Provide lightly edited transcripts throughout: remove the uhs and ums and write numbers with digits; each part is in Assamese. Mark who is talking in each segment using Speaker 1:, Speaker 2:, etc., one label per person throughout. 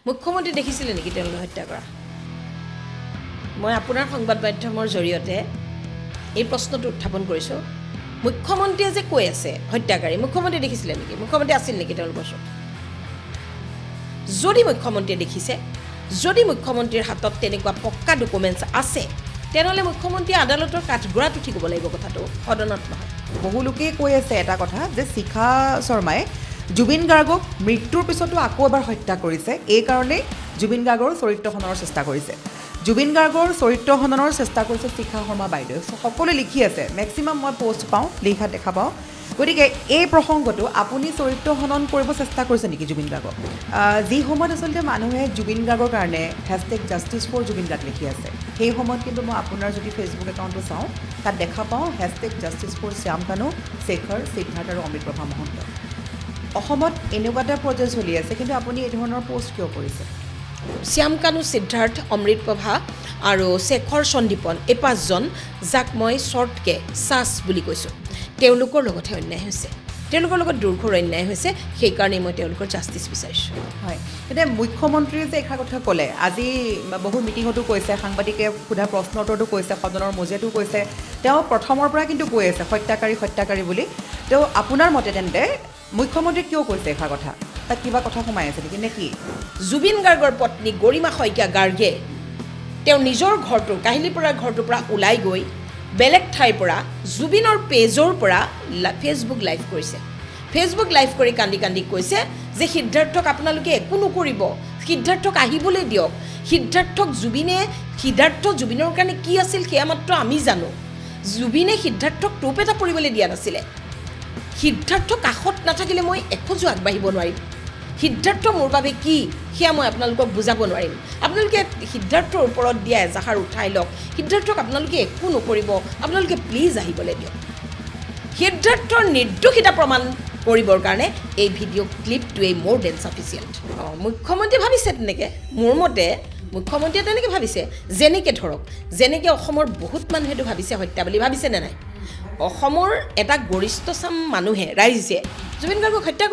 Speaker 1: মুখ্যমন্ত্ৰী দেখিছিলে নেকি তেওঁলোকে হত্যা কৰা? মই আপোনাৰ সংবাদ মাধ্যমৰ জৰিয়তে এই প্ৰশ্নটো উত্থাপন কৰিছোঁ। মুখ্যমন্ত্ৰীয়ে যে কৈ আছে হত্যাকাৰী, মুখ্যমন্ত্ৰী দেখিছিলে নেকি? মুখ্যমন্ত্ৰী আছিল নেকি তেওঁলোকৰ ওচৰত? যদি মুখ্যমন্ত্ৰীয়ে দেখিছে, যদি মুখ্যমন্ত্ৰীৰ হাতত তেনেকুৱা পক্কা ডকুমেণ্টছ আছে, তেনেহ'লে মুখ্যমন্ত্ৰীয়ে আদালতৰ কাঠগড়াত উঠি ক'ব লাগিব কথাটো, সদনত নহয়।
Speaker 2: বহু লোকেই কৈ আছে এটা কথা যে শিখা শৰ্মাই জুবিন গাৰ্গক মৃত্যুৰ পিছতো আকৌ এবাৰ হত্যা কৰিছে, এই কাৰণেই জুবিন গাৰ্গৰ চৰিত্ৰ হননৰ চেষ্টা কৰিছে। জুবিন গাৰ্গৰ চৰিত্ৰ হননৰ চেষ্টা কৰিছে শিখা শৰ্মা বাইদেৱে। সকলোৱে লিখি আছে, মেক্সিমাম মই পষ্ট পাওঁ, লিখা দেখা পাওঁ। গতিকে এই প্ৰসংগটো আপুনি চৰিত্ৰ হনন কৰিব চেষ্টা কৰিছে নেকি জুবিন গাৰ্গক? যি সময়ত আচলতে মানুহে জুবিন গাৰ্গৰ কাৰণে #জাষ্টিছ ফৰ জুবিন গাৰ্গ লিখি আছে, সেই সময়ত কিন্তু মই আপোনাৰ যদি ফেচবুক একাউণ্টটো চাওঁ, তাত দেখা পাওঁ #জাষ্টিছ ফৰ শ্যাম কানু, শেখৰ, সিদ্ধাৰ্থ আৰু অমৃতপ্ৰভা মহন্ত। অসমত এনেকুৱা এটা পৰ্যায় চলি আছে, কিন্তু আপুনি এই ধৰণৰ পষ্ট কিয় কৰিছে?
Speaker 1: শ্যাম কানু, সিদ্ধাৰ্থ, অমৃতপ্ৰভা আৰু শেখৰ সন্দীপন, এই পাঁচজন যাক মই শ্বৰ্টকৈ চাচ বুলি কৈছোঁ, তেওঁলোকৰ লগতহে অন্যায় হৈছে, তেওঁলোকৰ লগত দুৰ্ঘৰ অন্যায় হৈছে, সেইকাৰণেই মই তেওঁলোকৰ জাষ্টিছ বিচাৰিছোঁ।
Speaker 2: হয়, এতিয়া মুখ্যমন্ত্ৰীয়ে যে এষাৰ কথা ক'লে, আজি বহু মিটিঙতো কৈছে, সাংবাদিকে সোধা প্ৰশ্নৰ উত্তৰতো কৈছে, সদনৰ মজিয়াতো কৈছে, তেওঁ প্ৰথমৰ পৰা কিন্তু কৈ আছে হত্যাকাৰী বুলি। তেওঁ আপোনাৰ মতে তেন্তে মুখ্যমন্ত্ৰীয়ে কিয় কৈছে এষাৰ কথা? তাত কিবা কথা সোমাই আছে নেকি নে কি?
Speaker 1: জুবিন গাৰ্গৰ পত্নী গৰিমা শইকীয়া গাৰ্গে তেওঁ নিজৰ কাহিলীৰ ঘৰটোৰ পৰা ওলাই গৈ বেলেগ ঠাইৰ পৰা জুবিনৰ পেজৰ পৰা ফেচবুক লাইভ কৰিছে। ফেচবুক লাইভ কৰি কান্দি কান্দি কৈছে যে সিদ্ধাৰ্থক আপোনালোকে একো নকৰিব, সিদ্ধাৰ্থক আহিবলৈ দিয়ক, সিদ্ধাৰ্থ জুবিনৰ কাৰণে কি আছিল সেয়া মাত্ৰ আমি জানো। জুবিনে সিদ্ধাৰ্থক টোপ এটা পৰিবলৈ দিয়া নাছিলে। সিদ্ধাৰ্থ কাষত নাথাকিলে মই এখোজো আগবাঢ়িব নোৱাৰিম। সিদ্ধাৰ্থ মোৰ বাবে কি সেয়া মই আপোনালোকক বুজাব নোৱাৰিম। আপোনালোকে সিদ্ধাৰ্থৰ ওপৰত দিয়া এজাহাৰ উঠাই লওক, সিদ্ধাৰ্থক আপোনালোকে একো নকৰিব, আপোনালোকে প্লিজ আহিবলৈ দিয়ক। সিদ্ধাৰ্থৰ নিৰ্দোষিতা প্ৰমাণ কৰিবৰ কাৰণে এই ভিডিঅ' ক্লিপটোৱেই মোৰ দেন ছাফিচিয়েণ্ট। মুখ্যমন্ত্ৰীয়ে ভাবিছে তেনেকৈ, মোৰ মতে মুখ্যমন্ত্ৰীয়ে তেনেকৈ ভাবিছে, যেনেকৈ অসমৰ বহুত মানুহেতো ভাবিছে হত্যা বুলি, ভাবিছেনে নাই? অসমৰ এটা গৰিষ্ঠ চাম মানুহে, ৰাইজে জুবিন গাৰ্গক হত্যা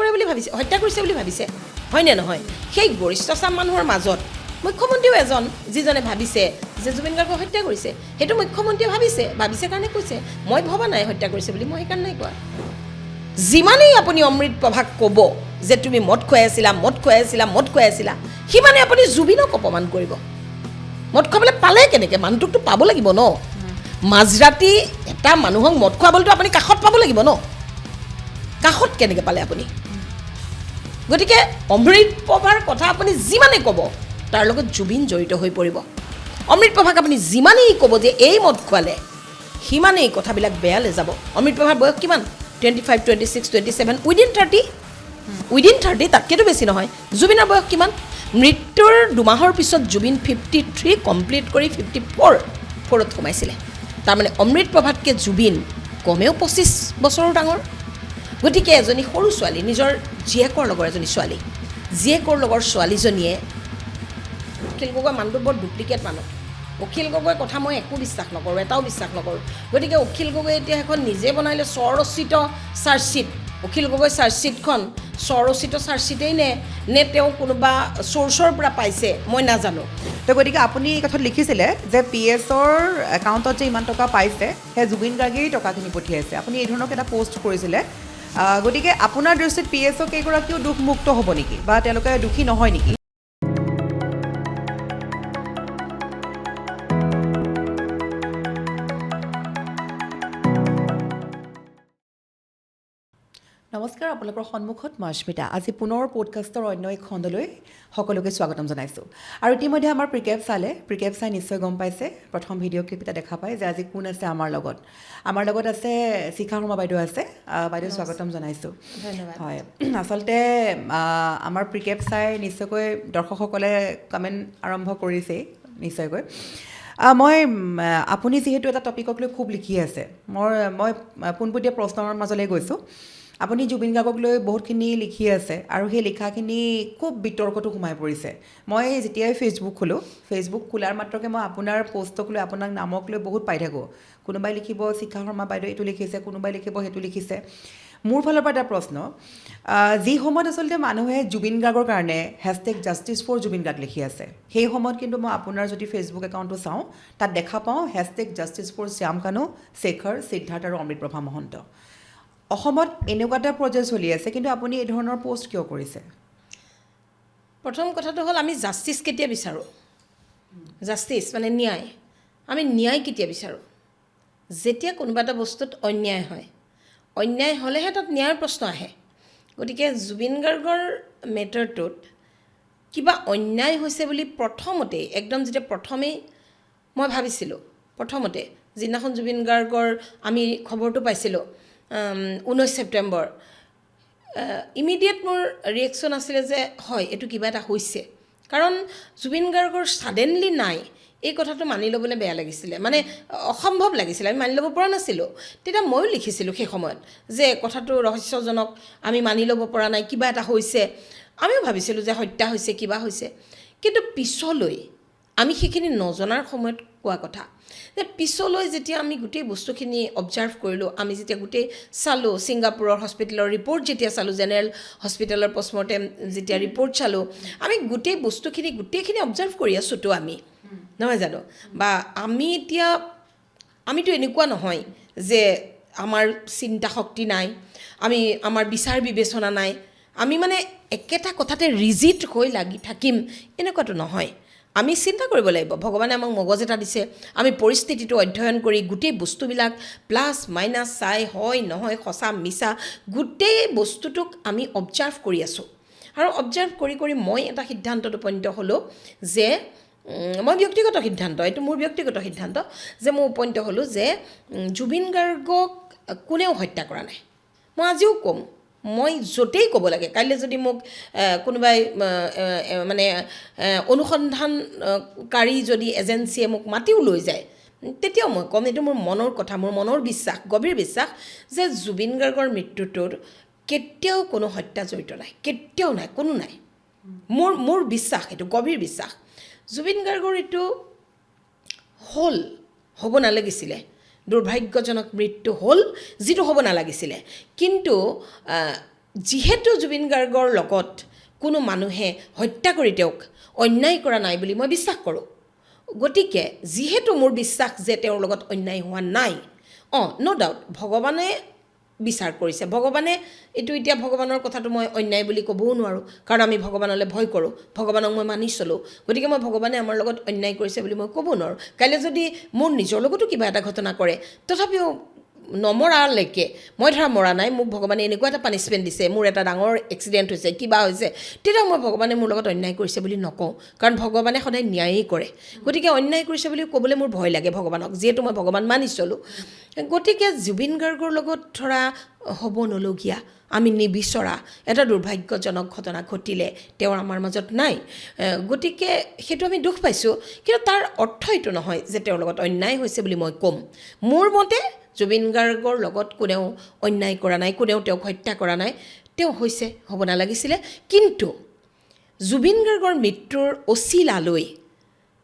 Speaker 1: কৰিছে বুলি ভাবিছে, হয়নে নহয়? সেই গৰিষ্ঠ চাম মানুহৰ মাজত মুখ্যমন্ত্ৰীও এজন, যিজনে ভাবিছে যে জুবিন গাৰ্গক হত্যা কৰিছে। সেইটো মুখ্যমন্ত্ৰীয়ে ভাবিছে কাৰণে কৈছে, মই ভবা নাই হত্যা কৰিছে বুলি, মই সেইকাৰণে নাই কোৱা। যিমানেই আপুনি অমৃতপ্ৰভাক ক'ব যে তুমি মদ খুৱাই আছিলা, সিমানে আপুনি জুবিনক অপমান কৰিব। মদ খুৱাবলৈ পালে কেনেকৈ? মানুহটোকতো পাব লাগিব ন। মাজৰাতি এটা মানুহক মদ খুৱাবলৈতো আপুনি কাষত পাব লাগিব ন। কাষত কেনেকৈ পালে আপুনি? গতিকে অমৃতপ্ৰভাৰ কথা আপুনি যিমানেই ক'ব, তাৰ লগত জুবিন জড়িত হৈ পৰিব। অমৃতপ্ৰভাক আপুনি যিমানেই ক'ব যে এই মদ খুৱালে, সিমানেই কথাবিলাক বেয়ালৈ যাব। অমৃতপ্ৰভাৰ বয়স কিমান? 25, 26, 27, উইদিন 30, তাতকৈতো বেছি নহয়। জুবিনৰ বয়স কিমান? মৃত্যুৰ 2 মাহৰ পিছত জুবিন 53 কমপ্লিট কৰি 54ত সোমাইছিলে। তাৰমানে অমৃতপ্ৰভাতকৈ জুবিন কমেও 25 বছৰৰ ডাঙৰ। গতিকে এজনী সৰু ছোৱালী, নিজৰ জীয়েকৰ লগৰ ছোৱালীজনীয়ে, অখিল গগৈ মানুহটো বৰ ডুপ্লিকেট মানুহ। অখিল গগৈৰ কথা মই একো বিশ্বাস নকৰোঁ, এটাও বিশ্বাস নকৰোঁ। গতিকে অখিল গগৈ এতিয়া এখন নিজে বনাইলে স্বৰচিত চাৰ্জশ্বীট। অখিল গগৈ চাৰ্জশ্বীটখন স্বৰচিত চাৰ্জশ্বীটেই নে তেওঁ কোনোবা চ'ৰ্চৰ পৰা পাইছে, মই নাজানো।
Speaker 2: তো গতিকে আপুনি এই কথাত লিখিছিলে যে PS-ৰ একাউণ্টত যে ইমান টকা পাইছে, সেই জুবিন গাৰ্গেই টকাখিনি পঠিয়াইছে। আপুনি এই ধৰণক এটা পষ্ট কৰিছিলে। গতিকে আপোনাৰ দৃষ্টিত PS কেইগৰাকীও দুখমুক্ত হ'ব নেকি, বা তেওঁলোকে দোষী নহয় নেকি? নমস্কাৰ, আপোনালোকৰ সন্মুখত মই অস্মিতা। আজি পুনৰ পডকাষ্টৰ অন্য এক খণ্ডলৈ সকলোকে স্বাগতম জনাইছোঁ। আৰু ইতিমধ্যে আমাৰ প্ৰিকেপ চাই নিশ্চয় গম পাইছে, প্ৰথম ভিডিঅ' ক্লিপ এটা দেখা পায় যে আজি কোন আছে আমাৰ লগত আছে শিখা শৰ্মা বাইদেউ আছে। বাইদেউ স্বাগতম জনাইছোঁ।
Speaker 1: ধন্যবাদ।
Speaker 2: হয়, আচলতে আমাৰ প্ৰিকেপ চাই নিশ্চয়কৈ দৰ্শকসকলে কমেণ্ট আৰম্ভ কৰিছেই নিশ্চয়কৈ। আপুনি যিহেতু এটা টপিকক লৈ খুব লিখি আছে, মই পোনপটীয়া প্ৰশ্নৰ মাজলৈ গৈছোঁ। আপুনি জুবিন গাৰ্গক লৈ বহুতখিনি লিখি আছে আৰু সেই লিখাখিনি খুব বিতৰ্কতো সোমাই পৰিছে। মই যেতিয়াই ফেচবুক খোলাৰ মাত্ৰকে মই আপোনাৰ পষ্টক লৈ, আপোনাক নামক লৈ বহুত পাই থাকোঁ। কোনোবাই লিখিব শিখা শৰ্মা বাইদেউ এইটো লিখিছে, কোনোবাই লিখিব সেইটো লিখিছে। মোৰ ফালৰ পৰা এটা প্ৰশ্ন যি সময়ত আচলতে মানুহে জুবিন গাৰ্গৰ কাৰণে #জাষ্টিছ ফৰ জুবিন গাৰ্গ লিখি আছে সেই সময়ত কিন্তু মই আপোনাৰ যদি ফেচবুক একাউণ্টটো চাওঁ তাত দেখা পাওঁ #জাষ্টিছ ফৰ শ্যাম কানু শেখৰ সিদ্ধাৰ্থ আৰু অমৃতপ্ৰভা মহন্ত অসমত এনেকুৱা এটা পৰ্যায় চলি আছে কিন্তু আপুনি এই ধৰণৰ পোষ্ট কিয় কৰিছে
Speaker 1: প্ৰথম কথাটো হ'ল আমি জাষ্টিছ কেতিয়া বিচাৰোঁ জাষ্টিছ মানে ন্যায় আমি ন্যায় কেতিয়া বিচাৰোঁ যেতিয়া কোনোবা এটা বস্তুত অন্যায় হয় অন্যায় হ'লেহে তাত ন্যায়ৰ প্ৰশ্ন আহে গতিকে জুবিন গাৰ্গৰ মেটাৰটোত কিবা অন্যায় হৈছে বুলি প্ৰথমতে একদম যেতিয়া প্ৰথমেই মই ভাবিছিলোঁ প্ৰথমতে যিদিনাখন জুবিন গাৰ্গৰ আমি খবৰটো পাইছিলোঁ 19 ছেপ্টেম্বৰ ইমিডিয়েট মোৰ ৰিয়েকশ্যন আছিলে যে হয় এইটো কিবা এটা হৈছে কাৰণ জুবিন গাৰ্গৰ ছাডেনলি নাই এই কথাটো মানি ল'বলৈ বেয়া লাগিছিলে মানে অসম্ভৱ লাগিছিলে আমি মানি ল'ব পৰা নাছিলোঁ তেতিয়া ময়ো লিখিছিলোঁ সেই সময়ত যে কথাটো ৰহস্যজনক আমি মানি ল'ব পৰা নাই কিবা এটা হৈছে আমিও ভাবিছিলোঁ যে হত্যা হৈছে কিবা হৈছে কিন্তু পিছলৈ আমি সেইখিনি নজনাৰ সময়ত কোৱা কথা যে পিছলৈ যেতিয়া আমি গোটেই বস্তুখিনি অবজাৰ্ভ কৰিলোঁ আমি যেতিয়া গোটেই চালোঁ ছিংগাপুৰৰ হস্পিটেলৰ ৰিপৰ্ট যেতিয়া চালোঁ জেনেৰেল হস্পিটেলৰ পষ্টমৰ্টেম যেতিয়া ৰিপৰ্ট চালোঁ আমি গোটেই বস্তুখিনি গোটেইখিনি অবজাৰ্ভ কৰি আছোঁতো আমি নহয় জানো বা আমি এতিয়া আমিতো এনেকুৱা নহয় যে আমাৰ চিন্তা শক্তি নাই আমি আমাৰ বিচাৰ বিবেচনা নাই আমি মানে একেটা কথাতে ৰিজিড হৈ লাগি থাকিম এনেকুৱাতো নহয় আমি চিন্তা কৰিব লাগিব ভগৱানে আমাক মগজ এটা দিছে আমি পৰিস্থিতিটো অধ্যয়ন কৰি গোটেই বস্তুবিলাক প্লাছ মাইনাছ চাই হয় নহয় সঁচা মিছা গোটেই বস্তুটোক আমি অবজাৰ্ভ কৰি আছোঁ আৰু অবজাৰ্ভ কৰি কৰি মই এটা সিদ্ধান্তত উপনীত হ'লোঁ যে মই ব্যক্তিগত সিদ্ধান্ত এইটো মোৰ ব্যক্তিগত সিদ্ধান্ত যে মই উপনীত হ'লোঁ যে জুবিন গাৰ্গক কোনেও হত্যা কৰা নাই মই আজিও ক'ম মই য'তেই ক'ব লাগে কাইলৈ যদি মোক কোনোবাই মানে অনুসন্ধানকাৰী যদি এজেঞ্চিয়ে মোক মাতিও লৈ যায় তেতিয়াও মই ক'ম এইটো মোৰ মনৰ কথা মোৰ মনৰ বিশ্বাস গভীৰ বিশ্বাস যে জুবিন গাৰ্গৰ মৃত্যুটোৰ কেতিয়াও কোনো হত্যা জড়িত নাই কেতিয়াও নাই কোনো নাই মোৰ বিশ্বাস এইটো গভীৰ বিশ্বাস জুবিন গাৰ্গৰ এইটো হ'ব নালাগিছিলে দুৰ্ভাগ্যজনক মৃত্যু হ'ল যিটো হ'ব নালাগিছিলে কিন্তু যিহেতু জুবিন গাৰ্গৰ লগত কোনো মানুহে হত্যা কৰি তেওঁক অন্যায় কৰা নাই বুলি মই বিশ্বাস কৰোঁ গতিকে যিহেতু মোৰ বিশ্বাস যে তেওঁৰ লগত অন্যায় হোৱা নাই ন' ডাউট ভগৱানে বিচাৰ কৰিছে ভগৱানে এইটো এতিয়া ভগৱানৰ কথাটো মই অন্যায় বুলি ক'বও নোৱাৰোঁ কাৰণ আমি ভগৱানলৈ ভয় কৰোঁ ভগৱানক মই মানি চলোঁ গতিকে মই ভগৱানে আমাৰ লগত অন্যায় কৰিছে বুলি মই ক'ব নোৱাৰোঁ কাইলৈ যদি মোৰ নিজৰ লগতো কিবা এটা ঘটনা কৰে তথাপিও নমৰালৈকে মই ধৰা মৰা নাই মোক ভগৱানে এনেকুৱা এটা পানিছমেণ্ট দিছে মোৰ এটা ডাঙৰ এক্সিডেণ্ট হৈছে কিবা হৈছে তেতিয়া মই ভগৱানে মোৰ লগত অন্যায় কৰিছে বুলি নকওঁ কাৰণ ভগৱানে সদায় ন্যায়েই কৰে গতিকে অন্যায় কৰিছে বুলি ক'বলৈ মোৰ ভয় লাগে ভগৱানক যিহেতু মই ভগৱান মানি চলোঁ গতিকে জুবিন গাৰ্গৰ লগত ধৰা হ'ব নলগীয়া আমি নিবিচৰা এটা দুৰ্ভাগ্যজনক ঘটনা ঘটিলে তেওঁৰ আমাৰ মাজত নাই গতিকে সেইটো আমি দুখ পাইছোঁ কিন্তু তাৰ অৰ্থ এইটো নহয় যে তেওঁৰ লগত অন্যায় হৈছে বুলি মই ক'ম মোৰ মতে জুবিন গাৰ্গৰ লগত কোনেও অন্যায় কৰা নাই কোনেও তেওঁক হত্যা কৰা নাই তেওঁ হৈছে হ'ব নালাগিছিলে কিন্তু জুবিন গাৰ্গৰ মৃত্যুৰ অচিলালৈ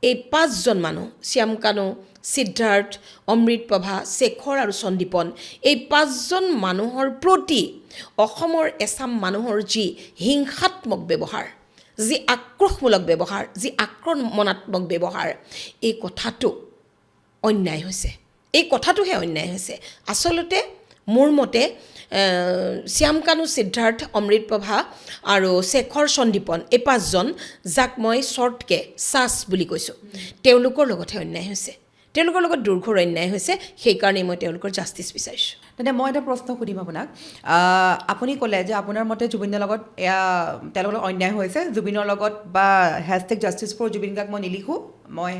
Speaker 1: এই 5জন মানুহ শ্যাম কানু সিদ্ধাৰ্থ অমৃতপ্ৰভা শেখৰ আৰু সন্দীপন এই 5জন মানুহৰ প্ৰতি অসমৰ এছাম মানুহৰ যি হিংসাত্মক ব্যৱহাৰ যি আক্ৰোশমূলক ব্যৱহাৰ যি আক্ৰমণাত্মক ব্যৱহাৰ এই কথাটো অন্যায় হৈছে এই কথাটোহে অন্যায় হৈছে আচলতে মোৰ মতে শ্যাম কানু সিদ্ধাৰ্থ অমৃতপ্ৰভা আৰু শেখৰ সন্দীপন এই 5জন যাক মই শ্বৰ্টকৈ চাচ বুলি কৈছোঁ তেওঁলোকৰ লগতহে অন্যায় হৈছে তেওঁলোকৰ লগত দুৰ্ঘৰ অন্যায় হৈছে সেইকাৰণেই মই তেওঁলোকৰ জাষ্টিছ বিচাৰিছোঁ
Speaker 2: তেন্তে মই এটা প্ৰশ্ন সুধিম আপোনাক আপুনি ক'লে যে আপোনাৰ মতে জুবিনৰ লগত তেওঁলোকৰ লগত অন্যায় হৈছে জুবিনৰ লগত বা #জাষ্টিছ ফৰ জুবিন গাৰ্গ মই নিলিখোঁ মই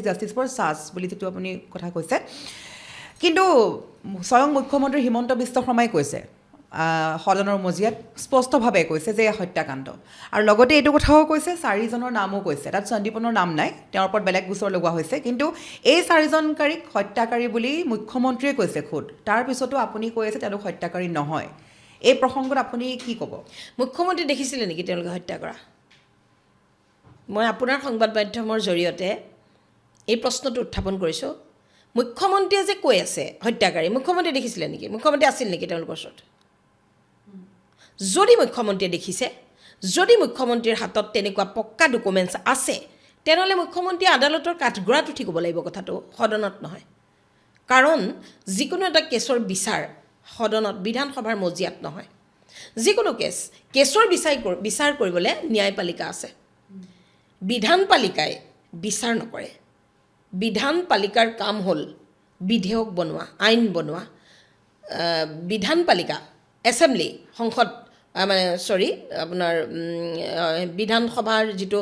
Speaker 2: #জাষ্টিছ ফৰ চাচ বুলি যিটো আপুনি কথা কৈছে কিন্তু স্বয়ং মুখ্যমন্ত্ৰী হিমন্ত বিশ্ব শৰ্মাই কৈছে সদনৰ মজিয়াত স্পষ্টভাৱে কৈছে যে হত্যাকাণ্ড আৰু লগতে এইটো কথাও কৈছে 4জনৰ নামো কৈছে তাত সন্দীপনৰ নাম নাই তেওঁৰ ওপৰত বেলেগ গোচৰ লগোৱা হৈছে কিন্তু এই 4জনকাৰীক হত্যাকাৰী বুলি মুখ্যমন্ত্ৰীয়ে কৈছে খুদ তাৰপিছতো আপুনি কৈ আছে তেওঁলোক হত্যাকাৰী নহয় এই প্ৰসংগত আপুনি কি ক'ব
Speaker 1: মুখ্যমন্ত্ৰী দেখিছিলে নেকি তেওঁলোকে হত্যা কৰা মই আপোনাৰ সংবাদ মাধ্যমৰ জৰিয়তে এই প্ৰশ্নটো উত্থাপন কৰিছোঁ মুখ্যমন্ত্ৰীয়ে যে কৈ আছে হত্যাকাৰী মুখ্যমন্ত্ৰী দেখিছিলে নেকি মুখ্যমন্ত্ৰী আছিল নেকি তেওঁলোকৰ ওচৰত যদি মুখ্যমন্ত্ৰীয়ে দেখিছে, যদি মুখ্যমন্ত্ৰীৰ হাতত তেনেকুৱা পক্কা ডকুমেণ্টছ আছে, তেনেহ'লে মুখ্যমন্ত্ৰীয়ে আদালতৰ কাঠগড়াত উঠি ক'ব লাগিব কথাটো, সদনত নহয়। কাৰণ যিকোনো এটা কেছৰ বিচাৰ সদনত, বিধানসভাৰ মজিয়াত নহয়। যিকোনো কেছৰ বিচাৰ কৰিবলৈ ন্যায়পালিকা আছে। বিধানপালিকাই বিচাৰ নকৰে। বিধানপালিকাৰ কাম হ'ল বিধেয়ক বনোৱা, আইন বনোৱা। বিধানপালিকা, এছেম্বলি, সংসদ মানে আপোনাৰ বিধানসভাৰ যিটো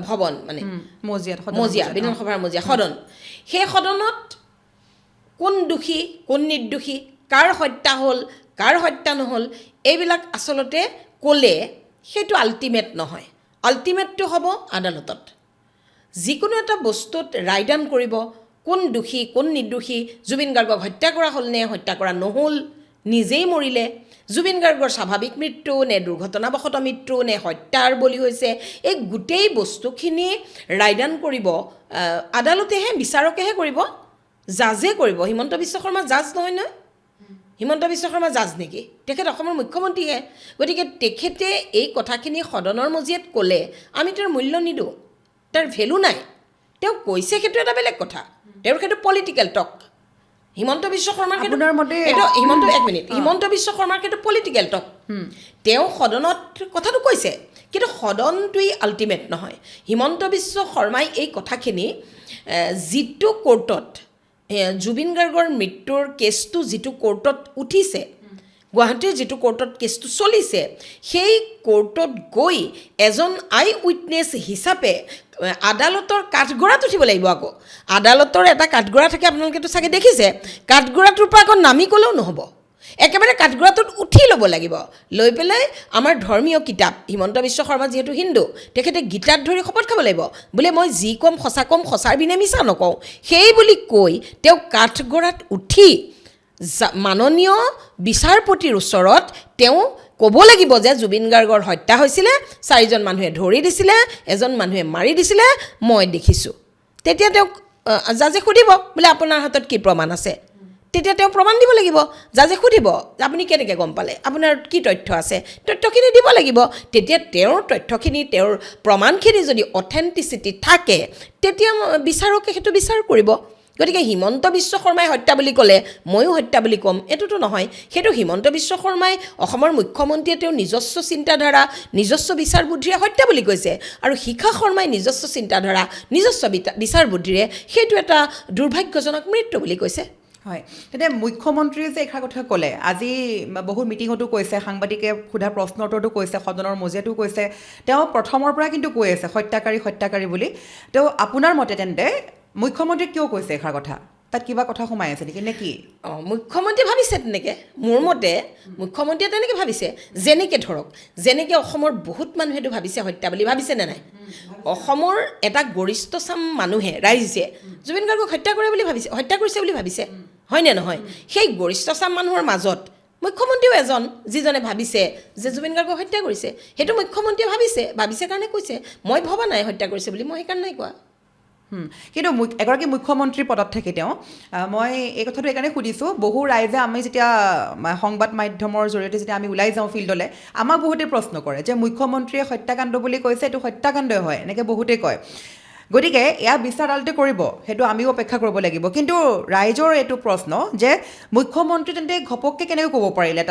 Speaker 1: ভৱন মানে মজিয়া, বিধানসভাৰ মজিয়া, সদন, সেই সদনত কোন দোষী, কোন নিৰ্দোষী, কাৰ হত্যা হ'ল, কাৰ হত্যা নহ'ল, এইবিলাক আচলতে ক'লে সেইটো আল্টিমেট নহয়। আল্টিমেটটো হ'ব আদালতত। যিকোনো এটা বস্তুত ৰায়দান কৰিব, কোন দোষী, কোন নিৰ্দোষী, জুবিন গাৰ্গক হত্যা কৰা হ'ল নে হত্যা কৰা নহ'ল, নিজেই মৰিলে, জুবিন গাৰ্গৰ স্বাভাৱিক মৃত্যু নে দুৰ্ঘটনাবশতঃ মৃত্যু নে হত্যাৰ বলি হৈছে, এই গোটেই বস্তুখিনি ৰায়দান কৰিব আদালতেহে, বিচাৰকেহে কৰিব, জাজে কৰিব। হিমন্ত বিশ্ব শৰ্মা জাজ নহয় নহয়। হিমন্ত বিশ্ব শৰ্মা জাজ নেকি? তেখেত অসমৰ মুখ্যমন্ত্ৰীহে। গতিকে তেখেতে এই কথাখিনি সদনৰ মজিয়াত ক'লে আমি তাৰ মূল্য নিদিওঁ, তাৰ ভেলু নাই। তেওঁ কৈছে সেইটো এটা বেলেগ কথা, তেওঁৰ সেইটো পলিটিকেল টক। হিমন্ত বিশ্ব শৰ্মাৰ সেইটো হিমন্ত বিশ্ব শৰ্মাৰ সেইটো পলিটিকেল টক। তেওঁ সদনত কথাটো কৈছে, কিন্তু সদনটোৱেই আল্টিমেট নহয়। হিমন্ত বিশ্ব শৰ্মাই এই কথাখিনি যিটো কোৰ্টত, জুবিন গাৰ্গৰ মৃত্যুৰ কেছটো যিটো কোৰ্টত উঠিছে, গুৱাহাটীৰ যিটো কোৰ্টত কেছটো চলিছে, সেই কোৰ্টত গৈ এজন আই উইটনেছ হিচাপে আদালতৰ কাঠগড়াত উঠিব লাগিব। আকৌ আদালতৰ এটা কাঠগড়া থাকে, আপোনালোকেতো চাগে দেখিছে। কাঠগড়াটোৰ পৰা আকৌ নামি ক'লেও নহ'ব, একেবাৰে কাঠগড়াটোত উঠি ল'ব লাগিব। লৈ পেলাই আমাৰ ধৰ্মীয় কিতাপ, হিমন্ত বিশ্ব শৰ্মা যিহেতু হিন্দু, তেখেতে গীতাত ধৰি শপত খাব লাগিব, বোলে মই যি ক'ম, সঁচাৰ বিনে মিছা নকওঁ, সেই বুলি কৈ তেওঁ কাঠগড়াত উঠি মাননীয় বিচাৰপতিৰ ওচৰত তেওঁ ক'ব লাগিব যে জুবিন গাৰ্গৰ হত্যা হৈছিলে, 4জন মানুহে ধৰি দিছিলে, এজন মানুহে মাৰি দিছিলে, মই দেখিছোঁ। তেতিয়া তেওঁক জাজে সুধিব, বোলে আপোনাৰ হাতত কি প্ৰমাণ আছে? তেতিয়া তেওঁ প্ৰমাণ দিব লাগিব। জাজে সুধিব, আপুনি কেনেকৈ গম পালে, আপোনাৰ কি তথ্য আছে, তথ্যখিনি দিব লাগিব। তেতিয়া তেওঁৰ তথ্যখিনি, তেওঁৰ প্ৰমাণখিনি যদি অথেণ্টিচিটি থাকে, তেতিয়া বিচাৰকে সেইটো বিচাৰ কৰিব। গতিকে হিমন্ত বিশ্ব শৰ্মাই হত্যা বুলি ক'লে ময়ো হত্যা বুলি ক'ম, এইটোতো নহয়। সেইটো হিমন্ত বিশ্ব শৰ্মাই, অসমৰ মুখ্যমন্ত্ৰীয়ে তেওঁৰ নিজস্ব চিন্তাধাৰা, নিজস্ব বিচাৰ বুদ্ধিৰে হত্যা বুলি কৈছে, আৰু শিখা শৰ্মাই নিজস্ব চিন্তাধাৰা, নিজস্ব বিচাৰ বুদ্ধিৰে সেইটো এটা দুৰ্ভাগ্যজনক মৃত্যু বুলি কৈছে।
Speaker 2: হয়, তেতিয়া মুখ্যমন্ত্ৰীয়ে যে এষাৰ কথা ক'লে, আজি বহু মিটিঙতো কৈছে, সাংবাদিকে সোধা প্ৰশ্নৰ উত্তৰতো কৈছে, সদনৰ মজিয়াতো কৈছে, তেওঁ প্ৰথমৰ পৰা কিন্তু কৈ আছে হত্যাকাৰী বুলি। তেওঁ আপোনাৰ মতে তেন্তে মুখ্যমন্ত্ৰীয়ে কিয় কৈছে এষাৰ কথা? তাত কিবা কথা সোমাই আছে নেকি নে কি?
Speaker 1: মুখ্যমন্ত্ৰীয়ে ভাবিছে তেনেকৈ। মোৰ মতে মুখ্যমন্ত্ৰীয়ে তেনেকৈ ভাবিছে। যেনেকৈ অসমৰ বহুত মানুহেতো ভাবিছে হত্যা বুলি, ভাবিছেনে নাই? অসমৰ এটা গৰিষ্ঠ চাম মানুহে, ৰাইজে জুবিন গাৰ্গক হত্যা কৰিছে বুলি ভাবিছে, হয়নে নহয়? সেই গৰিষ্ঠ চাম মানুহৰ মাজত মুখ্যমন্ত্ৰীও এজন, যিজনে ভাবিছে যে জুবিন গাৰ্গক হত্যা কৰিছে। সেইটো মুখ্যমন্ত্ৰীয়ে ভাবিছে কাৰণে কৈছে। মই ভবা নাই হত্যা কৰিছে বুলি, মই সেইকাৰণে নাই কোৱা।
Speaker 2: কিন্তু এগৰাকী মুখ্যমন্ত্ৰী পদত থাকি তেওঁ, মই এই কথাটো এইকাৰণে সুধিছোঁ, বহু ৰাইজে, আমি যেতিয়া সংবাদ মাধ্যমৰ জৰিয়তে যেতিয়া আমি ওলাই যাওঁ ফিল্ডলৈ, আমাক বহুতে প্ৰশ্ন কৰে যে মুখ্যমন্ত্ৰীয়ে হত্যাকাণ্ড বুলি কৈছে, এইটো হত্যাকাণ্ডই হয়, এনেকৈ বহুতেই কয়। গতিকে এয়া বিচাৰ আদালতে কৰিব, সেইটো আমিও অপেক্ষা কৰিব লাগিব। কিন্তু ৰাইজৰ এইটো প্ৰশ্ন যে মুখ্যমন্ত্ৰী তেন্তে ঘপককৈ কেনেকৈ ক'ব পাৰিলে?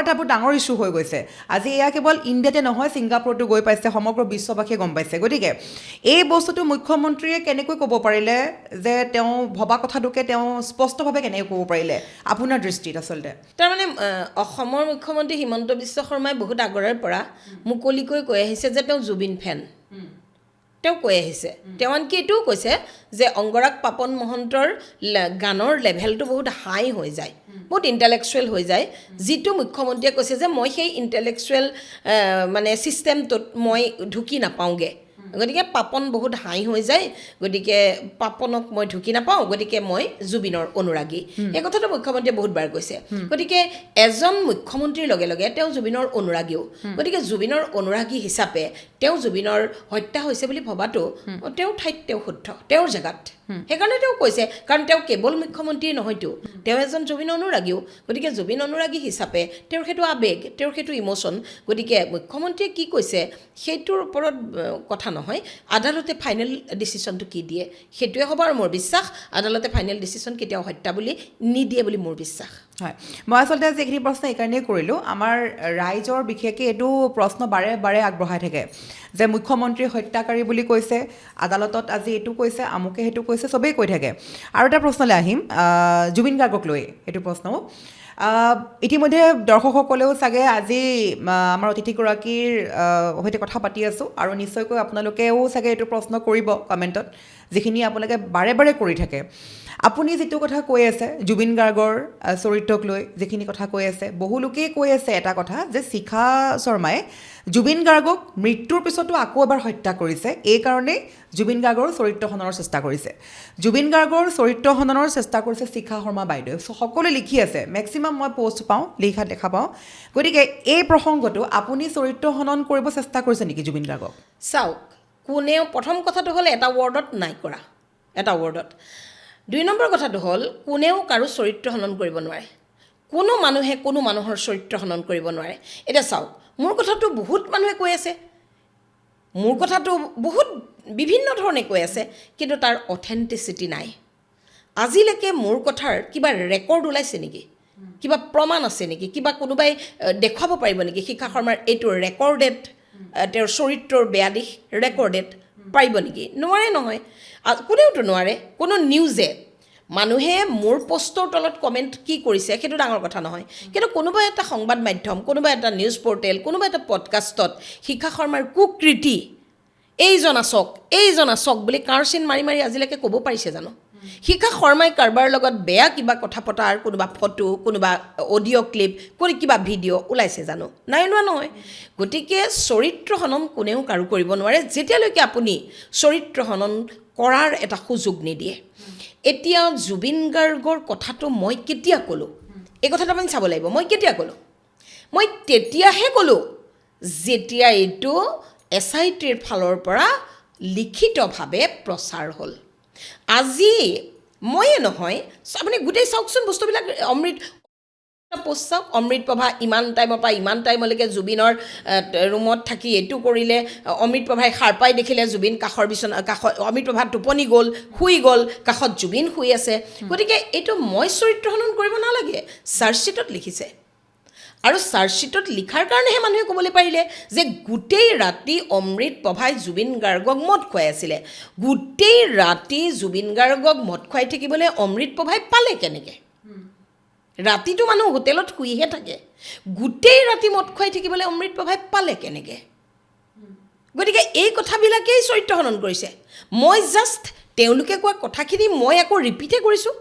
Speaker 2: এটা বহুত ডাঙৰ ইছ্যু হৈ গৈছে। আজি এয়া কেৱল ইণ্ডিয়াতে নহয়, ছিংগাপুৰতো গৈ পাইছে, সমগ্ৰ বিশ্ববাসীয়ে গম পাইছে। গতিকে এই বস্তুটো মুখ্যমন্ত্ৰীয়ে কেনেকৈ ক'ব পাৰিলে, যে তেওঁ ভবা কথাটোকে তেওঁ স্পষ্টভাৱে কেনেকৈ ক'ব পাৰিলে আপোনাৰ দৃষ্টিত? আচলতে
Speaker 1: তাৰমানে অসমৰ মুখ্যমন্ত্ৰী হিমন্ত বিশ্ব শৰ্মাই বহুত আগৰে পৰা মুকলিকৈ কৈ আহিছে যে তেওঁ জুবিন ফেন। তেওঁ কৈ আহিছে, তেওঁ আনকি এইটোও কৈছে যে অংগৰাগ পাপন মহন্তৰ গানৰ লেভেলটো বহুত হাই হৈ যায়, বহুত ইণ্টেলেকচুৱেল হৈ যায়, যিটো মুখ্যমন্ত্ৰীয়ে কৈছে যে মই সেই ইণ্টেলেকচুৱেল মানে ছিষ্টেমটোত মই ঢুকি নাপাওঁগৈ। গতিকে পাপন বহুত হাই হৈ যায়, গতিকে পাপনক মই ঢুকি নাপাওঁ, গতিকে মই জুবিনৰ অনুৰাগী। এই কথাটো মুখ্যমন্ত্ৰীয়ে বহুতবাৰ কৈছে। গতিকে এজন মুখ্যমন্ত্ৰীৰ লগে লগে তেওঁ জুবিনৰ অনুৰাগীও। গতিকে জুবিনৰ অনুৰাগী হিচাপে তেওঁ জুবিনৰ হত্যা হৈছে বুলি ভবাটো তেওঁৰ ঠাইত তেওঁ শুদ্ধ তেওঁৰ জেগাত সেইকাৰণে তেওঁ কৈছে কাৰণ তেওঁ কেৱল মুখ্যমন্ত্ৰী নহয়তো তেওঁ এজন জুবিন অনুৰাগীও গতিকে জুবিন অনুৰাগী হিচাপে তেওঁৰ সেইটো আৱেগ তেওঁৰ সেইটো ইমোশ্যন গতিকে মুখ্যমন্ত্ৰীয়ে কি কৈছে সেইটোৰ ওপৰত কথা নহয় আদালতে ফাইনেল ডিচিশ্যনটো কি দিয়ে সেইটোৱে হ'ব আৰু মোৰ বিশ্বাস আদালতে ফাইনেল ডিচিশ্যন কেতিয়াও হত্যা বুলি নিদিয়ে বুলি মোৰ বিশ্বাস
Speaker 2: হয় মই আচলতে আজি এইখিনি প্ৰশ্ন এইকাৰণেই কৰিলোঁ আমাৰ ৰাইজৰ বিশেষকৈ এইটো প্ৰশ্ন বাৰে বাৰে আগবঢ়াই থাকে যে মুখ্যমন্ত্ৰী হত্যাকাৰী বুলি কৈছে আদালতত আজি এইটো কৈছে আমুকে সেইটো কৈছে চবেই কৈ থাকে আৰু এটা প্ৰশ্নলৈ আহিম জুবিন গাৰ্গক লৈ এইটো প্ৰশ্নও ইতিমধ্যে দৰ্শকসকলেও চাগে আজি আমাৰ অতিথিগৰাকীৰ সৈতে কথা পাতি আছোঁ আৰু নিশ্চয়কৈ আপোনালোকেও চাগে এইটো প্ৰশ্ন কৰিব কমেণ্টত যিখিনি আপোনালোকে বাৰে বাৰে কৰি থাকে আপুনি যিটো কথা কৈ আছে জুবিন গাৰ্গৰ চৰিত্ৰক লৈ যিখিনি কথা কৈ আছে বহু লোকেই কৈ আছে এটা কথা যে শিখা শৰ্মাই জুবিন গাৰ্গক মৃত্যুৰ পিছতো আকৌ এবাৰ হত্যা কৰিছে এই কাৰণেই জুবিন গাৰ্গৰ চৰিত্ৰ হননৰ চেষ্টা কৰিছে জুবিন গাৰ্গৰ চৰিত্ৰ হননৰ চেষ্টা কৰিছে শিখা শৰ্মা বাইদেৱে সকলোৱে লিখি আছে মেক্সিমাম মই পষ্ট পাওঁ দেখা পাওঁ গতিকে এই প্ৰসংগটো আপুনি চৰিত্ৰ হনন কৰিব চেষ্টা কৰিছে নেকি জুবিন গাৰ্গক
Speaker 1: চাওক কোনেও প্ৰথম কথাটো হ'ল এটা ৱৰ্ডত নাই কৰা এটা ৱৰ্ডত 2 নম্বৰ কথাটো হ'ল কোনেও কাৰো চৰিত্ৰ হনন কৰিব নোৱাৰে কোনো মানুহে কোনো মানুহৰ চৰিত্ৰ হনন কৰিব নোৱাৰে এটা চাওক মোৰ কথাটো বহুত মানুহে কৈ আছে মোৰ কথাটো বহুত বিভিন্ন ধৰণে কৈ আছে কিন্তু তাৰ অথেণ্টিচিটি নাই আজিলৈকে মোৰ কথাৰ কিবা ৰেকৰ্ড ওলাইছে নেকি কিবা প্ৰমাণ আছে নেকি কিবা কোনোবাই দেখুৱাব পাৰিব নেকি শিখা শৰ্মাৰ এইটো ৰেকৰ্ডেড তেওঁৰ চৰিত্ৰৰ বেয়া দিশ ৰেকৰ্ডেড পাৰিব নেকি নোৱাৰে নহয় কোনেওতো নোৱাৰে কোনো নিউজে মানুহে মোৰ পোষ্টৰ তলত কমেণ্ট কি কৰিছে সেইটো ডাঙৰ কথা নহয় কিন্তু কোনোবা এটা সংবাদ মাধ্যম কোনোবা এটা নিউজ পৰ্টেল কোনোবা এটা পডকাষ্টত শিখা শৰ্মাৰ কুকৃতি এইজন আচক বুলি কাৰচিন মাৰি মাৰি আজিলৈকে ক'ব পাৰিছে জানো শিখা শৰ্মাই কাৰোবাৰ লগত বেয়া কিবা কথা পতাৰ কোনোবা ফটো কোনোবা অডিঅ' ক্লিপ কৰি কিবা ভিডিঅ' ওলাইছে জানো নাই ওলোৱা নহয় গতিকে চৰিত্ৰ হনন কোনেও কাৰো কৰিব নোৱাৰে যেতিয়ালৈকে আপুনি চৰিত্ৰ হনন কৰাৰ এটা সুযোগ নিদিয়ে এতিয়া জুবিন গাৰ্গৰ কথাটো মই কেতিয়া ক'লোঁ এই কথাটো আপুনি চাব লাগিব মই কেতিয়া ক'লোঁ মই তেতিয়াহে ক'লোঁ যেতিয়া এইটো SITৰ ফালৰ পৰা লিখিতভাৱে প্ৰচাৰ হ'ল আজি ময়ে নহয় আপুনি গোটেই চাওকচোন বস্তুবিলাক পোষ্ট চাওক অমৃত প্ৰভা ইমান টাইমৰ পৰা ইমান টাইমলৈকে জুবিনৰ ৰুমত থাকি এইটো কৰিলে অমৃত প্ৰভাই সাৰ পাই দেখিলে জুবিন কাষৰ অমৃত প্ৰভা টোপনি গ'ল শুই গ'ল কাষত জুবিন শুই আছে গতিকে এইটো মই চৰিত্ৰ হনন কৰিব নালাগে চাৰ্জশ্বিটত লিখিছে আৰু চাৰ্জশ্বিটত লিখাৰ কাৰণেহে মানুহে ক'বলৈ পাৰিলে যে গোটেই ৰাতি অমৃত প্ৰভাই জুবিন গাৰ্গক মদ খুৱাই আছিলে গোটেই ৰাতি জুবিন গাৰ্গক মদ খুৱাই থাকিবলৈ অমৃত প্ৰভাই পালে কেনেকৈ ৰাতিটো মানুহ হোটেলত শুইহে থাকে গোটেই ৰাতি মদ খুৱাই থাকিবলৈ অমৃত প্ৰভাই পালে কেনেকৈ গতিকে এই কথাবিলাকেই চৰিত্ৰ হনন কৰিছে মই জাষ্ট তেওঁলোকে কোৱা কথাখিনি মই আকৌ ৰিপিটে কৰিছোঁ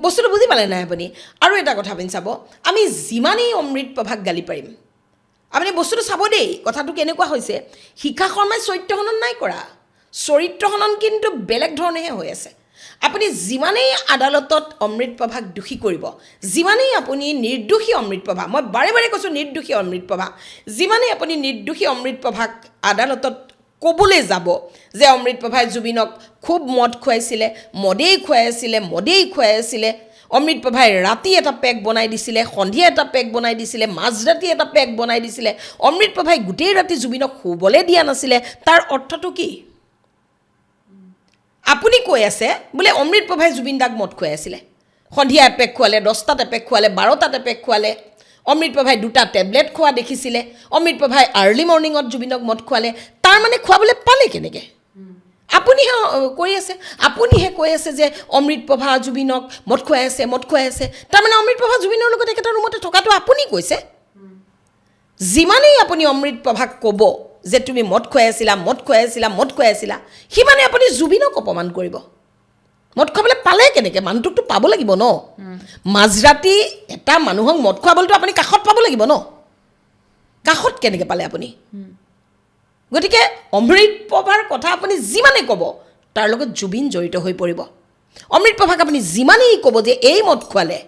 Speaker 1: বস্তুটো বুজি পালে নাই আপুনি আৰু এটা কথা আপুনি চাব আমি যিমানেই অমৃত প্ৰভাক গালি পাৰিম আপুনি বস্তুটো চাব দেই কথাটো কেনেকুৱা হৈছে শিখা শৰ্মাই চৰিত্ৰ হনন নাই কৰা চৰিত্ৰ হনন কিন্তু বেলেগ ধৰণেহে হৈ আছে আপুনি যিমানেই আদালতত অমৃত প্ৰভাক দোষী কৰিব যিমানেই আপুনি নিৰ্দোষী অমৃত প্ৰভা মই বাৰে বাৰে কৈছোঁ নিৰ্দোষী অমৃত প্ৰভা যিমানেই আপুনি নিৰ্দোষী অমৃত প্ৰভাক আদালতত ক'বলৈ যাব যে অমৃত প্ৰভাই জুবিনক খুব মদ খুৱাইছিলে মদেই খুৱাই আছিলে অমৃত প্ৰভাই ৰাতি এটা পেক বনাই দিছিলে সন্ধিয়া এটা পেক বনাই দিছিলে মাজৰাতি এটা পেক বনাই দিছিলে অমৃত প্ৰভাই গোটেই ৰাতি জুবিনক শুবলৈ দিয়া নাছিলে তাৰ অৰ্থটো কি আপুনি কৈ আছে বোলে অমৃত প্ৰভাই জুবিন দাক মদ খুৱাই আছিলে সন্ধিয়া এপেক খোৱালে 10টাত এপেক খোৱালে 12টাত এপেক খোৱালে অমৃত প্ৰভাই 2টা টেবলেট খোৱা দেখিছিলে অমৃত প্ৰভাই আৰ্লি মৰ্ণিঙত জুবিনক মদ খুৱালে তাৰ মানে খুৱাবলৈ পালে কেনেকৈ আপুনিহে কৈ আছে যে অমৃত প্ৰভা জুবিনক মদ খুৱাই আছে তাৰমানে অমৃত প্ৰভা জুবিনৰ লগত একেটা ৰুমতে থকাটো আপুনি কৈছে যিমানেই আপুনি অমৃত প্ৰভাক ক'ব যে তুমি মদ খুৱাই আছিলা সিমানে আপুনি জুবিনক অপমান কৰিব মদ খুৱাবলৈ পালে কেনেকৈ মানুহটোকতো পাব লাগিব ন মাজৰাতি এটা মানুহক মদ খুৱাবলৈতো আপুনি কাষত পাব লাগিব ন কাষত কেনেকৈ পালে আপুনি গতিকে অমৃত প্ৰভাৰ কথা আপুনি যিমানেই ক'ব তাৰ লগত জুবিন জড়িত হৈ পৰিব অমৃত প্ৰভাক আপুনি যিমানেই ক'ব যে এই মদ খুৱালে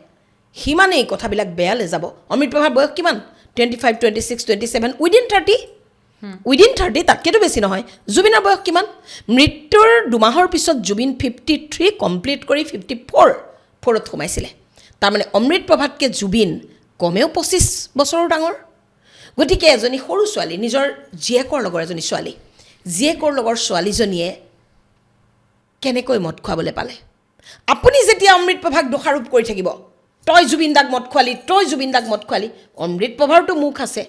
Speaker 1: সিমানেই কথাবিলাক বেয়ালৈ যাব অমৃত প্ৰভাৰ বয়স কিমান 25, 26, 27 উইদিন 30 উইদিন 30 তাতকেতো বেছি নহয় জুবিনৰ বয়স কিমান মৃত্যুৰ 2 মাহৰ পিছত জুবিন 53 কমপ্লিট কৰি 54ত সোমাইছিলে তাৰমানে অমৃত প্ৰভাতকৈ জুবিন কমেও 25 বছৰৰ ডাঙৰ গতিকে এজনী সৰু ছোৱালী নিজৰ জীয়েকৰ লগৰ এজনী ছোৱালী জীয়েকৰ লগৰ ছোৱালীজনীয়ে কেনেকৈ মদ খুৱাবলৈ পালে আপুনি যেতিয়া অমৃত প্ৰভাক দোষাৰোপ কৰি থাকিব তই জুবিন দাক মদ খুৱালি তই জুবিন দাক মদ খুৱালি অমৃত প্ৰভাৰতো মুখ আছে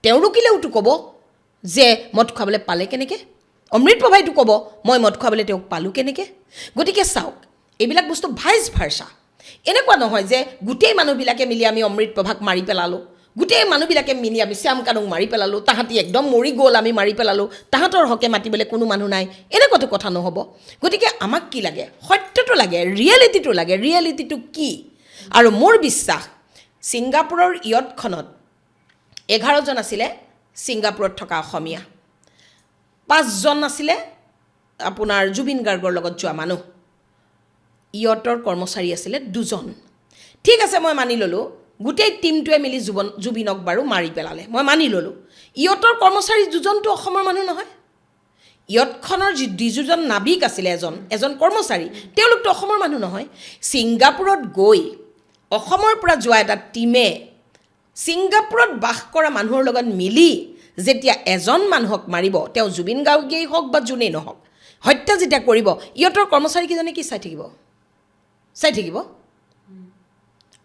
Speaker 1: তেওঁ ৰুকিলেওতো ক'ব যে মদ খুৱাবলৈ পালে কেনেকৈ অমৃত প্ৰভাইতো ক'ব মই মদ খুৱাবলৈ তেওঁক পালোঁ কেনেকৈ গতিকে চাওক এইবিলাক বস্তু ভাইচ ভাৰ্চা এনেকুৱা নহয় যে গোটেই মানুহবিলাকে মিলি আমি অমৃত প্ৰভাক মাৰি পেলালোঁ গোটেই মানুহবিলাকে মিলি আমি শ্যাম কানুক মাৰি পেলালোঁ তাহাঁতি একদম মৰি গ'ল আমি মাৰি পেলালোঁ তাহাঁতৰ হকে মাতিবলৈ কোনো মানুহ নাই এনেকুৱাতো কথা নহ'ব গতিকে আমাক কি লাগে সত্যটো লাগে ৰিয়েলিটিটো লাগে ৰিয়েলিটিটো কি আৰু মোৰ বিশ্বাস ছিংগাপুৰৰ ইয়টখনত 11 জন আছিলে ছিংগাপুৰত থকা অসমীয়া 5 জন আছিলে আপোনাৰ জুবিন গাৰ্গৰ লগত যোৱা মানুহ ইয়টৰ কৰ্মচাৰী আছিলে 2 জন ঠিক আছে মই মানি ল'লোঁ গোটেই টিমটোৱে মিলি জুবিনক বাৰু মাৰি পেলালে মই মানি ল'লোঁ ইয়টৰ কৰ্মচাৰী 2 জনটো অসমৰ মানুহ নহয় ইয়টখনৰ যি 2 জন নাবিক আছিলে এজন কৰ্মচাৰী তেওঁলোকতো অসমৰ মানুহ নহয় ছিংগাপুৰত গৈ অসমৰ পৰা যোৱা এটা টিমে ছিংগাপুৰত বাস কৰা মানুহৰ লগত মিলি যেতিয়া এজন মানুহক মাৰিব তেওঁ জুবিন গাৰ্গেই হওক বা যোনেই নহওক হত্যা যেতিয়া কৰিব ইয়টৰ কৰ্মচাৰীকেইজনে কি চাই থাকিব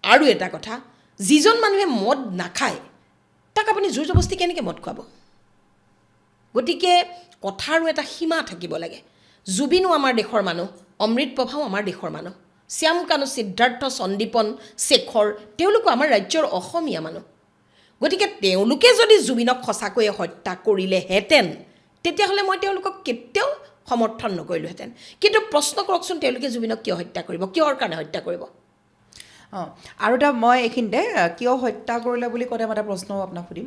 Speaker 1: আৰু এটা কথা যিজন মানুহে মদ নাখায় তাক আপুনি জোৰ জবস্তি কেনেকৈ মদ খুৱাব গতিকে কথাৰো এটা সীমা থাকিব লাগে জুবিনো আমাৰ দেশৰ মানুহ অমৃত প্ৰভাও আমাৰ দেশৰ মানুহ শ্যাম কানু সিদ্ধাৰ্থ সন্দীপন শেখৰ তেওঁলোকো আমাৰ ৰাজ্যৰ অসমীয়া মানুহ গতিকে তেওঁলোকে যদি জুবিনক সঁচাকৈয়ে হত্যা কৰিলেহেঁতেন তেতিয়াহ'লে মই তেওঁলোকক কেতিয়াও সমৰ্থন নকৰিলোহেঁতেন কিন্তু প্ৰশ্ন কৰকচোন তেওঁলোকে জুবিনক কিয় হত্যা কৰিব কিহৰ কাৰণে হত্যা কৰিব
Speaker 2: আৰু এটা মই এইখিনিতে কিয় হত্যা কৰিলে বুলি কওঁতে মই এটা প্ৰশ্ন আপোনাক সুধিম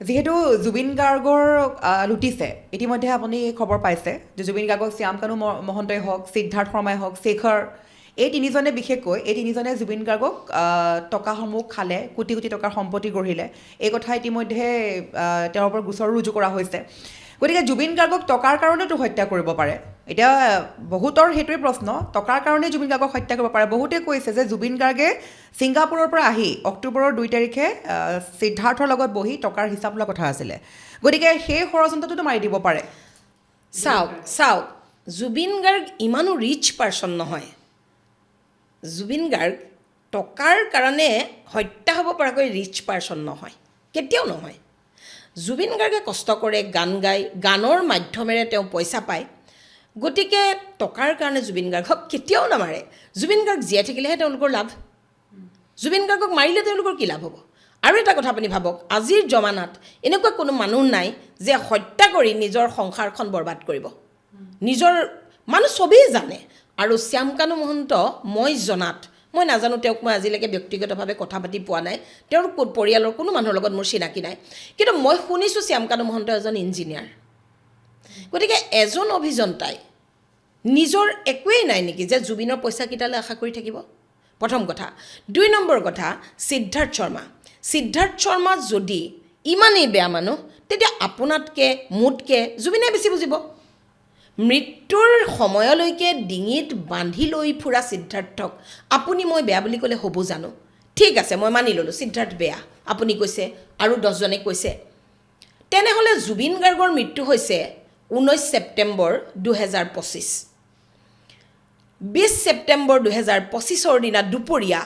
Speaker 2: যিহেতু জুবিন গাৰ্গৰ লুটিছে ইতিমধ্যে আপুনি খবৰ পাইছে যে জুবিন গাৰ্গক শ্যাম কানু মহন্তই হওক সিদ্ধাৰ্থ শৰ্মাই হওক শেখৰ এই 3 জনে বিশেষকৈ এই 3 জনে জুবিন গাৰ্গক টকাসমূহ খালে কোটি কোটি টকাৰ সম্পত্তি গঢ়িলে এই কথা ইতিমধ্যে তেওঁৰ ওপৰত গোচৰ ৰুজু কৰা হৈছে গতিকে জুবিন গাৰ্গক টকাৰ কাৰণেতো হত্যা কৰিব পাৰে এতিয়া বহুতৰ সেইটোৱে প্ৰশ্ন টকাৰ কাৰণে জুবিন গাৰ্গক হত্যা কৰিব পাৰে বহুতে কৈছে যে জুবিন গাৰ্গে ছিংগাপুৰৰ পৰা আহি অক্টোবৰৰ 2 তাৰিখে সিদ্ধাৰ্থৰ লগত বহি টকাৰ হিচাপ লোৱা কথা আছিলে গতিকে সেই ষড়যন্ত্ৰটোতো মাৰি দিব পাৰে
Speaker 1: চাওক জুবিন গাৰ্গ ইমানো ৰিচ পাৰ্চন নহয় জুবিন গাৰ্গ টকাৰ কাৰণে হত্যা হ'ব পৰাকৈ ৰিচ পাৰ্চন নহয় কেতিয়াও নহয় জুবিন গাৰ্গে কষ্ট কৰে গান গায় গানৰ মাধ্যমেৰে তেওঁ পইচা পায় গতিকে টকাৰ কাৰণে জুবিন গাৰ্গক কেতিয়াও নামাৰে জুবিন গাৰ্গ জীয়াই থাকিলেহে তেওঁলোকৰ লাভ জুবিন গাৰ্গক মাৰিলে তেওঁলোকৰ কি লাভ হ'ব আৰু এটা কথা আপুনি ভাবক আজিৰ জমানাত এনেকুৱা কোনো মানুহ নাই যে হত্যা কৰি নিজৰ সংসাৰখন বৰবাদ কৰিব নিজৰ মানুহ চবেই জানে আৰু শ্যাম কানু মহন্ত মই জনাত মই নাজানো তেওঁক মই আজিলৈকে ব্যক্তিগতভাৱে কথা পাতি পোৱা নাই তেওঁৰ পৰিয়ালৰ কোনো মানুহৰ লগত মোৰ চিনাকি নাই কিন্তু মই শুনিছোঁ শ্যাম কানু মহন্ত এজন ইঞ্জিনিয়াৰ গতিকে এজন অভিযন্তাই নিজৰ একোৱেই নাই নেকি যে জুবিনৰ পইচা কেইটালৈ আশা কৰি থাকিব প্ৰথম কথা 2 নম্বৰ কথা সিদ্ধাৰ্থ শৰ্মা যদি ইমানেই বেয়া মানুহ তেতিয়া আপোনাতকৈ মোতকৈ জুবিনে বেছি বুজিব মৃত্যুৰ সময়লৈকে ডিঙিত বান্ধি লৈ ফুৰা সিদ্ধাৰ্থক আপুনি মই বেয়া বুলি ক'লে হ'ব জানো ঠিক আছে মই মানি ল'লোঁ সিদ্ধাৰ্থ বেয়া আপুনি কৈছে আৰু 10 জনে কৈছে তেনেহ'লে জুবিন গাৰ্গৰ মৃত্যু হৈছে 19 ছেপ্টেম্বৰ 2025 20 ছেপ্টেম্বৰ 2025ৰ দিনা দুপৰীয়া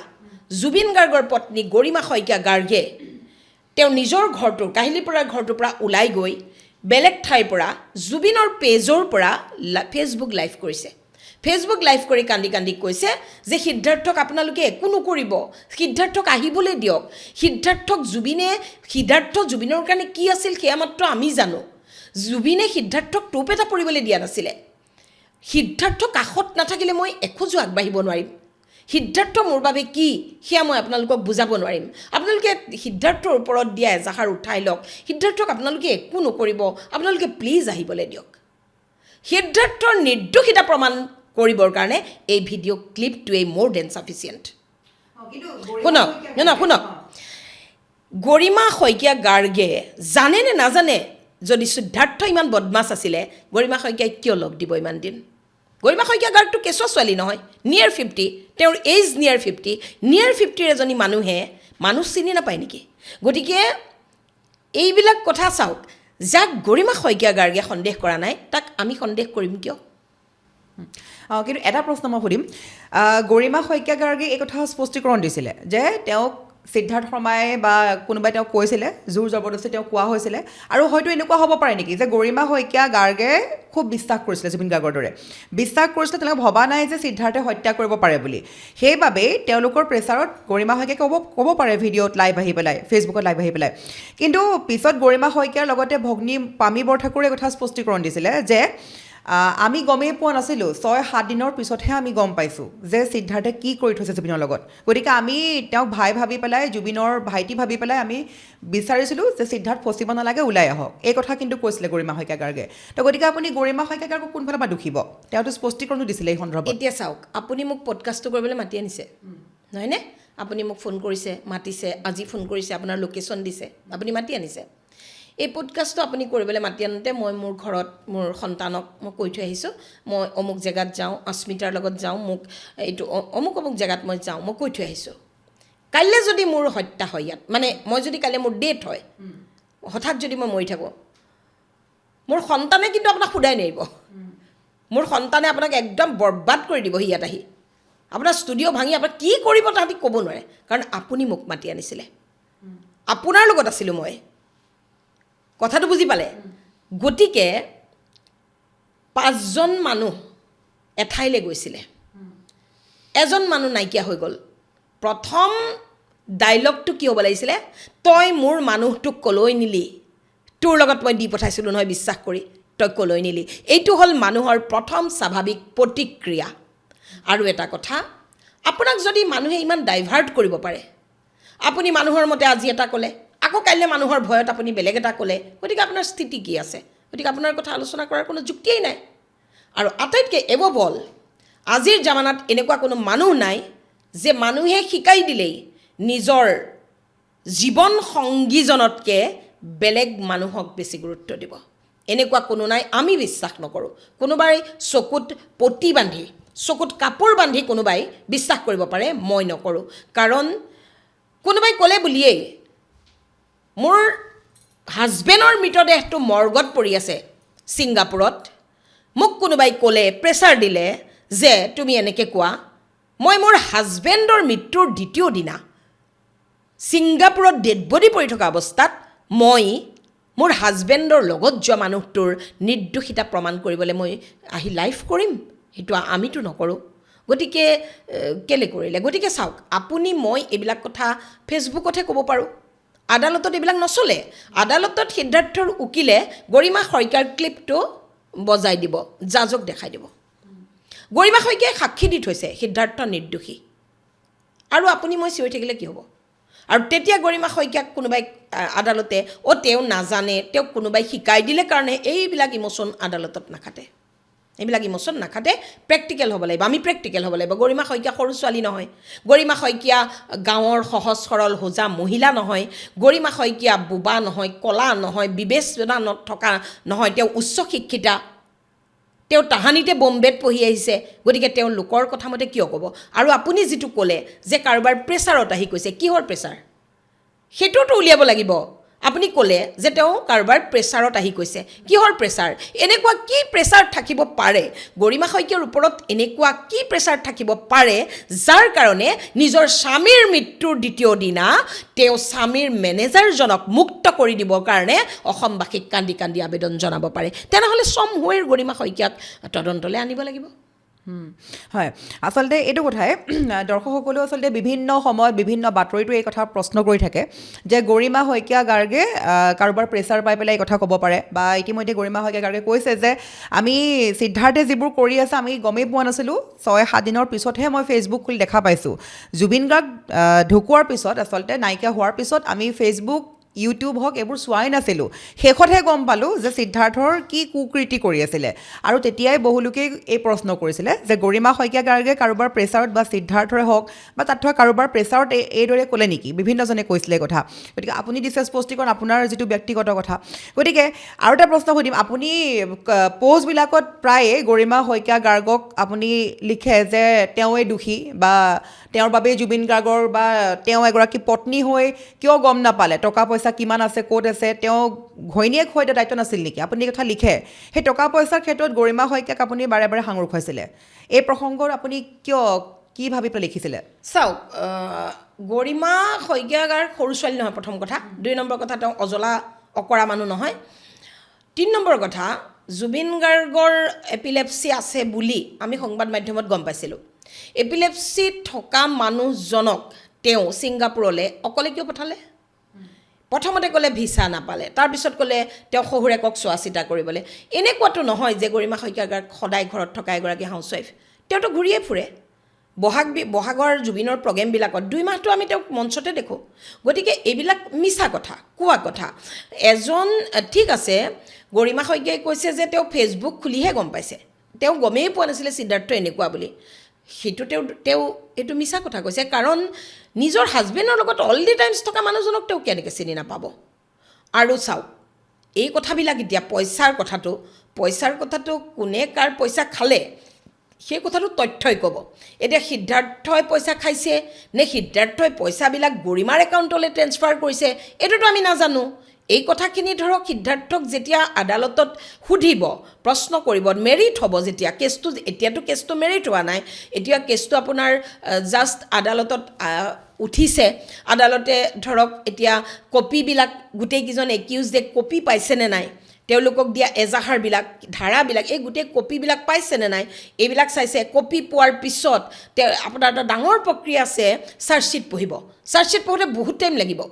Speaker 1: জুবিন গাৰ্গৰ পত্নী গৰিমা শইকীয়া গাৰ্গে তেওঁ নিজৰ ঘৰটোৰ কাহিলীপাৰাৰ ঘৰটোৰ পৰা ওলাই গৈ বেলেগ ঠাইৰ পৰা জুবিনৰ পেজৰ পৰা ফেচবুক লাইভ কৰিছে ফেচবুক লাইভ কৰি কান্দি কান্দি কৈছে যে সিদ্ধাৰ্থক আপোনালোকে একো নকৰিব সিদ্ধাৰ্থক আহিবলৈ দিয়ক সিদ্ধাৰ্থ জুবিনৰ কাৰণে কি আছিল সেয়া মাত্ৰ আমি জানো জুবিনে সিদ্ধাৰ্থক টোপ এটা পৰিবলৈ দিয়া নাছিলে সিদ্ধাৰ্থ কাষত নাথাকিলে মই এখোজো আগবাঢ়িব নোৱাৰিম সিদ্ধাৰ্থ মোৰ বাবে কি সেয়া মই আপোনালোকক বুজাব নোৱাৰিম আপোনালোকে সিদ্ধাৰ্থৰ ওপৰত দিয়া এজাহাৰ উঠাই লওক সিদ্ধাৰ্থক আপোনালোকে একো নকৰিব আপোনালোকে প্লিজ আহিবলৈ দিয়ক সিদ্ধাৰ্থৰ নিৰ্দোষিতা প্ৰমাণ কৰিবৰ কাৰণে এই ভিডিঅ' ক্লিপটোৱে মোৰ দেন ছাফিচিয়েণ্ট শুনক গৰিমা শইকীয়া গাৰ্গে জানে নে নাজানে যদি সিদ্ধাৰ্থ ইমান বদমাছ আছিলে গৰিমা শইকীয়াই কিয় লগ দিব ইমান দিন গৰিমা শইকীয়া গাৰ্গটো কেঁচুৱা ছোৱালী নহয় নিয়াৰ 50 তেওঁৰ এজ নিয়াৰ 50 এজনী মানুহ চিনি নাপায় নেকি গতিকে এইবিলাক কথা চাওক যাক গৰিমা শইকীয়া গাৰ্গে সন্দেহ কৰা নাই তাক আমি সন্দেহ কৰিম কিয়
Speaker 2: কিন্তু এটা প্ৰশ্ন মই সুধিম গৰিমা শইকীয়া গাৰ্গে এই কথা স্পষ্টীকৰণ দিছিলে যে তেওঁক সিদ্ধাৰ্থ শৰ্মাই বা কোনোবাই তেওঁক কৈছিলে জোৰ জবৰদস্তি তেওঁক কোৱা হৈছিলে আৰু হয়তো এনেকুৱা হ'ব পাৰে নেকি যে গৰিমা শইকীয়া গাৰ্গে খুব বিশ্বাস কৰিছিলে জুবিন গাৰ্গৰ দৰে বিশ্বাস কৰিছিলে তেওঁলোকে ভবা নাই যে সিদ্ধাৰ্থে হত্যা কৰিব পাৰে বুলি সেইবাবেই তেওঁলোকৰ প্ৰেছাৰত গৰিমা শইকীয়াই ক'ব পাৰে ভিডিঅ'ত লাইভ আহি পেলাই ফেচবুকত লাইভ আহি পেলাই কিন্তু পিছত গৰিমা শইকীয়াৰ লগতে ভগ্নী পামী বৰঠাকুৰে কথা স্পষ্টীকৰণ দিছিলে যে আমি গমেই পোৱা নাছিলোঁ 6-7 দিনৰ পিছতহে আমি গম পাইছোঁ যে সিদ্ধাৰ্থে কি কৰি থৈছে জুবিনৰ লগত গতিকে আমি তেওঁক ভাই ভাবি পেলাই জুবিনৰ ভাইটি ভাবি পেলাই আমি বিচাৰিছিলোঁ যে সিদ্ধাৰ্থ ফচিব নালাগে ওলাই আহক এই কথা কিন্তু কৈছিলে গৰিমা শইকীয়া গাৰ্গে তো গতিকে আপুনি গৰিমা শইকীয়া গাৰ্গক কোনফালৰ পৰা দুখিব তেওঁতো স্পষ্টীকৰণো দিছিলে এই সন্দৰ্ভত
Speaker 1: এতিয়া চাওক আপুনি মোক পডকাষ্টটো কৰিবলৈ মাতি আনিছে নহয়নে আপুনি মোক ফোন কৰিছে মাতিছে আজি ফোন কৰিছে আপোনাৰ লোকেশ্যন দিছে আপুনি মাতি আনিছে এই পডকাষ্টটো আপুনি কৰিবলৈ মাতি আনোতে মই মোৰ ঘৰত মোৰ সন্তানক মই কৈ থৈ আহিছোঁ মই অমুক জেগাত যাওঁ অস্মিতাৰ লগত যাওঁ মোক এইটো অমুক জেগাত মই যাওঁ মই কৈ থৈ আহিছোঁ কাইলৈ যদি মোৰ হত্যা হয় ইয়াত মানে মই যদি কাইলৈ মোৰ ডেথ হয় হঠাৎ যদি মই মৰি থাকোঁ মোৰ সন্তানে কিন্তু আপোনাক সোধাই নেৰিব মোৰ সন্তানে আপোনাক একদম বৰবাদ কৰি দিব ইয়াত আহি আপোনাৰ ষ্টুডিঅ' ভাঙি আপোনাক কি কৰিব তাহাঁতি ক'ব নোৱাৰে কাৰণ আপুনি মোক মাতি আনিছিলে আপোনাৰ লগত আছিলোঁ মই কথাটো বুজি পালে গতিকে 5জন মানুহ এঠাইলৈ গৈছিলে এজন মানুহ নাইকিয়া হৈ গ'ল প্ৰথম ডাইলগটো কি হ'ব লাগিছিলে তই মোৰ মানুহটোক কলৈ নিলি তোৰ লগত মই দি পঠাইছিলোঁ নহয় বিশ্বাস কৰি তই কলৈ নিলি এইটো হ'ল মানুহৰ প্ৰথম স্বাভাৱিক প্ৰতিক্ৰিয়া আৰু এটা কথা আপোনাক যদি মানুহে ইমান ডাইভাৰ্ট কৰিব পাৰে আপুনি মানুহৰ মতে আজি এটা ক'লে আকৌ কাইলৈ মানুহৰ ভয়ত আপুনি বেলেগ এটা ক'লে গতিকে আপোনাৰ স্থিতি কি আছে গতিকে আপোনাৰ কথা আলোচনা কৰাৰ কোনো যুক্তিয়েই নাই আৰু আটাইতকৈ এবভ অল আজিৰ জামানাত এনেকুৱা কোনো মানুহ নাই যে মানুহে শিকাই দিলেই নিজৰ জীৱন সংগীজনতকৈ বেলেগ মানুহক বেছি গুৰুত্ব দিব এনেকুৱা কোনো নাই আমি বিশ্বাস নকৰোঁ কোনোবাই চকুত পটি বান্ধি চকুত কাপোৰ বান্ধি কোনোবাই বিশ্বাস কৰিব পাৰে মই নকৰোঁ কাৰণ কোনোবাই ক'লে বুলিয়েই মোৰ হাজবেণ্ডৰ মৃতদেহটো মৰ্গত পৰি আছে ছিংগাপুৰত মোক কোনোবাই ক'লে প্ৰেছাৰ দিলে যে তুমি এনেকৈ কোৱা মই মোৰ হাজবেণ্ডৰ মৃত্যুৰ দ্বিতীয় দিনা ছিংগাপুৰত ডেড বডি পৰি থকা অৱস্থাত মই মোৰ হাজবেণ্ডৰ লগত যোৱা মানুহটোৰ নিৰ্দোষিতা প্ৰমাণ কৰিবলৈ মই আহি লাইভ কৰিম সেইটো আমিতো নকৰোঁ গতিকে কেলে কৰিলে গতিকে চাওক আপুনি মই এইবিলাক কথা ফেচবুকতহে ক'ব পাৰোঁ আদালতত এইবিলাক নচলে আদালতত সিদ্ধাৰ্থৰ উকিলে গৰিমা শইকীয়াৰ ক্লিপটো বজাই দিব জাজক দেখাই দিব গৰিমা শইকীয়াই সাক্ষী দি থৈছে সিদ্ধাৰ্থ নিৰ্দোষী আৰু আপুনি মই চিঞৰি থাকিলে কি হ'ব আৰু তেতিয়া গৰিমা শইকীয়াক কোনোবাই আদালতে তেওঁ নাজানে তেওঁক কোনোবাই শিকাই দিলে কাৰণে এইবিলাক ইমোশ্যন আদালতত নাখাটে এইবিলাক ইমোশ্যন নাখাটে প্ৰেক্টিকেল হ'ব লাগিব আমি প্ৰেক্টিকেল হ'ব লাগিব গৰিমা শইকীয়া সৰু ছোৱালী নহয় গৰিমা শইকীয়া গাঁৱৰ সহজ সৰল হোজা মহিলা নহয় গৰিমা শইকীয়া বোবা নহয় কলা নহয় বিবেচনা থকা নহয় তেওঁ উচ্চ শিক্ষিতা তেওঁ তাহানিতে বম্বেত পঢ়ি আহিছে গতিকে তেওঁ লোকৰ কথা মতে কিয় ক'ব আৰু আপুনি যিটো ক'লে যে কাৰোবাৰ প্ৰেছাৰত আহি কৈছে কিহৰ প্ৰেছাৰ সেইটোতো উলিয়াব লাগিব আপুনি ক'লে যে তেওঁ কাৰোবাৰ প্ৰেছাৰত আহি কৈছে কিহৰ প্ৰেছাৰ এনেকুৱা কি প্ৰেছাৰ থাকিব পাৰে গৰিমা শইকীয়াৰ ওপৰত এনেকুৱা কি প্ৰেছাৰ থাকিব পাৰে যাৰ কাৰণে নিজৰ স্বামীৰ মৃত্যুৰ দ্বিতীয় দিনা তেওঁ স্বামীৰ মেনেজাৰজনক মুক্ত কৰি দিবৰ কাৰণে অসমবাসীক কান্দি কান্দি আবেদন জনাব পাৰে তেনেহ'লে সমহুৱেৰ গৰিমা শইকীয়াক তদন্তলৈ আনিব লাগিব
Speaker 2: হয় আচলতে এইটো কথাই দৰ্শকসকলেও আচলতে বিভিন্ন সময়ত বিভিন্ন বাতৰিটো এই কথা প্ৰশ্ন কৰি থাকে যে গৰিমা শইকীয়া গাৰ্গে কাৰোবাৰ প্ৰেছাৰ পাই পেলাই এই কথা ক'ব পাৰে বা ইতিমধ্যে গৰিমা শইকীয়া গাৰ্গে কৈছে যে আমি সিদ্ধাৰ্থে যিবোৰ কৰি আছে আমি গমেই পোৱা নাছিলোঁ 6-7 দিনৰ পিছতহে মই ফেচবুক খুলি দেখা পাইছোঁ জুবিন গাৰ্গ ঢুকোৱাৰ পিছত আচলতে নাইকিয়া হোৱাৰ পিছত আমি ফেচবুক ইউটিউব হওক এইবোৰ চোৱাই নাছিলোঁ শেষতহে গম পালোঁ যে সিদ্ধাৰ্থৰ কি কুকৃতি কৰি আছিলে আৰু তেতিয়াই বহুলোকে এই প্ৰশ্ন কৰিছিলে যে গৰিমা শইকীয়া গাৰ্গে কাৰোবাৰ প্ৰেছাৰত বা সিদ্ধাৰ্থৰে হওক বা তাত থকা কাৰোবাৰ প্ৰেছাৰত এইদৰে ক'লে নেকি বিভিন্নজনে কৈছিলে কথা গতিকে আপুনি দিছে স্পষ্টীকৰণ আপোনাৰ যিটো ব্যক্তিগত কথা গতিকে আৰু এটা প্ৰশ্ন সুধিম আপুনি পোষ্টবিলাকত প্ৰায়ে গৰিমা শইকীয়া গাৰ্গক আপুনি লিখে যে তেওঁৱে দোষী বা তেওঁৰ বাবেই জুবিন গাৰ্গৰ বা তেওঁ এগৰাকী পত্নী হৈ কিয় গম নাপালে টকা পইচা কিমান আছে ক'ত আছে তেওঁ ঘৈণীয়েক হৈ দায়িত্ব নাছিল নেকি আপুনি এই কথা লিখে সেই টকা পইচাৰ ক্ষেত্ৰত গৰিমা শইকীয়াক আপুনি বাৰে বাৰে সাঙুৰ খুৱাইছিলে এই প্ৰসংগত আপুনি কি ভাবি পেলাই লিখিছিলে
Speaker 1: চাওক গৰিমা শইকীয়া গাৰ্গ সৰু ছোৱালী নহয় প্ৰথম কথা 2 নম্বৰ কথা তেওঁ অজলা অকৰা মানুহ নহয় 3 নম্বৰ কথা জুবিন গাৰ্গৰ এপিলেপচি আছে বুলি আমি সংবাদ মাধ্যমত গম পাইছিলোঁ এপিলেপচি থকা মানুহজনক তেওঁ ছিংগাপুৰলৈ অকলে কিয় পঠালে প্ৰথমতে ক'লে ভিছা নাপালে তাৰপিছত ক'লে তেওঁ শহুৰেকক চোৱা চিতা কৰিবলৈ এনেকুৱাতো নহয় যে গৰিমা শইকীয়া গাৰ্গ সদায় ঘৰত থকা এগৰাকী হাউচৱাইফ তেওঁতো ঘূৰিয়ে ফুৰে বহাগৰ জুবিনৰ প্ৰগ্ৰেমবিলাকত 2 মাহটো আমি তেওঁক মঞ্চতে দেখোঁ গতিকে এইবিলাক মিছা কথা কোৱা কথা এজন ঠিক আছে গৰিমা শইকীয়াই কৈছে যে তেওঁ ফেচবুক খুলিহে গম পাইছে তেওঁ গমেই পোৱা নাছিলে সিদ্ধাৰ্থ এনেকুৱা বুলি সেইটো তেওঁ এইটো মিছা কথা কৈছে কাৰণ নিজৰ হাজবেণ্ডৰ লগত অল দি টাইমছ থকা মানুহজনক তেওঁ কেনেকৈ চিনি নাপাব আৰু চাওক এই কথাবিলাক এতিয়া পইচাৰ কথাটো কোনে কাৰ পইচা খালে সেই কথাটো তথ্যই ক'ব এতিয়া সিদ্ধাৰ্থই পইচা খাইছে নে সিদ্ধাৰ্থই পইচাবিলাক গৰিমাৰ একাউণ্টলৈ ট্ৰেন্সফাৰ কৰিছে এইটোতো আমি নাজানো এই কথাখিনি ধৰক সিদ্ধাৰ্থক যেতিয়া আদালতত সুধিব প্ৰশ্ন কৰিব মেৰিট হ'ব যেতিয়া এতিয়াতো কেছটো মেৰিট হোৱা নাই এতিয়া কেছটো আপোনাৰ জাষ্ট আদালতত উঠিছে আদালতে ধৰক এতিয়া কপিবিলাক গোটেইকেইজন একিউজডে কপি পাইছেনে নাই তেওঁলোকক দিয়া এজাহাৰবিলাক ধাৰাবিলাক এই গোটেই কপিবিলাক পাইছেনে নাই এইবিলাক চাইছে কপি পোৱাৰ পিছত আপোনাৰ এটা ডাঙৰ প্ৰক্ৰিয়া আছে চাৰ্জশ্বিট পঢ়োঁতে বহুত টাইম লাগিব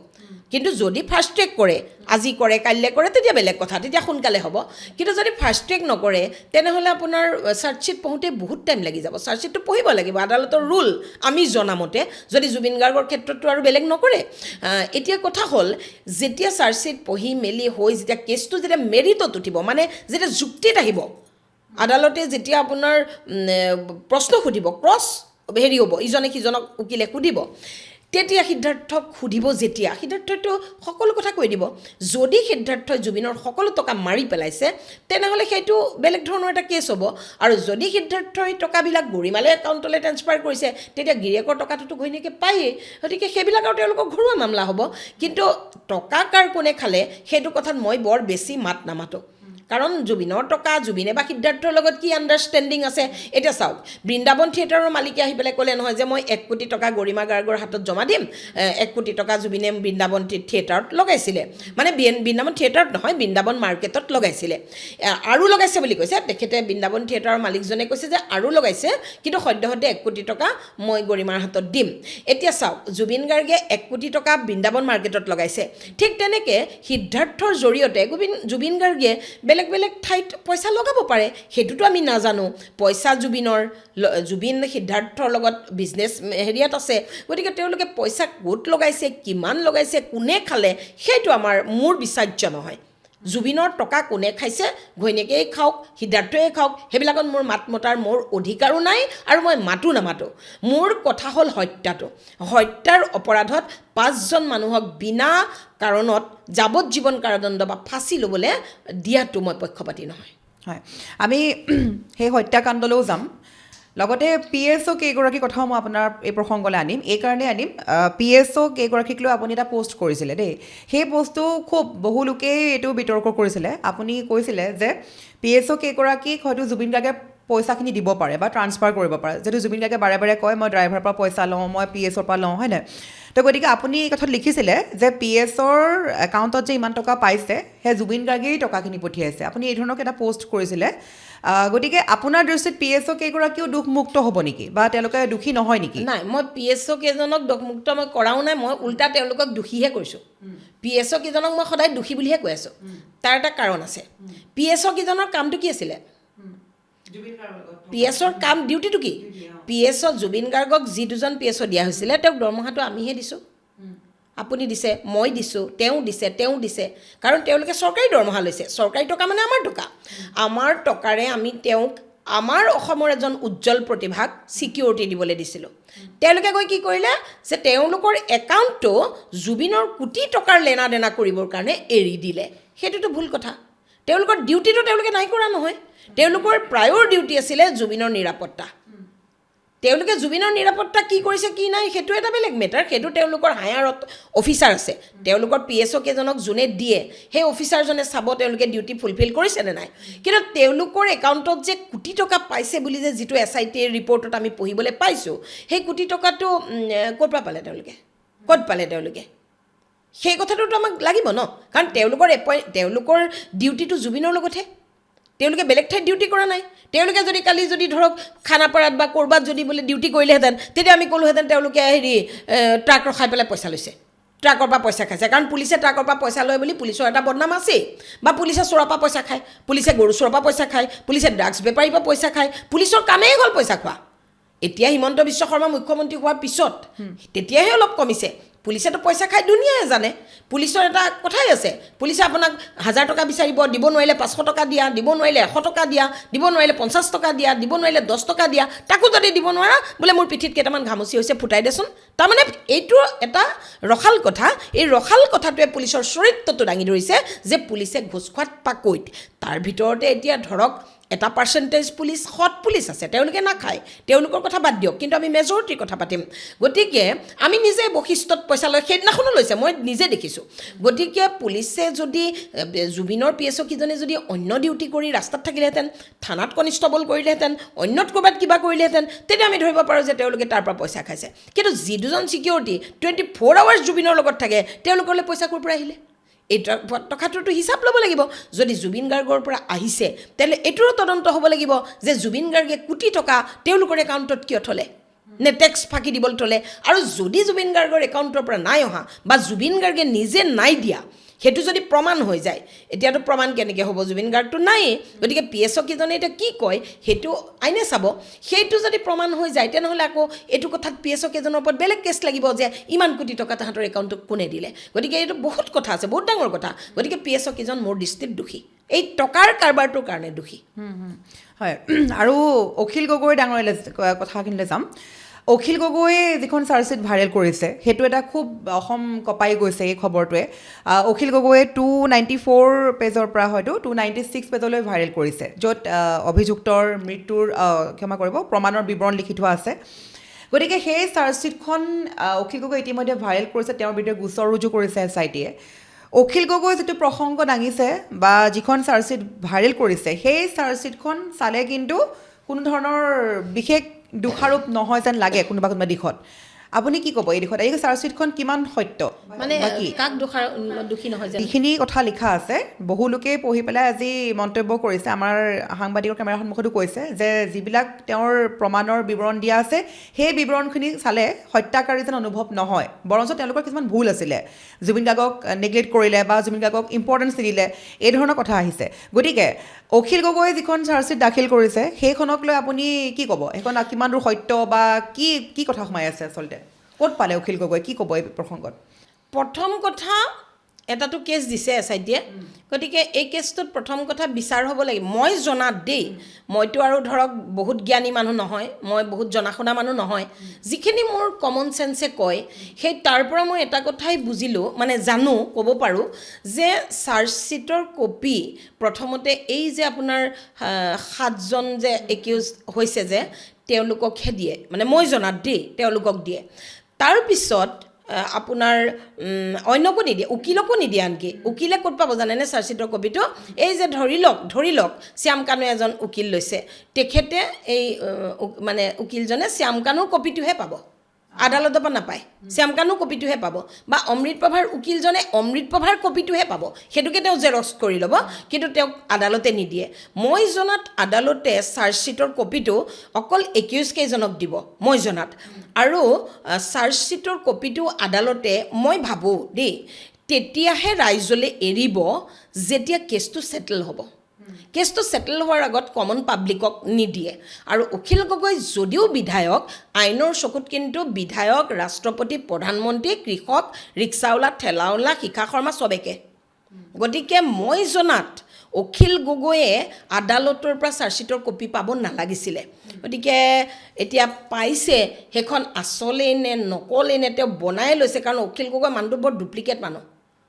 Speaker 1: কিন্তু যদি ফাৰ্ষ্ট ট্ৰেক কৰে আজি কৰে কাইলৈ কৰে তেতিয়া বেলেগ কথা তেতিয়া সোনকালে হ'ব কিন্তু যদি ফাৰ্ষ্ট ট্ৰেক নকৰে তেনেহ'লে আপোনাৰ চাৰ্জশ্বিট পঢ়োঁতে বহুত টাইম লাগি যাব চাৰ্জশ্বিটটো পঢ়িব লাগিব আদালতৰ ৰুল আমি জনামতে যদি জুবিন গাৰ্গৰ ক্ষেত্ৰতো আৰু বেলেগ নকৰে এতিয়া কথা হ'ল যেতিয়া চাৰ্জশ্বিট পঢ়ি মেলি হৈ যেতিয়া কেছটো যেতিয়া মেৰিটত উঠিব মানে যেতিয়া যুক্তিত আহিব আদালতে যেতিয়া আপোনাৰ প্ৰশ্ন সুধিব ক্ৰছ হ'ব ইজনে সিজনক উকিলে সুধিব তেতিয়া সিদ্ধাৰ্থক সুধিব যেতিয়া সিদ্ধাৰ্থইতো সকলো কথা কৈ দিব যদি সিদ্ধাৰ্থই জুবিনৰ সকলো টকা মাৰি পেলাইছে তেনেহ'লে সেইটো বেলেগ ধৰণৰ এটা কেছ হ'ব আৰু যদি সিদ্ধাৰ্থই টকাবিলাক গৰিমালৈ একাউণ্টলৈ ট্ৰেন্সফাৰ কৰিছে তেতিয়া গিৰিয়েকৰ টকাটোতো ঘৈণীয়েকে পায়েই গতিকে সেইবিলাক আৰু তেওঁলোকৰ ঘৰুৱা মামলা হ'ব কিন্তু টকা কাৰ কোনে খালে সেইটো কথাত মই বৰ বেছি মাত নামাতোঁ কাৰণ জুবিনৰ টকা জুবিনে বা সিদ্ধাৰ্থৰ লগত কি আণ্ডাৰষ্টেণ্ডিং আছে এতিয়া চাওক বৃন্দাবন থিয়েটাৰৰ মালিকে আহি পেলাই ক'লে নহয় যে মই 1 কোটি টকা গৰিমা গাৰ্গৰ হাতত জমা দিম 1 কোটি টকা জুবিনে বৃন্দাবন থিয়েটাৰত লগাইছিলে মানে বৃন্দাবন থিয়েটাৰত নহয় বৃন্দাবন মাৰ্কেটত লগাইছিলে আৰু লগাইছে বুলি কৈছে তেখেতে বৃন্দাবন থিয়েটাৰৰ মালিকজনে কৈছে যে আৰু লগাইছে কিন্তু সদ্যহতে 1 কোটি টকা মই গৰিমাৰ হাতত দিম এতিয়া চাওক জুবিন গাৰ্গে 1 কোটি টকা বৃন্দাবন মাৰ্কেটত লগাইছে ঠিক তেনেকৈ সিদ্ধাৰ্থৰ জৰিয়তে জুবিন গাৰ্গে বেলেগ ঠাইত পইচা লগাব পাৰে সেইটোতো আমি নাজানো পইচা জুবিন সিদ্ধাৰ্থৰ লগত বিজনেছ হেৰিয়াত আছে গতিকে তেওঁলোকে পইচা ক'ত লগাইছে কিমান লগাইছে কোনে খালে সেইটো মোৰ বিচাৰ্য নহয় জুবিনৰ টকা কোনে খাইছে ঘৈণীয়েকেই খাওক সিদ্ধাৰ্থই খাওক সেইবিলাকত মোৰ মাত মতাৰ মোৰ অধিকাৰো নাই আৰু মই মাতো নামাতো মোৰ কথা হ'ল হত্যাৰ অপৰাধত 5জন মানুহক বিনা কাৰণত যাৱজ্জীৱন কাৰাদণ্ড বা ফাঁচি ল'বলৈ দিয়াটো মই পক্ষপাতি নহয়
Speaker 2: হয় আমি সেই হত্যাকাণ্ডলৈও যাম লগতে PSO কেইগৰাকী কথাও মই আপোনাৰ এই প্ৰসংগলৈ আনিম এইকাৰণে আনিম PSO কেইগৰাকীক লৈ আপুনি এটা পোষ্ট কৰিছিলে দেই সেই পোষ্টটো খুব বহু লোকেই এইটো বিতৰ্ক কৰিছিলে আপুনি কৈছিলে যে PSO কেইগৰাকীক হয়তো জুবিন গাৰ্গে পইচাখিনি দিব পাৰে বা ট্ৰান্সফাৰ কৰিব পাৰে যদি জুবিন গাৰ্গে বাৰে বাৰে কয় মই ড্ৰাইভাৰৰ পৰা পইচা লওঁ মই PSOৰ পৰা লওঁ হয়নে তো গতিকে আপুনি এই কথাত লিখিছিলে যে PSOৰ একাউণ্টত যে ইমান টকা পাইছে সেই জুবিন গাৰ্গেই টকাখিনি পঠিয়াইছে আপুনি এই ধৰণক এটা পোষ্ট কৰিছিলে গতিকে আপোনাৰ দৃষ্টিত PSO কেইগৰাকীও দুখমুক্ত হ'ব নেকি বা তেওঁলোকে দোষী নহয় নেকি
Speaker 1: নাই মই PSO কেইজনক দুখমুক্ত মই কৰাও নাই মই উল্টা তেওঁলোকক দোষীহে কৰিছোঁ PSO কেইজনক মই সদায় দোষী বুলিহে কৈ আছোঁ তাৰ এটা কাৰণ আছে PSO কেইজনৰ কামটো কি আছিলে PSOৰ কাম ডিউটিটো কি PSO জুবিন গাৰ্গক যি 2জন PSO দিয়া হৈছিলে তেওঁক দৰমহাটো আমিহে দিছোঁ আপুনি দিছে, মই দিছোঁ, তেওঁ দিছে, কাৰণ তেওঁলোকে চৰকাৰী দৰমহা লৈছে, চৰকাৰী টকা মানে আমাৰ টকা, আমাৰ টকাৰে আমি তেওঁক আমাৰ অসমৰ এজন উজ্জ্বল প্ৰতিভাক ছিকিউৰিটি দিবলৈ দিছিলোঁ। তেওঁলোকে গৈ কি কৰিলে যে তেওঁলোকৰ একাউণ্টটো জুবিনৰ কোটি টকাৰ লেনা দেনা কৰিবৰ কাৰণে এৰি দিলে। সেইটোতো ভুল কথা। তেওঁলোকৰ ডিউটিটো তেওঁলোকে নাই কৰা নহয়, তেওঁলোকৰ প্ৰায়ৰ ডিউটি আছিলে জুবিনৰ নিৰাপত্তা। তেওঁলোকে জুবিনৰ নিৰাপত্তা কি কৰিছে কি নাই সেইটো এটা বেলেগ মেটাৰ, সেইটো তেওঁলোকৰ হায়াৰত অফিচাৰ আছে, তেওঁলোকৰ PSO কেইজনক যোনে দিয়ে সেই অফিচাৰজনে চাব তেওঁলোকে ডিউটি ফুলফিল কৰিছেনে নাই। কিন্তু তেওঁলোকৰ একাউণ্টত যে কোটি টকা পাইছে বুলি যে যিটো SITৰ ৰিপৰ্টত আমি পঢ়িবলৈ পাইছোঁ, সেই কোটি টকাটো ক'ৰ পৰা পালে তেওঁলোকে, ক'ত পালে তেওঁলোকে, সেই কথাটোতো আমাক লাগিব ন, কাৰণ তেওঁলোকৰ ডিউটিটো জুবিনৰ লগতহে, তেওঁলোকে বেলেগ ঠাইত ডিউটি কৰা নাই। তেওঁলোকে যদি কালি যদি ধৰক খানাপাৰাত বা ক'ৰবাত যদি বোলে ডিউটি কৰিলেহেঁতেন, তেতিয়া আমি ক'লোহেঁতেন তেওঁলোকে ট্ৰাক ৰখাই পেলাই পইচা লৈছে, ট্ৰাকৰ পৰা পইচা খাইছে, কাৰণ পুলিচে ট্ৰাকৰ পৰা পইচা লয় বুলি পুলিচৰ এটা বদনাম আছেই, বা পুলিচে চোৰৰ পৰা পইচা খায়, পুলিচে গৰু চোৰৰ পৰা পইচা খায়, পুলিচে ড্ৰাগছ বেপাৰীৰ পৰা পইচা খায়, পুলিচৰ কামেই হ'ল পইচা খোৱা। এতিয়া হিমন্ত বিশ্ব শৰ্মা মুখ্যমন্ত্ৰী হোৱাৰ পিছত তেতিয়াহে অলপ কমিছে। পুলিচেতো পইচা খাই দুনিয়াই জানে, পুলিচৰ এটা কথাই আছে, পুলিচে আপোনাক 1000 টকা বিচাৰিব, দিব নোৱাৰিলে 500 টকা দিয়া, দিব নোৱাৰিলে 100 টকা দিয়া, দিব নোৱাৰিলে 50 টকা দিয়া, দিব নোৱাৰিলে 10 টকা দিয়া, তাকো যদি দিব নোৱাৰা বোলে মোৰ পিঠিত কেইটামান ঘামুচি হৈছে ফুটাই দেচোন। তাৰমানে এইটো এটা ৰসাল কথা, এই ৰসাল কথাটোৱে পুলিচৰ চৰিত্ৰটো দাঙি ধৰিছে যে পুলিচে ঘোচ খোৱাত পাকৈত। তাৰ ভিতৰতে এতিয়া ধৰক এটা পাৰ্চেণ্টেজ পুলিচ সৎ পুলিচ আছে, তেওঁলোকে নাখায়, তেওঁলোকৰ কথা বাদ দিয়ক, কিন্তু আমি মেজৰিটিৰ কথা পাতিম। গতিকে আমি নিজে বৈশিষ্ট্যত পইচা লয়, সেইদিনাখনো লৈছে, মই নিজে দেখিছোঁ। গতিকে পুলিচে যদি জুবিনৰ PSO কিজনে যদি অন্য ডিউটি কৰি ৰাস্তাত থাকিলেহেঁতেন, থানাত কনিষ্টবল কৰিলেহেঁতেন, অন্যত ক'ৰবাত কিবা কৰিলেহেঁতেন, তেতিয়া আমি ধৰিব পাৰোঁ যে তেওঁলোকে তাৰ পৰা পইচা খাইছে। কিন্তু যি দুজন ছিকিউৰিটি 24 আৱাৰ্ছ জুবিনৰ লগত থাকে, তেওঁলোকলৈ পইচা ক'ৰ পৰা আহিলে? এই টকাটোতো হিচাপ ল'ব লাগিব। যদি জুবিন গাৰ্গৰ পৰা আহিছে তেতিয়াহ'লে এইটোৰো তদন্ত হ'ব লাগিব যে জুবিন গাৰ্গে কোটি টকা তেওঁলোকৰ একাউণ্টত কিয় থ'লে, নে টেক্স ফাঁকি দিবলৈ থ'লে। আৰু যদি জুবিন গাৰ্গৰ একাউণ্টৰ পৰা নাই অহা বা জুবিন গাৰ্গে নিজে নাই দিয়া, সেইটো যদি প্ৰমাণ হৈ যায়, এতিয়াতো প্ৰমাণ কেনেকৈ হ'ব, জুবিন গাৰ্গটো নায়েই। গতিকে PSO কেইজনে এতিয়া কি কয় সেইটো আইনে চাব, সেইটো যদি প্ৰমাণ হৈ যায় তেনেহ'লে আকৌ এইটো কথাত PSO কেইজনৰ ওপৰত বেলেগ কেছ লাগিব যে ইমান কোটি টকা তাহাঁতৰ একাউণ্টত কোনে দিলে। গতিকে এইটো বহুত কথা আছে, বহুত ডাঙৰ কথা। গতিকে PSO কেইজন মোৰ দৃষ্টিত দোষী, এই টকাৰ কাৰবাৰটোৰ কাৰণে দোষী।
Speaker 2: হয়, আৰু অখিল গগৈ ডাঙৰীয়ালৈ কথাখিনিলৈ যাম। অখিল গগৈয়ে যিখন চাৰ্জশ্বিট ভাইৰেল কৰিছে সেইটো এটা খুব অসম কঁপাই গৈছে এই খবৰটোৱে। অখিল গগৈয়ে 294 পেজৰ পৰা হয়তো 296 পেজলৈ ভাইৰেল কৰিছে, য'ত অভিযুক্তৰ মৃত্যুৰ ক্ষমা কৰিব প্ৰমাণৰ বিৱৰণ লিখি থোৱা আছে। গতিকে সেই চাৰ্জশ্বিটখন অখিল গগৈ ইতিমধ্যে ভাইৰেল কৰিছে, তেওঁৰ বিৰুদ্ধে গোচৰ ৰুজু কৰিছে SITয়ে। অখিল গগৈ যিটো প্ৰসংগ দাঙিছে বা যিখন চাৰ্জশ্বিট ভাইৰেল কৰিছে, সেই চাৰ্জশ্বিটখন চালে কিন্তু কোনো ধৰণৰ বিশেষ দোষাৰোপ নহয় যেন লাগে কোনোবা কোনোবা দিশত। আপুনি কি ক'ব এই দিশত, এই চাৰ্জশ্বিটখন কিমান সত্য,
Speaker 1: মানে কাক দোষী নহয় যেন?
Speaker 2: যিখিনি কথা লিখা আছে বহু লোকে পঢ়ি পেলাই আজি মন্তব্য কৰিছে, আমাৰ সাংবাদিকৰ কেমেৰাৰ সন্মুখতো কৈছে যে যিবিলাক তেওঁৰ প্ৰমাণৰ বিৱৰণ দিয়া আছে সেই বিৱৰণখিনি চালে হত্যাকাৰী যেন অনুভৱ নহয়, বৰঞ্চ তেওঁলোকৰ কিছুমান ভুল আছিলে, জুবিন গাৰ্গক নেগলেক্ট কৰিলে বা জুবিন গাৰ্গক ইম্পৰ্টেঞ্চ নিদিলে, এই ধৰণৰ কথা আহিছে। গতিকে অখিল গগৈয়ে যিখন চাৰ্জশ্বিট দাখিল কৰিছে সেইখনক লৈ আপুনি কি ক'ব, সেইখন কিমান দূৰ সত্য বা কি কথা সোমাই আছে আচলতে, ক'ত পালে অখিল গগৈ, কি ক'ব এই প্ৰসংগত?
Speaker 1: প্ৰথম কথা, এটাতো কেছ দিছে SITয়ে, গতিকে এই কেছটোত প্ৰথম কথা বিচাৰ হ'ব লাগিব। মই জনাত দেই, মইতো আৰু ধৰক বহুত জ্ঞানী মানুহ নহয়, মই বহুত জনা শুনা মানুহ নহয়, যিখিনি মোৰ কমন চেন্সে কয় সেই তাৰ পৰা মই এটা কথাই বুজিলোঁ, মানে জানো, ক'ব পাৰোঁ যে চাৰ্জশ্বিটৰ কপি প্ৰথমতে এই যে আপোনাৰ 7জন যে একিউজ হৈছে যে তেওঁলোককহে দিয়ে, মানে মই জনাত দেই তেওঁলোকক দিয়ে। তাৰপিছত আপোনাৰ অন্যকো নিদিয়ে, উকিলকো নিদিয়ে। আনকি উকিলে ক'ত পাব জানেনে চাৰ্জশ্বিটৰ কপিটো? এই যে ধৰি লওক শ্যাম কানুৱে এজন উকিল লৈছে, তেখেতে এই মানে উকিলজনে শ্যাম কানুৰ কপিটোহে পাব, আদালতৰ পৰা নাপায়, শ্যাম কানুৰ কপিটোহে পাব। বা অমৃতপ্ৰভাৰ উকিলজনে অমৃতপ্ৰভাৰ কপিটোহে পাব, সেইটোকে তেওঁ জেৰক্স কৰি ল'ব, কিন্তু তেওঁক আদালতে নিদিয়ে। মই জনাত আদালতে চাৰ্জশ্বিটৰ কপিটো অকল একিউজ কেইজনক দিব মই জনাত। আৰু চাৰ্জশ্বিটৰ কপিটো আদালতে, মই ভাবোঁ দেই, তেতিয়াহে ৰাইজলৈ এৰিব যেতিয়া কেছটো ছেটেল হ'ব। কেছটো ছেটেল হোৱাৰ আগত কমন পাব্লিকক নিদিয়ে আৰু অখিল গগৈ যদিও বিধায়ক আইনৰ চকুত কিন্তু বিধায়ক ৰাষ্ট্ৰপতি প্ৰধানমন্ত্ৰী কৃষক ৰিক্সাৱালা ঠেলাৱালা শিখা শৰ্মা চবেকে গতিকে মই জনাত অখিল গগৈয়ে আদালতৰ পৰা চাৰ্জশ্বিটৰ কপি পাব নালাগিছিলে গতিকে এতিয়া পাইছে সেইখন আচলেই নে নকলেই নে তেওঁ বনাই লৈছে কাৰণ অখিল গগৈ মানুহটো বৰ ডুপ্লিকেট মানুহ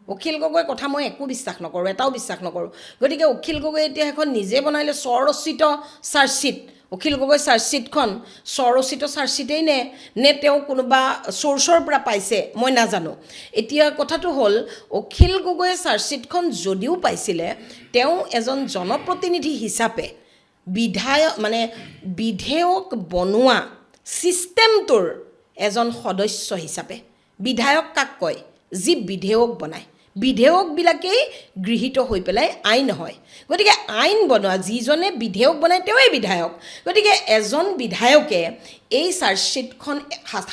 Speaker 1: অখিল গগৈৰ কথা মই একো বিশ্বাস নকৰোঁ এটাও বিশ্বাস নকৰোঁ গতিকে অখিল গগৈ এতিয়া সেইখন নিজে বনাই লৈ স্বৰচিত চাৰ্জশ্বিট অখিল গগৈ চাৰ্জশ্বিটখন স্বৰচিত চাৰ্জশ্বিটেই নে তেওঁ কোনোবা চ'ৰ্চৰ পৰা পাইছে মই নাজানো এতিয়া কথাটো হ'ল অখিল গগৈয়ে চাৰ্জশ্বিটখন যদিও পাইছিলে তেওঁ এজন জনপ্ৰতিনিধি হিচাপে বিধেয়ক বনোৱা ছিষ্টেমটোৰ এজন সদস্য হিচাপে বিধায়ক কাক কয় যি বিধেয়ক বনায় বিধেয়কবিলাকেই গৃহীত হৈ পেলাই আইন হয় গতিকে আইন বনোৱা যিজনে বিধেয়ক বনায় তেওঁই বিধায়ক গতিকে এজন বিধায়কে এই চাৰ্জশ্বিটখন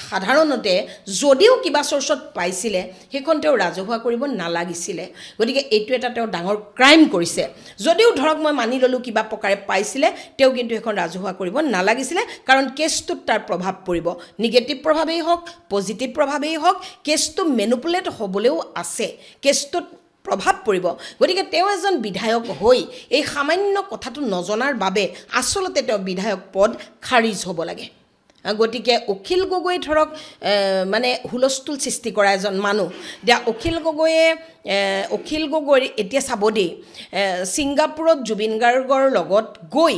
Speaker 1: সাধাৰণতে যদিও কিবা চ'ৰ্চত পাইছিলে সেইখন তেওঁ ৰাজহুৱা কৰিব নালাগিছিলে গতিকে এইটো এটা তেওঁ ডাঙৰ ক্ৰাইম কৰিছে যদিও ধৰক মই মানি ল'লোঁ কিবা প্ৰকাৰে পাইছিলে তেওঁ কিন্তু সেইখন ৰাজহুৱা কৰিব নালাগিছিলে কাৰণ কেছটোত তাৰ প্ৰভাৱ পৰিব নিগেটিভ প্ৰভাৱেই হওক পজিটিভ প্ৰভাৱেই হওক কেছটো মেনুপুলেট হ'বলৈও আছে কেছটোত প্ৰভাৱ পৰিব গতিকে তেওঁ এজন বিধায়ক হৈ এই সামান্য কথাটো নজনাৰ বাবে আচলতে তেওঁ বিধায়ক পদ খাৰিজ হ'ব লাগে গতিকে অখিল গগৈ ধৰক মানে হুলস্থুল সৃষ্টি কৰা এজন মানুহ এতিয়া অখিল গগৈ এতিয়া চাব দেই ছিংগাপুৰত জুবিন গাৰ্গৰ লগত গৈ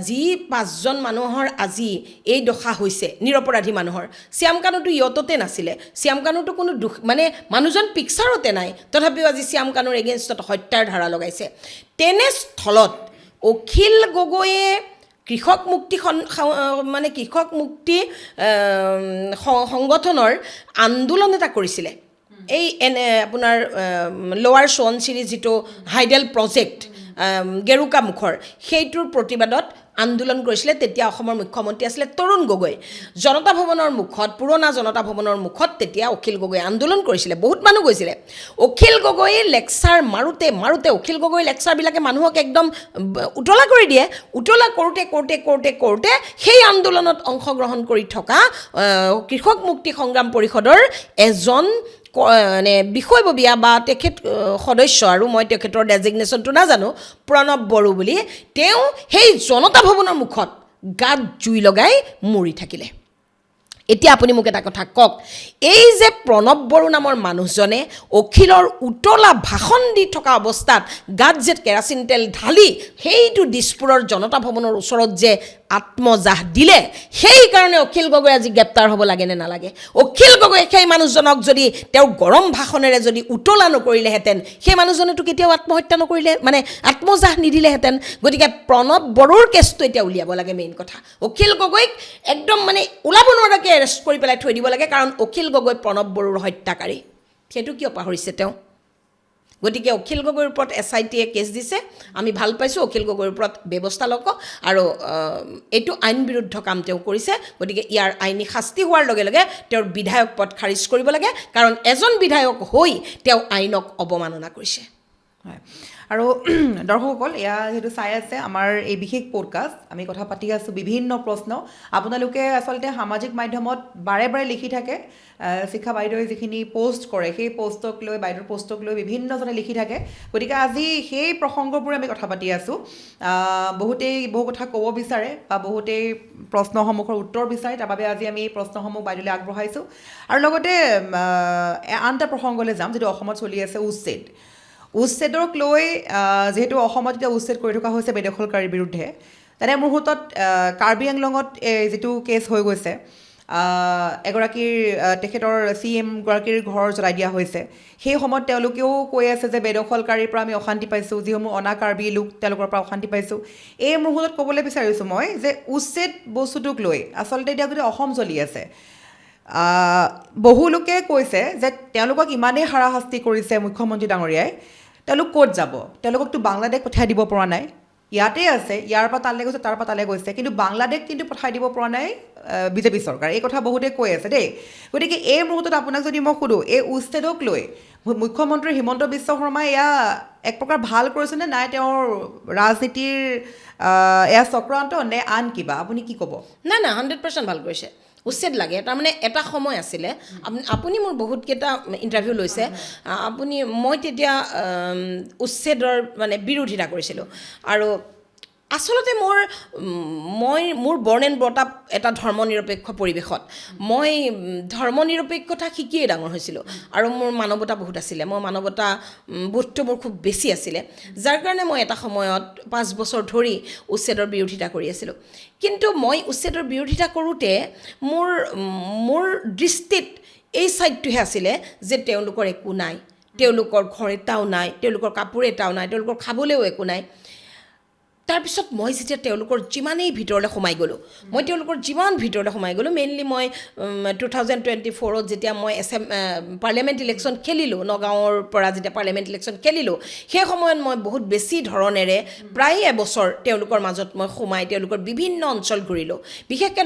Speaker 1: যি 5জন মানুহৰ আজি এই দশা হৈছে নিৰপৰাধী মানুহৰ শ্যাম কানুটো ইয়ততে নাছিলে শ্যাম কানুটো কোনো দুখ মানে মানুহজন পিকচাৰতে নাই তথাপিও আজি শ্যাম কানুৰ এগেইনষ্টত হত্যাৰ ধাৰা লগাইছে তেনেস্থলত অখিল গগৈয়ে কৃষক মুক্তি সংগঠনৰ আন্দোলন এটা কৰিছিলে এই আপোনাৰ লোৱাৰ সোৱণশিৰি যিটো হাইডেল প্ৰজেক্ট গেৰুকা মুখৰ সেইটোৰ প্ৰতিবাদত আন্দোলন কৰিছিলে তেতিয়া অসমৰ মুখ্যমন্ত্ৰী আছিলে তৰুণ গগৈ জনতা ভৱনৰ মুখত পুৰণা জনতা ভৱনৰ মুখত তেতিয়া অখিল গগৈ আন্দোলন কৰিছিলে বহুত মানুহ গৈছিলে অখিল গগৈ লেকচাৰ মাৰোতে অখিল গগৈ লেকচাৰবিলাকে মানুহক একদম উতলা কৰি দিয়ে উতলা কৰোঁতে সেই আন্দোলনত অংশগ্ৰহণ কৰি থকা কৃষক মুক্তি সংগ্ৰাম পৰিষদৰ এজন মানে বিষয়ববীয়া বা তেখেত সদস্য আৰু মই তেখেতৰ ডেজিগনেশ্যনটো নাজানো প্ৰণৱ বড়ো বুলি তেওঁ সেই জনতা ভৱনৰ মুখত গাত জুই লগাই মৰি থাকিলে এতিয়া আপুনি মোক এটা কথা কওক এই যে প্ৰণৱ বড়ো নামৰ মানুহজনে অখিলৰ উতলা ভাষণ দি থকা অৱস্থাত গাত যে কেৰাচিন তেল ঢালি সেইটো দিছপুৰৰ জনতা ভৱনৰ ওচৰত যে আত্মজাহ দিলে সেইকাৰণে অখিল গগৈ আজি গ্ৰেপ্তাৰ হ'ব লাগে নে নালাগে অখিল গগৈ সেই মানুহজনক যদি তেওঁৰ গৰম ভাষণেৰে যদি উতলা নকৰিলেহেঁতেন সেই মানুহজনেতো কেতিয়াও আত্মহত্যা নকৰিলে মানে আত্মজাহ নিদিলেহেঁতেন গতিকে প্ৰণৱ বড়োৰ কেছটো এতিয়া উলিয়াব লাগে মেইন কথা অখিল গগৈক একদম মানে ওলাব নোৱাৰাকৈ এৰেষ্ট কৰি পেলাই থৈ দিব লাগে কাৰণ অখিল গগৈ প্ৰণৱ বড়োৰ হত্যাকাৰী সেইটো কিয় পাহৰিছে তেওঁ গতিকে অখিল গগৈৰ ওপৰত SITয়ে কেছ দিছে আমি ভাল পাইছোঁ অখিল গগৈৰ ওপৰত ব্যৱস্থা লওক আৰু এইটো আইন বিৰুদ্ধ কাম তেওঁ কৰিছে গতিকে ইয়াৰ আইনী শাস্তি হোৱাৰ লগে লগে তেওঁৰ বিধায়ক পদ খাৰিজ কৰিব লাগে কাৰণ এজন বিধায়ক হৈ তেওঁ আইনক অৱমাননা কৰিছে
Speaker 2: হয় আৰু দৰ্শকসকল এয়া যিহেতু চাই আছে আমাৰ এই বিশেষ পডকাষ্ট আমি কথা পাতি আছোঁ বিভিন্ন প্ৰশ্ন আপোনালোকে আচলতে সামাজিক মাধ্যমত বাৰে বাৰে লিখি থাকে শিক্ষা বাইদেৱে যিখিনি পোষ্ট কৰে সেই পোষ্টক লৈ বাইদেউৰ পোষ্টক লৈ বিভিন্নজনে লিখি থাকে গতিকে আজি সেই প্ৰসংগবোৰে আমি কথা পাতি আছোঁ বহুতেই বহু কথা ক'ব বিচাৰে বা বহুতেই প্ৰশ্নসমূহৰ উত্তৰ বিচাৰে তাৰ বাবে আজি আমি এই প্ৰশ্নসমূহ বাইদেউলৈ আগবঢ়াইছোঁ আৰু লগতে আন এটা প্ৰসংগলৈ যাম যিটো অসমত চলি আছে উচ্ছেদক লৈ যেহেতু অসমত এতিয়া উচ্ছেদ কৰি থকা হৈছে বেদখলকাৰীৰ বিৰুদ্ধে তেনে মুহূৰ্তত কাৰ্বি আংলঙত যিটো কেছ হৈ গৈছে এগৰাকীৰ তেখেতৰ CM গৰাকীৰ ঘৰ জ্বলাই দিয়া হৈছে সেই সময়ত তেওঁলোকেও কৈ আছে যে বেদখলকাৰীৰ পৰা আমি অশান্তি পাইছোঁ যিসমূহ অনা কাৰ্বি লোক তেওঁলোকৰ পৰা অশান্তি পাইছোঁ এই মুহূৰ্তত ক'বলৈ বিচাৰিছোঁ মই যে উচ্ছেদ বস্তুটোক লৈ আচলতে এতিয়া যদি অসম চলি আছে বহু লোকে কৈছে যে তেওঁলোকক ইমানেই হাৰাশাস্তি কৰিছে মুখ্যমন্ত্ৰী ডাঙৰীয়াই তেওঁলোক ক'ত যাব তেওঁলোককতো বাংলাদেশ পঠাই দিব পৰা নাই ইয়াতে আছে ইয়াৰ পৰা তালৈ গৈছে তাৰ পৰা তালৈ গৈছে কিন্তু বাংলাদেশ কিন্তু পঠাই দিব পৰা নাই বিজেপি চৰকাৰ এই কথা বহুতে কৈ আছে দেই গতিকে এই মুহূৰ্তত আপোনাক যদি মই সোধোঁ এই উচ্ছেদক লৈ মুখ্যমন্ত্ৰী হিমন্ত বিশ্ব শৰ্মাই এয়া এক প্ৰকাৰ ভাল কৰিছেনে নাই তেওঁৰ ৰাজনীতিৰ এয়া চক্ৰান্ত নে আন কিবা আপুনি কি ক'ব
Speaker 1: নাই নাই 100% ভাল কৰিছে উচ্ছেদ লাগে তাৰমানে এটা সময় আছিলে আপুনি মোৰ বহুতকেইটা ইণ্টাৰভিউ লৈছে আপুনি মই তেতিয়া উচ্ছেদৰ মানে বিৰোধিতা কৰিছিলোঁ আৰু আচলতে মোৰ বৰ্ণ এণ্ড ব্ৰট আপ এটা ধৰ্মনিৰপেক্ষ পৰিৱেশত মই ধৰ্মনিৰপেক্ষতা শিকিয়ে ডাঙৰ হৈছিলোঁ আৰু মোৰ মানৱতা বহুত আছিলে মই মানৱতা বোধটো মোৰ খুব বেছি আছিলে যাৰ কাৰণে মই এটা সময়ত 5 বছৰ ধৰি উচ্ছেদৰ বিৰোধিতা কৰি আছিলোঁ কিন্তু মই উচ্ছেদৰ বিৰোধিতা কৰোঁতে মোৰ দৃষ্টিত এই ছাইডটোহে আছিলে যে তেওঁলোকৰ একো নাই তেওঁলোকৰ ঘৰ এটাও নাই তেওঁলোকৰ কাপোৰ এটাও নাই তেওঁলোকৰ খাবলৈও একো নাই তাৰপিছত মই যেতিয়া তেওঁলোকৰ যিমানেই ভিতৰলৈ সোমাই গ'লোঁ মই তেওঁলোকৰ যিমান ভিতৰলৈ সোমাই গ'লোঁ মেইনলি মই 2024ত যেতিয়া মই পাৰ্লিয়ামেণ্ট ইলেকশ্যন খেলিলোঁ নগাঁৱৰ পৰা যেতিয়া পাৰ্লিয়ামেণ্ট ইলেকশ্যন খেলিলোঁ সেই সময়ত মই বহুত বেছি ধৰণেৰে প্ৰায় এবছৰ তেওঁলোকৰ মাজত মই সোমাই তেওঁলোকৰ বিভিন্ন অঞ্চল ঘূৰিলোঁ বিশেষকৈ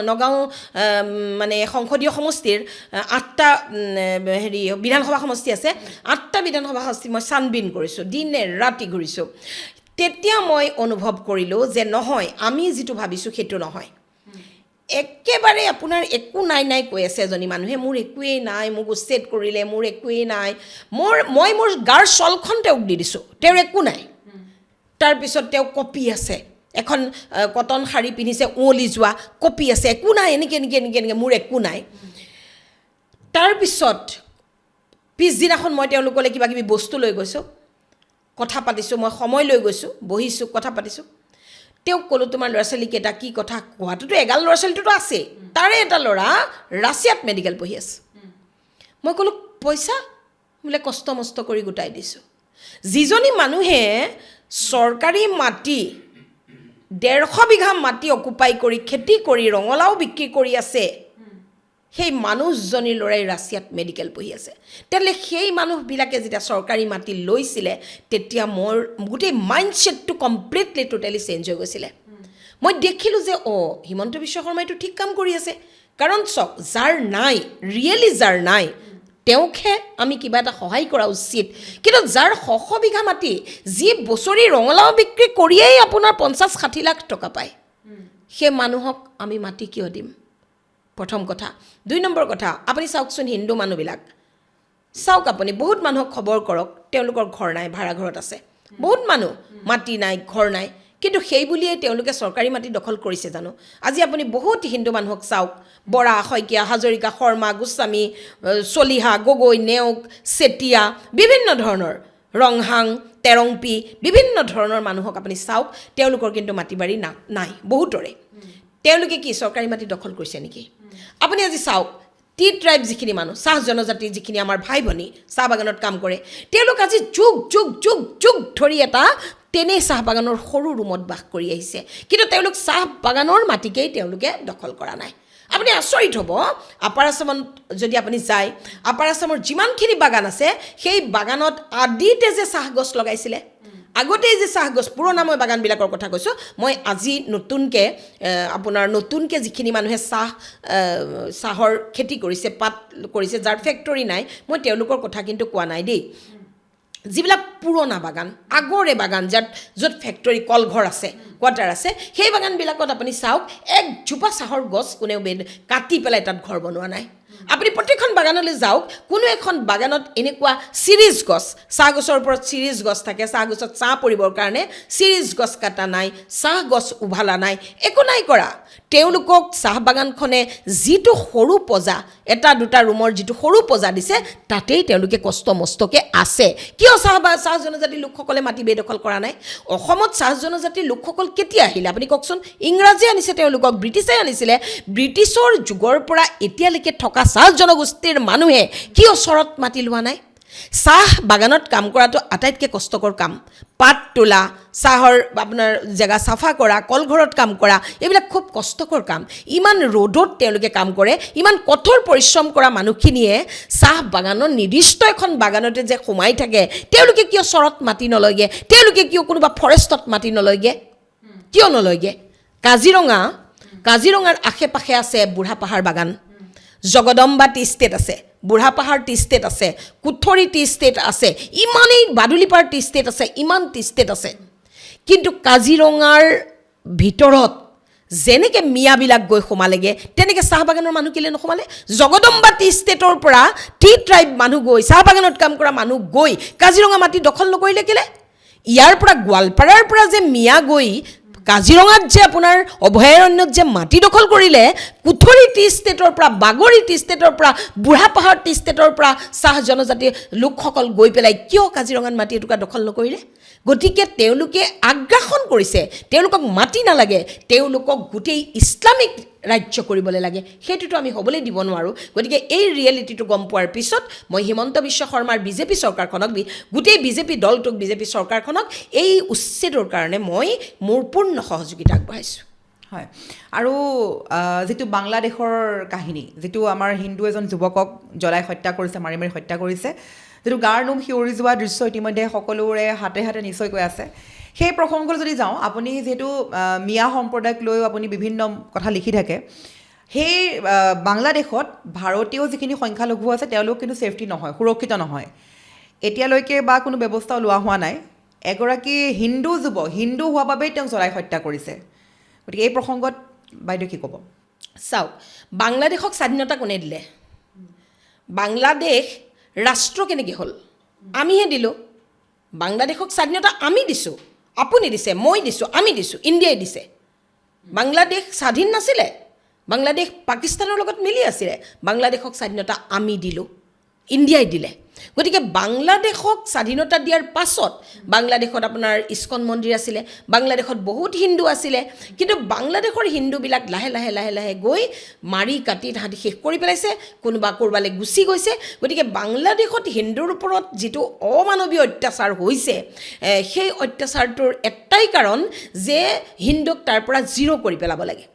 Speaker 1: নগাঁও মানে সংসদীয় সমষ্টিৰ 8টা বিধানসভা সমষ্টি আছে 8টা বিধানসভা সমষ্টি মই ছানবিন কৰিছোঁ দিনে ৰাতি ঘূৰিছোঁ তেতিয়া মই অনুভৱ কৰিলোঁ যে নহয় আমি যিটো ভাবিছোঁ সেইটো নহয় একেবাৰে আপোনাৰ একো নাই কৈ আছে এজনী মানুহে মোৰ একোৱেই নাই মোক উচ্ছেদ কৰিলে মোৰ একোৱেই নাই মই মোৰ গাৰ চলখন তেওঁক দি দিছোঁ তেওঁৰ একো নাই তাৰপিছত তেওঁ কপি আছে এখন কটন শাৰী পিন্ধিছে উঁৱলি যোৱা কপি আছে একো নাই এনেকৈ মোৰ একো নাই তাৰপিছত পিছদিনাখন মই তেওঁলোকলৈ কিবা কিবি বস্তু লৈ গৈছোঁ কথা পাতিছোঁ মই সময় লৈ গৈছোঁ বহিছোঁ কথা পাতিছোঁ তেওঁক ক'লোঁ তোমাৰ ল'ৰা ছোৱালীকেইটা কি কথা কোৱাটোতো এগাল ল'ৰা ছোৱালীটোতো আছে তাৰে এটা ল'ৰা ৰাছিয়াত মেডিকেল পঢ়ি আছে মই ক'লোঁ পইচা বোলে কষ্ট মষ্ট কৰি গোটাই দিছোঁ যিজনী মানুহে চৰকাৰী মাটি 150 বিঘা মাটি অকুপাই কৰি খেতি কৰি ৰঙালাও বিক্ৰী কৰি আছে সেই মানুহজনীৰ ল'ৰাই ৰাছিয়াত মেডিকেল পঢ়ি আছে তেতিয়াহ'লে সেই মানুহবিলাকে যেতিয়া চৰকাৰী মাটি লৈছিলে তেতিয়া মোৰ গোটেই মাইণ্ডছেটটো কমপ্লিটলি টোটেলি চেঞ্জ হৈ গৈছিলে মই দেখিলোঁ যে হিমন্ত বিশ্ব শৰ্মাইটো ঠিক কাম কৰি আছে কাৰণ চাওক যাৰ নাই ৰিয়েলি যাৰ নাই তেওঁকহে আমি কিবা এটা সহায় কৰা উচিত কিন্তু যাৰ 100 বিঘা মাটি যি বছৰি ৰঙালাও বিক্ৰী কৰিয়েই আপোনাৰ 50-60 লাখ টকা পায় সেই মানুহক আমি মাটি কিয় দিম প্ৰথম কথা 2 নম্বৰ কথা আপুনি চাওকচোন হিন্দু মানুহবিলাক চাওক আপুনি বহুত মানুহক খবৰ কৰক তেওঁলোকৰ ঘৰ নাই ভাড়া ঘৰত আছে বহুত মানুহ মাটি নাই ঘৰ নাই কিন্তু সেই বুলিয়ে তেওঁলোকে চৰকাৰী মাটি দখল কৰিছে জানো আজি আপুনি বহুত হিন্দু মানুহক চাওক বৰা শইকীয়া হাজৰিকা শৰ্মা গোস্বামী চলিহা গগৈ নেওগ চেতিয়া বিভিন্ন ধৰণৰ ৰংহাং তেৰংপি বিভিন্ন ধৰণৰ মানুহক আপুনি চাওক তেওঁলোকৰ কিন্তু মাটি বাৰী নাই বহুতৰে তেওঁলোকে কি চৰকাৰী মাটি দখল কৰিছে নেকি আপুনি আজি চাওক টি ট্ৰাইব যিখিনি মানুহ চাহ জনজাতি যিখিনি আমাৰ ভাই ভনী চাহ বাগানত কাম কৰে তেওঁলোক আজি যুগ ধৰি এটা তেনেই চাহ বাগানৰ সৰু ৰুমত বাস কৰি আহিছে কিন্তু তেওঁলোক চাহ বাগানৰ মাটিকেই তেওঁলোকে দখল কৰা নাই আপুনি আচৰিত হ'ব আপাৰ আসামত যদি আপুনি যায় আপাৰ আসামৰ যিমানখিনি বাগান আছে সেই বাগানত আদিতে যে চাহ গছ লগাইছিলে আগতেই যে চাহ গছ পুৰণা মই বাগানবিলাকৰ কথা কৈছোঁ মই আজি নতুনকৈ যিখিনি মানুহে চাহৰ খেতি কৰিছে পাত কৰিছে যাৰ ফেক্টৰী নাই মই তেওঁলোকৰ কথা কিন্তু কোৱা নাই দেই যিবিলাক পুৰণা বাগান আগৰে বাগান য'ত ফেক্টৰী কলঘৰ আছে কোৱাৰ্টাৰ আছে সেই বাগানবিলাকত আপুনি চাওক একজোপা চাহৰ গছ কোনেও কাটি পেলাই তাত ঘৰ বনোৱা নাই আপুনি প্ৰত্যেকখন বাগানলৈ যাওক কোনো এখন বাগানত এনেকুৱা চিৰিজ গছ চাহ গছৰ ওপৰত চিৰিজ গছ থাকে চাহ গছত চাহ পৰিবৰ কাৰণে চিৰিজ গছ কাটা নাই চাহ গছ উভালা নাই একো নাই কৰা তেওঁলোকক চাহ বাগানখনে যিটো সৰু পজা এটা দুটা ৰুমৰ যিটো সৰু পজা দিছে তাতেই তেওঁলোকে কষ্ট মস্তকে আছে কিয় চাহ জনজাতি লোকসকলে মাটি বেদখল কৰা নাই অসমত চাহ জনজাতিৰ লোকসকল কেতিয়া আহিলে আপুনি কওকচোন ইংৰাজী আনিছে তেওঁলোকক ব্ৰিটিছে আনিছিলে ব্ৰিটিছৰ যুগৰ পৰা এতিয়ালৈকে থকা চাহ জনগোষ্ঠীৰ মানুহে কিয় চৰত মাটি লোৱা নাই চাহ বাগানত কাম কৰাটো আটাইতকৈ কষ্টকৰ কাম পাত তোলা চাহৰ আপোনাৰ জেগা চাফা কৰা কলঘৰত কাম কৰা এইবিলাক খুব কষ্টকৰ কাম ইমান ৰ'দত তেওঁলোকে কাম কৰে ইমান কঠোৰ পৰিশ্ৰম কৰা মানুহখিনিয়ে চাহ বাগানৰ নিৰ্দিষ্ট এখন বাগানতে যে সোমাই থাকে তেওঁলোকে কিয় চৰত মাটি নলয়গে তেওঁলোকে কিয় কোনোবা ফৰেষ্টত মাটি নলয়গে কিয় নলয়গে কাজিৰঙাৰ আশে পাশে আছে বুঢ়া পাহাৰ বাগান জগদম্বা টি ষ্টেট আছে বুঢ়াপাহাৰ টি ষ্টেট আছে, কুথৰি টি ষ্টেট আছে, ইমানেই বাদুলিপাৰ টি ষ্টেট আছে, ইমান টি ষ্টেট আছে, কিন্তু কাজিৰঙাৰ ভিতৰত যেনেকৈ মিয়াবিলাক গৈ সোমালেগৈ তেনেকৈ চাহ বাগানৰ মানুহ কেলৈ নোসোমালে? জগদম্বা টি ষ্টেটৰ পৰা টি ট্ৰাইব মানুহ গৈ চাহ বাগানত কাম কৰা মানুহ গৈ কাজিৰঙা মাটি দখল নকৰিলে কেলৈ? ইয়াৰ পৰা গোৱালপাৰাৰ পৰা যে মিয়া গৈ কাজিৰঙাত যে আপোনাৰ অভয়াৰণ্যত যে মাটি দখল কৰিলে, কুথৰি টি ষ্টেটৰ পৰা, বাগৰি টি ষ্টেটৰ পৰা, বুঢ়াপাহাৰ টি ষ্টেটৰ পৰা চাহ জনজাতি লোকসকল গৈ পেলাই কিয় কাজিৰঙাত মাটি এটুকুৰা দখল নকৰিলে? গতিকে তেওঁলোকে আগ্ৰাসন কৰিছে, তেওঁলোকক মাটি নালাগে, তেওঁলোকক গোটেই ইছলামিক ৰাজ্য কৰিবলৈ লাগে, সেইটোতো আমি হ'বলৈ দিব নোৱাৰোঁ। গতিকে এই ৰিয়েলিটিটো গম পোৱাৰ পিছত মই হিমন্ত বিশ্ব শৰ্মাৰ বিজেপি চৰকাৰখনক, গোটেই বিজেপি দলটোক, বিজেপি চৰকাৰখনক এই উচ্ছেদৰ কাৰণে মই মোৰ পূৰ্ণ সহযোগিতা আগবঢ়াইছোঁ।
Speaker 2: হয়, আৰু যিটো বাংলাদেশৰ কাহিনী, যিটো আমাৰ হিন্দু এজন যুৱকক জ্বলাই হত্যা কৰিছে, মাৰি মাৰি হত্যা কৰিছে, যিটো গাৰ নোম শিয়ৰি যোৱা দৃশ্য ইতিমধ্যে সকলোৰে হাতে হাতে নিশ্চয়কৈ আছে। সেই প্ৰসংগলৈ যদি যাওঁ, আপুনি যিহেতু মিয়া সম্প্ৰদায়ক লৈও আপুনি বিভিন্ন কথা লিখি থাকে, সেই বাংলাদেশত ভাৰতীয় যিখিনি সংখ্যালঘু আছে তেওঁলোক কিন্তু ছেফটি নহয়, সুৰক্ষিত নহয়। এতিয়ালৈকে বা কোনো ব্যৱস্থা লোৱা হোৱা নাই। এগৰাকী হিন্দু যুৱক, হিন্দু হোৱাৰ বাবেই তেওঁক জ্বলাই হত্যা কৰিছে। গতিকে এই প্ৰসংগত বাইদেউ কি ক'ব?
Speaker 1: চাওক, বাংলাদেশক স্বাধীনতা কোনে দিলে? বাংলাদেশ ৰাষ্ট্ৰ কেনেকৈ হ'ল? আমিহে দিলোঁ। বাংলাদেশক স্বাধীনতা আমি দিছোঁ, আপুনি দিছে, মই দিছোঁ, আমি দিছোঁ, ইণ্ডিয়াই দিছে। বাংলাদেশ স্বাধীন নাছিলে, বাংলাদেশ পাকিস্তানৰ লগত মিলি আছিলে। বাংলাদেশক স্বাধীনতা আমি দিলোঁ, ইণ্ডিয়াই দিলে। গতিকে বাংলাদেশক স্বাধীনতা দিয়াৰ পাছত বাংলাদেশত আপোনাৰ ইস্কন মন্দিৰ আছিলে, বাংলাদেশত বহুত হিন্দু আছিলে, কিন্তু বাংলাদেশৰ হিন্দুবিলাক লাহে লাহে লাহে লাহে গৈ মাৰি কাটি তাহাঁতি শেষ কৰি পেলাইছে, কোনোবা ক'ৰবালৈ গুচি গৈছে। গতিকে বাংলাদেশত হিন্দুৰ ওপৰত যিটো অমানৱীয় অত্যাচাৰ হৈছে, সেই অত্যাচাৰটোৰ এটাই কাৰণ যে হিন্দুক তাৰ পৰা জিৰ' কৰি পেলাব লাগে।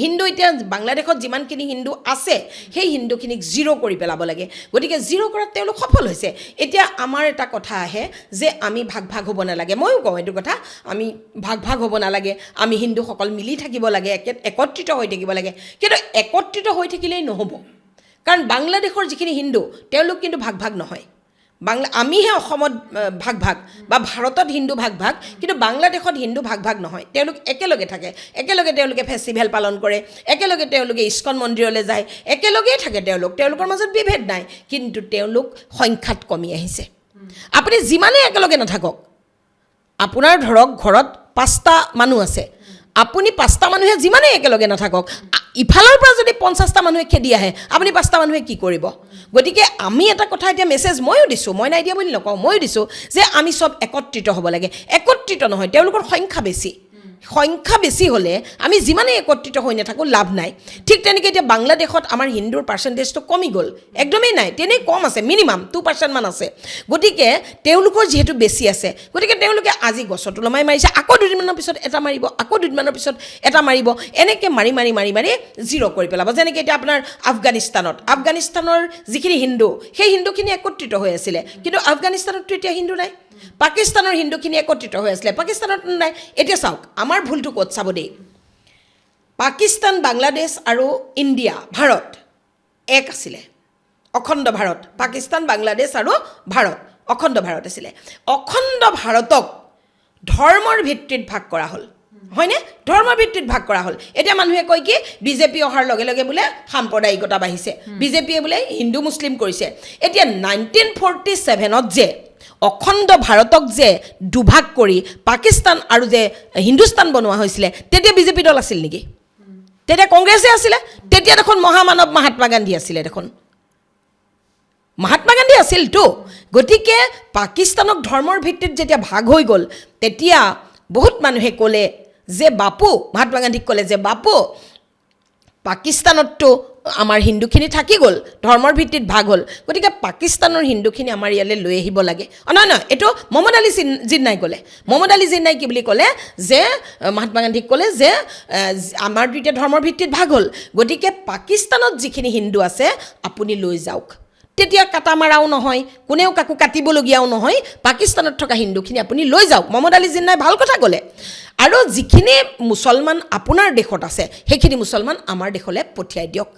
Speaker 1: হিন্দু এতিয়া বাংলাদেশত যিমানখিনি হিন্দু আছে সেই হিন্দুখিনিক জিৰ' কৰি পেলাব লাগে। গতিকে জিৰ' কৰাত তেওঁলোক সফল হৈছে। এতিয়া আমাৰ এটা কথা আহে যে আমি ভাগ ভাগ হ'ব নালাগে। ময়ো কওঁ এইটো কথা, আমি ভাগ ভাগ হ'ব নালাগে, আমি হিন্দুসকল মিলি থাকিব লাগে, একত্ৰিত হৈ থাকিব লাগে। কিন্তু একত্ৰিত হৈ থাকিলেই নহ'ব, কাৰণ বাংলাদেশৰ যিখিনি হিন্দু তেওঁলোক কিন্তু ভাগ ভাগ নহয়। আমিহে অসমত ভাগ ভাগ বা ভাৰতত হিন্দু ভাগ ভাগ, কিন্তু বাংলাদেশত হিন্দু ভাগ ভাগ নহয়। তেওঁলোক একেলগে থাকে, একেলগে তেওঁলোকে ফেষ্টিভেল পালন কৰে, একেলগে তেওঁলোকে ইস্কন মন্দিৰলৈ যায়, একেলগেই থাকে তেওঁলোকৰ মাজত বিভেদ নাই, কিন্তু তেওঁলোক সংখ্যাত কমি আহিছে। আপুনি যিমানেই একেলগে নাথাকক, আপোনাৰ ধৰক ঘৰত 5টা মানুহ আছে, আপুনি 5টা মানুহে যিমানেই একেলগে নাথাকক, ইফালৰ পৰা যদি 50টা মানুহে খেদি আহে, আপুনি 5টা মানুহে কি কৰিব? গতিকে আমি এটা কথা এতিয়া মেছেজ ময়ো দিছোঁ, মই নাই দিয়া বুলি নকওঁ, ময়ো দিছোঁ যে আমি চব একত্ৰিত হ'ব লাগে। একত্ৰিত নহয়, তেওঁলোকৰ সংখ্যা বেছি। সংখ্যা বেছি হ'লে আমি যিমানেই একত্ৰিত হৈ নাথাকোঁ লাভ নাই। ঠিক তেনেকৈ এতিয়া বাংলাদেশত আমাৰ হিন্দুৰ পাৰ্চেণ্টেজটো কমি গ'ল, একদমেই নাই, তেনেই কম আছে, মিনিমাম 2% মান আছে। গতিকে তেওঁলোকৰ যিহেতু বেছি আছে, গতিকে তেওঁলোকে আজি গছত ওলমাই মাৰিছে, আকৌ 2 দিনমানৰ পিছত এটা মাৰিব, আকৌ 2 দিনমানৰ পিছত এটা মাৰিব, এনেকৈ মাৰি মাৰি মাৰি মাৰি জিৰ' কৰি পেলাব। যেনেকৈ এতিয়া আপোনাৰ আফগানিস্তানৰ যিখিনি হিন্দু, সেই হিন্দুখিনি একত্ৰিত হৈ আছিলে, কিন্তু আফগানিস্তানততো এতিয়া হিন্দু নাই। পাকিস্তানৰ হিন্দুখিনি একত্ৰিত হৈ আছিলে, পাকিস্তানত নাই। এতিয়া চাওক, আমাৰ ভুলটো ক'ত চাব দেই। পাকিস্তান, বাংলাদেশ আৰু ইণ্ডিয়া, ভাৰত এক আছিলে, অখণ্ড ভাৰত। পাকিস্তান, বাংলাদেশ আৰু ভাৰত অখণ্ড ভাৰত আছিলে। অখণ্ড ভাৰতক ধৰ্মৰ ভিত্তিত ভাগ কৰা হ'ল, হয়নে? ধৰ্মৰ ভিত্তিত ভাগ কৰা হ'ল। এতিয়া মানুহে কয় কি, বিজেপি অহাৰ লগে লগে বোলে সাম্প্ৰদায়িকতা বাঢ়িছে, বিজেপিয়ে বোলে হিন্দু মুছলিম কৰিছে। এতিয়া 1947ত যে অখণ্ড ভাৰতক যে দুভাগ কৰি পাকিস্তান আৰু যে হিন্দুস্তান বনোৱা হৈছিলে, তেতিয়া বিজেপি দল আছিল নেকি? তেতিয়া কংগ্ৰেছে আছিলে। তেতিয়া দেখোন মহামানৱ মহাত্মা গান্ধী আছিলে, দেখোন মহাত্মা গান্ধী আছিলতো। গতিকে পাকিস্তানক ধৰ্মৰ ভিত্তিত যেতিয়া ভাগ হৈ গ'ল, তেতিয়া বহুত মানুহে ক'লে যে বাপু, মহাত্মা গান্ধীক ক'লে যে বাপু, পাকিস্তানততো আমাৰ হিন্দুখিনি থাকি গ'ল, ধৰ্মৰ ভিত্তিত ভাগ হ'ল, গতিকে পাকিস্তানৰ হিন্দুখিনি আমাৰ ইয়ালৈ লৈ আহিব লাগে। নহয়, এইটো মহম্মদ আলী জিন্নাই ক'লে। মহম্মদ আলী জিন্নাই কি বুলি ক'লে যে মহাত্মা গান্ধীক ক'লে যে আমাৰ দুইটা ধৰ্মৰ ভিত্তিত ভাগ হ'ল, গতিকে পাকিস্তানত যিখিনি হিন্দু আছে আপুনি লৈ যাওক। তেতিয়া কাটা মাৰাও নহয়, কোনেও কাকো কাটিবলগীয়াও নহয়, পাকিস্তানত থকা হিন্দুখিনি আপুনি লৈ যাওক। মহম্মদ আলী জিন্নাই ভাল কথা ক'লে। আৰু যিখিনি মুছলমান আপোনাৰ দেশত আছে, সেইখিনি মুছলমান আমাৰ দেশলৈ পঠিয়াই দিয়ক।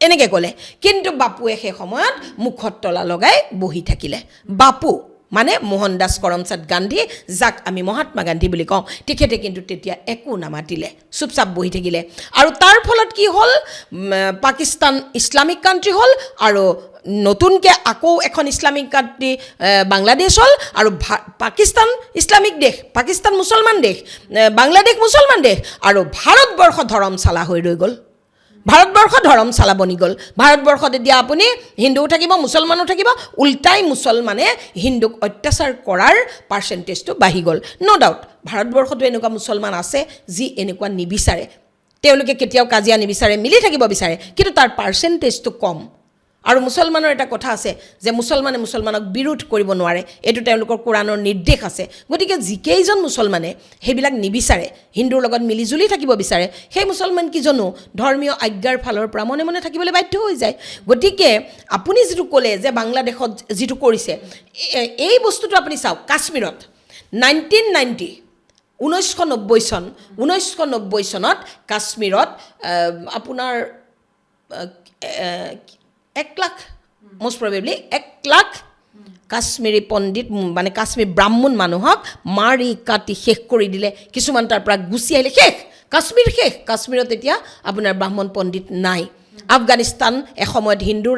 Speaker 1: এনেকৈ ক'লে। কিন্তু বাপুৱে সেই সময়ত মুখত তলা লগাই বহি থাকিলে। বাপু মানে মোহন দাস কৰমচাঁদ গান্ধী, যাক আমি মহাত্মা গান্ধী বুলি কওঁ, তেখেতে কিন্তু তেতিয়া একো নামাতিলে, চুপচাপ বহি থাকিলে। আৰু তাৰ ফলত কি হ'ল, পাকিস্তান ইছলামিক কাণ্ট্ৰি হ'ল, আৰু নতুনকৈ আকৌ এখন ইছলামিক কাণ্ট্ৰি বাংলাদেশ হ'ল, আৰু পাকিস্তান ইছলামিক দেশ, পাকিস্তান মুছলমান দেশ, বাংলাদেশ মুছলমান দেশ, আৰু ভাৰতবৰ্ষ ধৰমশালা হৈ ৰৈ গ'ল। ভাৰতবৰ্ষ ধৰমশালা বনি গ'ল। ভাৰতবৰ্ষত এতিয়া আপুনি হিন্দুও থাকিব, মুছলমানো থাকিব, উল্টাই মুছলমানে হিন্দুক অত্যাচাৰ কৰাৰ পাৰ্চেণ্টেজটো বাঢ়ি গ'ল। ন' ডাউট ভাৰতবৰ্ষতো এনেকুৱা মুছলমান আছে যি এনেকুৱা নিবিচাৰে, তেওঁলোকে কেতিয়াও কাজিয়া নিবিচাৰে, মিলি থাকিব বিচাৰে, কিন্তু তাৰ পাৰ্চেণ্টেজটো কম। আৰু মুছলমানৰ এটা কথা আছে যে মুছলমানে মুছলমানক বিৰোধ কৰিব নোৱাৰে, এইটো তেওঁলোকৰ কোৰাণৰ নিৰ্দেশ আছে। গতিকে যিকেইজন মুছলমানে সেইবিলাক নিবিচাৰে, হিন্দুৰ লগত মিলিজুলি থাকিব বিচাৰে, সেই মুছলমান কিজনো ধৰ্মীয় আজ্ঞাৰ ফালৰ পৰা মনে মনে থাকিবলৈ বাধ্য হৈ যায়। গতিকে আপুনি যিটো ক'লে যে বাংলাদেশত যিটো কৰিছে, এই বস্তুটো আপুনি চাওক, কাশ্মীৰত 1990 চনত কাশ্মীৰত আপোনাৰ 1 লাখ, মষ্ট প্ৰবেবলি 1 লাখ কাশ্মীৰী পণ্ডিত মানে কাশ্মীৰ ব্ৰাহ্মণ মানুহক মাৰি কাটি শেষ কৰি দিলে। কিছুমান তাৰ পৰা গুচি আহিলে, শেষ, কাশ্মীৰ শেষ। কাশ্মীৰত এতিয়া আপোনাৰ ব্ৰাহ্মণ পণ্ডিত নাই। আফগানিস্তান এসময়ত হিন্দুৰ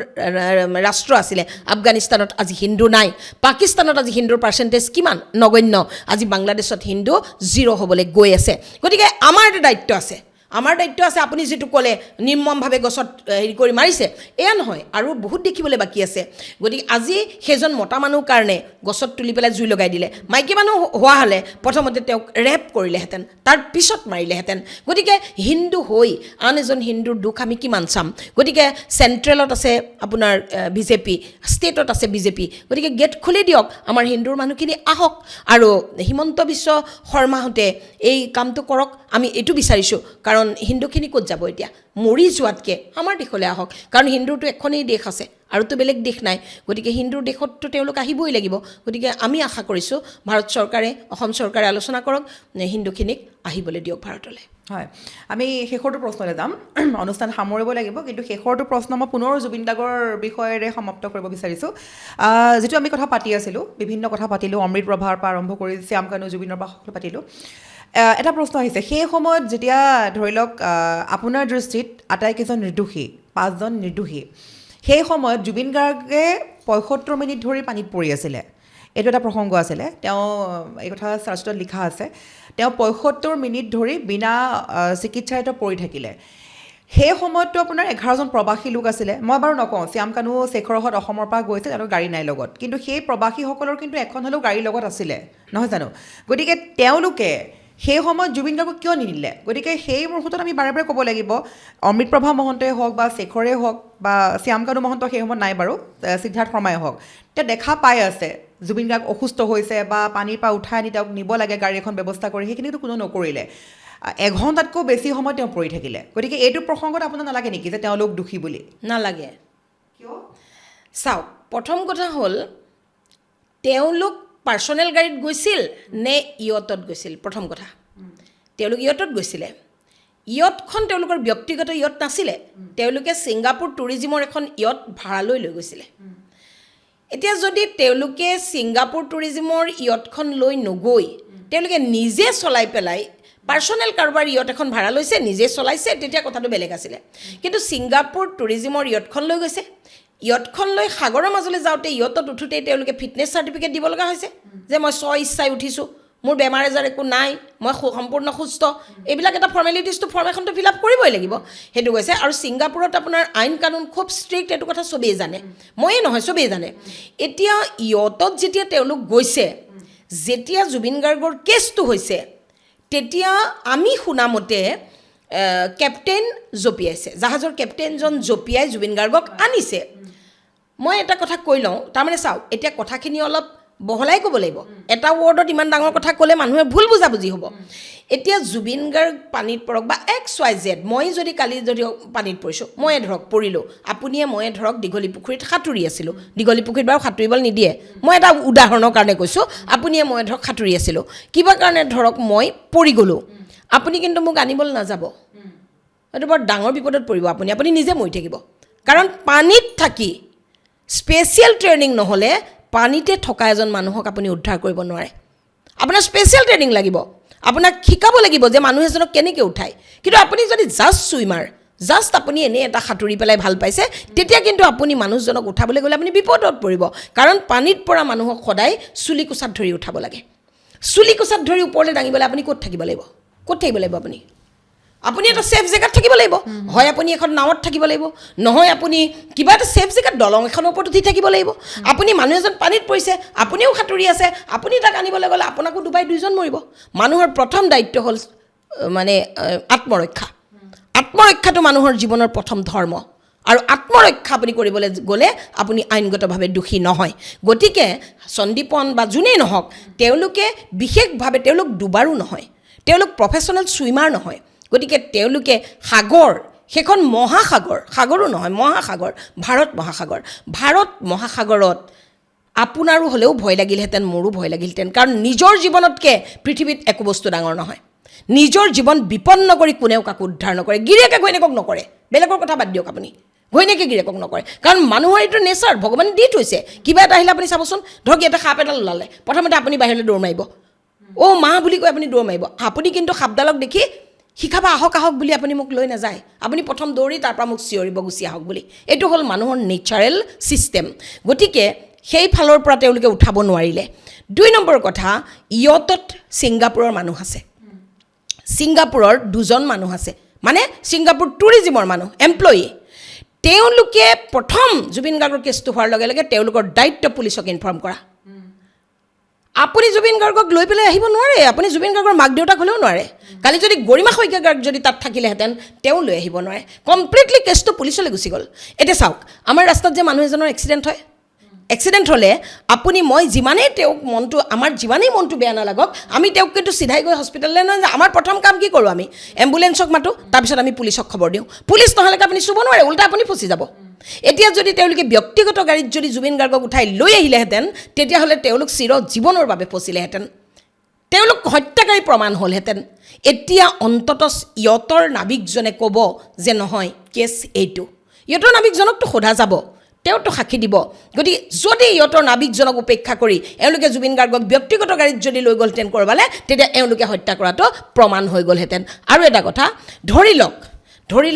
Speaker 1: ৰাষ্ট্ৰ আছিলে, আফগানিস্তানত আজি হিন্দু নাই। পাকিস্তানত আজি হিন্দুৰ পাৰ্চেণ্টেজ কিমান? নগণ্য। আজি বাংলাদেশত হিন্দু 0 হ'বলৈ গৈ আছে। গতিকে আমাৰ এটা দায়িত্ব আছে, আমাৰ দায়িত্ব আছে। আপুনি যিটো ক'লে নিৰ্মমভাৱে গছত হেৰি কৰি মাৰিছে, এয়া নহয়, আৰু বহুত দেখিবলৈ বাকী আছে। গতিকে আজি সেইজন মতা মানুহ কাৰণে গছত তুলি পেলাই জুই লগাই দিলে। মাইকী মানুহ হোৱা হ'লে প্ৰথমতে তেওঁক ৰেপ কৰিলেহেঁতেন, তাৰ পিছত মাৰিলেহেঁতেন। গতিকে হিন্দু হৈ আন এজন হিন্দুৰ দুখ আমি কিমান চাম? গতিকে চেণ্ট্ৰেলত আছে আপোনাৰ বিজেপি, ষ্টেটত আছে বিজেপি। গতিকে গেট খুলি দিয়ক, আমাৰ হিন্দুৰ মানুহখিনি আহক। আৰু হিমন্ত বিশ্ব শৰ্মাহঁতে এই কামটো কৰক, আমি এইটো বিচাৰিছোঁ। কাৰণ হিন্দুখিনি ক'ত যাব এতিয়া? মৰি যোৱাতকৈ আমাৰ দেশলৈ আহক। কাৰণ হিন্দুৰতো এখনেই দেশ আছে, আৰুতো বেলেগ দেশ নাই। গতিকে হিন্দুৰ দেশততো তেওঁলোক আহিবই লাগিব। গতিকে আমি আশা কৰিছোঁ ভাৰত চৰকাৰে, অসম চৰকাৰে আলোচনা কৰক, হিন্দুখিনিক আহিবলৈ দিয়ক ভাৰতলৈ।
Speaker 2: হয়, আমি শেষৰটো প্ৰশ্নলৈ যাম, অনুষ্ঠান সামৰিব লাগিব। কিন্তু শেষৰটো প্ৰশ্ন মই পুনৰ জুবিন গাৰ্গৰ বিষয়েৰে সমাপ্ত কৰিব বিচাৰিছোঁ। যিটো আমি কথা পাতি আছিলোঁ, বিভিন্ন কথা পাতিলোঁ, অমৃত প্ৰভাৰ পৰা আৰম্ভ কৰি শ্যাম কানু, জুবিনৰ পৰা সকলো পাতিলোঁ। এটা প্ৰশ্ন আহিছে, সেই সময়ত যেতিয়া ধৰি লওক আপোনাৰ দৃষ্টিত আটাইকেইজন নিৰ্দোষী, 5জন নিৰ্দোষী, সেই সময়ত জুবিন গাৰ্গে 75 মিনিট ধৰি পানীত পৰি আছিলে। এইটো এটা প্ৰসংগ আছিলে। তেওঁ এই কথা চাৰ্চত লিখা আছে, তেওঁ 75 মিনিট ধৰি বিনা চিকিৎসাৰে পৰি থাকিলে। সেই সময়ততো আপোনাৰ 11জন প্ৰৱাসী লোক আছিলে। মই বাৰু নকওঁ, শ্যাম কানু শেখৰহঁত অসমৰ পৰা গৈছে, তেওঁলোকৰ গাড়ী নাই লগত, কিন্তু সেই প্ৰৱাসীসকলৰ কিন্তু এখন হ'লেও গাড়ী লগত আছিলে, নহয় জানো? গতিকে তেওঁলোকে সেই সময়ত জুবিন গাৰ্গক কিয় নিনিলে? গতিকে সেই মুহূৰ্তত আমি বাৰে বাৰে ক'ব লাগিব, অমৃত প্ৰভা মহন্তই হওক বা শেখৰে হওক বা শ্যাম কানু মহন্ত সেই সময়ত নাই বাৰু, সিদ্ধাৰ্থ শৰ্মাই হওক, তেওঁ দেখা পাই আছে জুবিন গাৰ্গ অসুস্থ হৈছে বা পানীৰ পৰা উঠাই আনি তেওঁক নিব লাগে, গাড়ী এখন ব্যৱস্থা কৰি, সেইখিনিতো কোনো নকৰিলে। 1 ঘণ্টাতকৈ বেছি সময় তেওঁ পৰি থাকিলে। গতিকে এইটো প্ৰসংগত আপোনাৰ নালাগে নেকি যে তেওঁলোক দোষী বুলি?
Speaker 1: নালাগে।
Speaker 2: কিয়?
Speaker 1: চাওক, প্ৰথম কথা হ'ল তেওঁলোক পাৰ্চনেল গাড়ীত গৈছিল নে ইয়টত গৈছিল? প্ৰথম কথা, তেওঁলোক ইয়টত গৈছিলে। ইয়টখন তেওঁলোকৰ ব্যক্তিগত ইয়ট নাছিলে, তেওঁলোকে ছিংগাপুৰ টুৰিজিমৰ এখন ইয়ট ভাড়ালৈ লৈ গৈছিলে। এতিয়া যদি তেওঁলোকে ছিংগাপুৰ টুৰিজিমৰ ইয়টখন লৈ নগৈ তেওঁলোকে নিজে চলাই পেলাই পাৰ্চনেল কাৰোবাৰ ইয়ট এখন ভাড়া লৈছে, নিজে চলাইছে, তেতিয়া কথাটো বেলেগ আছিলে। কিন্তু ছিংগাপুৰ টুৰিজিমৰ ইয়টখন লৈ গৈছে, ইয়টখন লৈ সাগৰৰ মাজলৈ যাওঁতে ইয়টত উঠোঁতেই তেওঁলোকে ফিটনেছ চাৰ্টিফিকেট দিব লগা হৈছে যে মই ইচ্ছাই উঠিছোঁ, মোৰ বেমাৰ আজাৰ একো নাই, মই সম্পূৰ্ণ সুস্থ। এইবিলাক এটা ফৰ্মেলিটিজটো ফৰ্ম এখনটো ফিল আপ কৰিবই লাগিব, সেইটো কৈছে। আৰু ছিংগাপুৰত আপোনাৰ আইন কানুন খুব ষ্ট্ৰিক্ট, এইটো কথা চবেই জানে, ময়েই নহয়, চবেই জানে। এতিয়া ইয়টত যেতিয়া তেওঁলোক গৈছে, যেতিয়া জুবিন গাৰ্গৰ কেছটো হৈছে, তেতিয়া আমি শুনামতে কেপ্টেইন জঁপিয়াইছে, জাহাজৰ কেপ্টেইনজন জঁপিয়াই জুবিন গাৰ্গক আনিছে। মই এটা কথা কৈ লওঁ, তাৰমানে চাওক, এতিয়া কথাখিনি অলপ বহলাই ক'ব লাগিব। এটা ৱৰ্ডত ইমান ডাঙৰ কথা ক'লে মানুহে ভুল বুজাবুজি হ'ব। এতিয়া জুবিন গাৰ্গ পানীত পৰক বা XYZ, মই যদি কালি যদি পানীত পৰিছোঁ, ময়ে ধৰক পৰিলোঁ, আপুনিয়ে ময়ে ধৰক দীঘলী পুখুৰীত সাঁতুৰি আছিলোঁ, দীঘলী পুখুৰীত বাৰু সাঁতুৰিবলৈ নিদিয়ে, মই এটা উদাহৰণৰ কাৰণে কৈছোঁ, আপুনিয়ে ময়ে ধৰক সাঁতুৰি আছিলোঁ, কিবা কাৰণে ধৰক মই পৰি গ'লোঁ, আপুনি কিন্তু মোক আনিবলৈ নাযাব, এইটো বৰ ডাঙৰ বিপদত পৰিব, আপুনি নিজে মৰি থাকিব। কাৰণ পানীত থাকি স্পেচিয়েল ট্ৰেইনিং নহ'লে পানীতে থকা এজন মানুহক আপুনি উদ্ধাৰ কৰিব নোৱাৰে আপোনাৰ স্পেচিয়েল ট্ৰেইনিং লাগিব আপোনাক শিকাব লাগিব যে মানুহ এজনক কেনেকৈ উঠায় কিন্তু আপুনি যদি জাষ্ট ছুইমাৰ জাষ্ট আপুনি এনেই এটা সাঁতুৰি পেলাই ভাল পাইছে তেতিয়া কিন্তু আপুনি মানুহজনক উঠাবলৈ গ'লে আপুনি বিপদত পৰিব কাৰণ পানীত পৰা মানুহক সদায় চুলি কোচাত ধৰি উঠাব লাগে চুলি কোচাত ধৰি ওপৰলৈ দাঙিবলৈ আপুনি ক'ত থাকিব লাগিব আপুনি এটা ছেফ জেগাত থাকিব লাগিব হয় আপুনি এখন নাৱত থাকিব লাগিব নহয় আপুনি কিবা এটা ছেফ জেগাত দলং এখনৰ ওপৰত উঠি থাকিব লাগিব আপুনি মানুহ এজন পানীত পৰিছে আপুনিও সাঁতুৰি আছে আপুনি তাক আনিবলৈ গ'লে আপোনাকো ডুবাই দুইজন মৰিব মানুহৰ প্ৰথম দায়িত্ব হ'ল মানে আত্মৰক্ষাটো মানুহৰ জীৱনৰ প্ৰথম ধৰ্ম আৰু আত্মৰক্ষা আপুনি কৰিবলৈ গ'লে আপুনি আইনগতভাৱে দোষী নহয় গতিকে সন্দীপন বা যোনেই নহওক তেওঁলোকে বিশেষভাৱে তেওঁলোক ডুবাৰো নহয় তেওঁলোক প্ৰফেশ্যনেল ছুইমাৰ নহয় গতিকে তেওঁলোকে সাগৰ সেইখন সাগৰো নহয় মহাসাগৰ ভাৰত মহাসাগৰত আপোনাৰো হ'লেও ভয় লাগিলহেঁতেন মোৰো ভয় লাগিলহেঁতেন কাৰণ নিজৰ জীৱনতকৈ পৃথিৱীত একো বস্তু ডাঙৰ নহয় নিজৰ জীৱন বিপন্ন কৰি কোনেও কাকো উদ্ধাৰ নকৰে গিৰিয়েকে ঘৈণীয়েকক নকৰে বেলেগৰ কথা বাদ দিয়ক আপুনি ঘৈণীয়েকে গিৰিয়েকক নকৰে কাৰণ মানুহৰ এইটো নেচাৰ ভগৱানে দি থৈছে কিবা এটা আহিলে আপুনি চাবচোন ধৰক এটা সাপ এডাল ওলালে প্ৰথমতে আপুনি বাহিৰলৈ দৌৰ মাৰিব মা বুলি কৈ আপুনি দৌৰ মাৰিব আপুনি কিন্তু সাপডালক দেখি শিকাবা আহক বুলি আপুনি মোক লৈ নাযায় আপুনি প্ৰথম দৌৰি তাৰপৰা মোক চিঞৰিব গুচি আহক বুলি এইটো হ'ল মানুহৰ নেচাৰেল ছিষ্টেম গতিকে সেই ফালৰ পৰা তেওঁলোকে উঠাব নোৱাৰিলে 2 নম্বৰ কথা ইয়টত ছিংগাপুৰৰ মানুহ আছে ছিংগাপুৰৰ 2জন মানুহ আছে মানে ছিংগাপুৰ টুৰিজিমৰ মানুহ এমপ্লয়ি তেওঁলোকে প্ৰথম জুবিন গাৰ্গৰ কেছটো হোৱাৰ লগে লগে তেওঁলোকৰ দায়িত্ব পুলিচক ইনফৰ্ম কৰা আপুনি জুবিন গাৰ্গক লৈ পেলাই আহিব নোৱাৰে আপুনি জুবিন গাৰ্গৰ মাক দেউতাক হ'লেও নোৱাৰে কালি যদি গৰিমা শইকীয়া গাৰ্গ যদি তাত থাকিলেহেঁতেন তেওঁ লৈ আহিব নোৱাৰে কমপ্লিটলি কেছটো পুলিচলৈ গুচি গ'ল এতিয়া চাওক আমাৰ ৰাস্তাত যে মানুহ এজনৰ এক্সিডেণ্ট হ'লে আপুনি মই যিমানেই তেওঁক আমাৰ যিমানেই মনটো বেয়া নালাগক আমি তেওঁক কিন্তু চিধাই গৈ হস্পিটেললৈ নহয় যে আমাৰ প্ৰথম কাম কি কৰোঁ আমি এম্বুলেঞ্চক মাতোঁ তাৰপিছত আমি পুলিচক খবৰ দিওঁ পুলিচ নহ'লেকে আপুনি চুব নোৱাৰে উল্টা আপুনি ফচি যাব এতিয়া যদি তেওঁলোকে ব্যক্তিগত গাড়ীত যদি জুবিন গাৰ্গক উঠাই লৈ আহিলেহেঁতেন তেতিয়াহ'লে তেওঁলোক চিৰ জীৱনৰ বাবে ফচিলেহেঁতেন তেওঁলোক হত্যাকাৰী প্ৰমাণ হ'লহেঁতেন এতিয়া অন্ততঃ ইয়টৰ নাবিকজনে ক'ব যে নহয় কেছ এইটো ইয়টৰ নাবিকজনকতো সোধা যাব তেওঁতো সাক্ষী দিব গতিকে যদি ইয়টৰ নাবিকজনক উপেক্ষা কৰি এওঁলোকে জুবিন গাৰ্গক ব্যক্তিগত গাড়ীত যদি লৈ গ'লহেঁতেন ক'ৰবালে তেতিয়া এওঁলোকে হত্যা কৰাটো প্ৰমাণ হৈ গ'লহেঁতেন আৰু এটা কথা ধৰি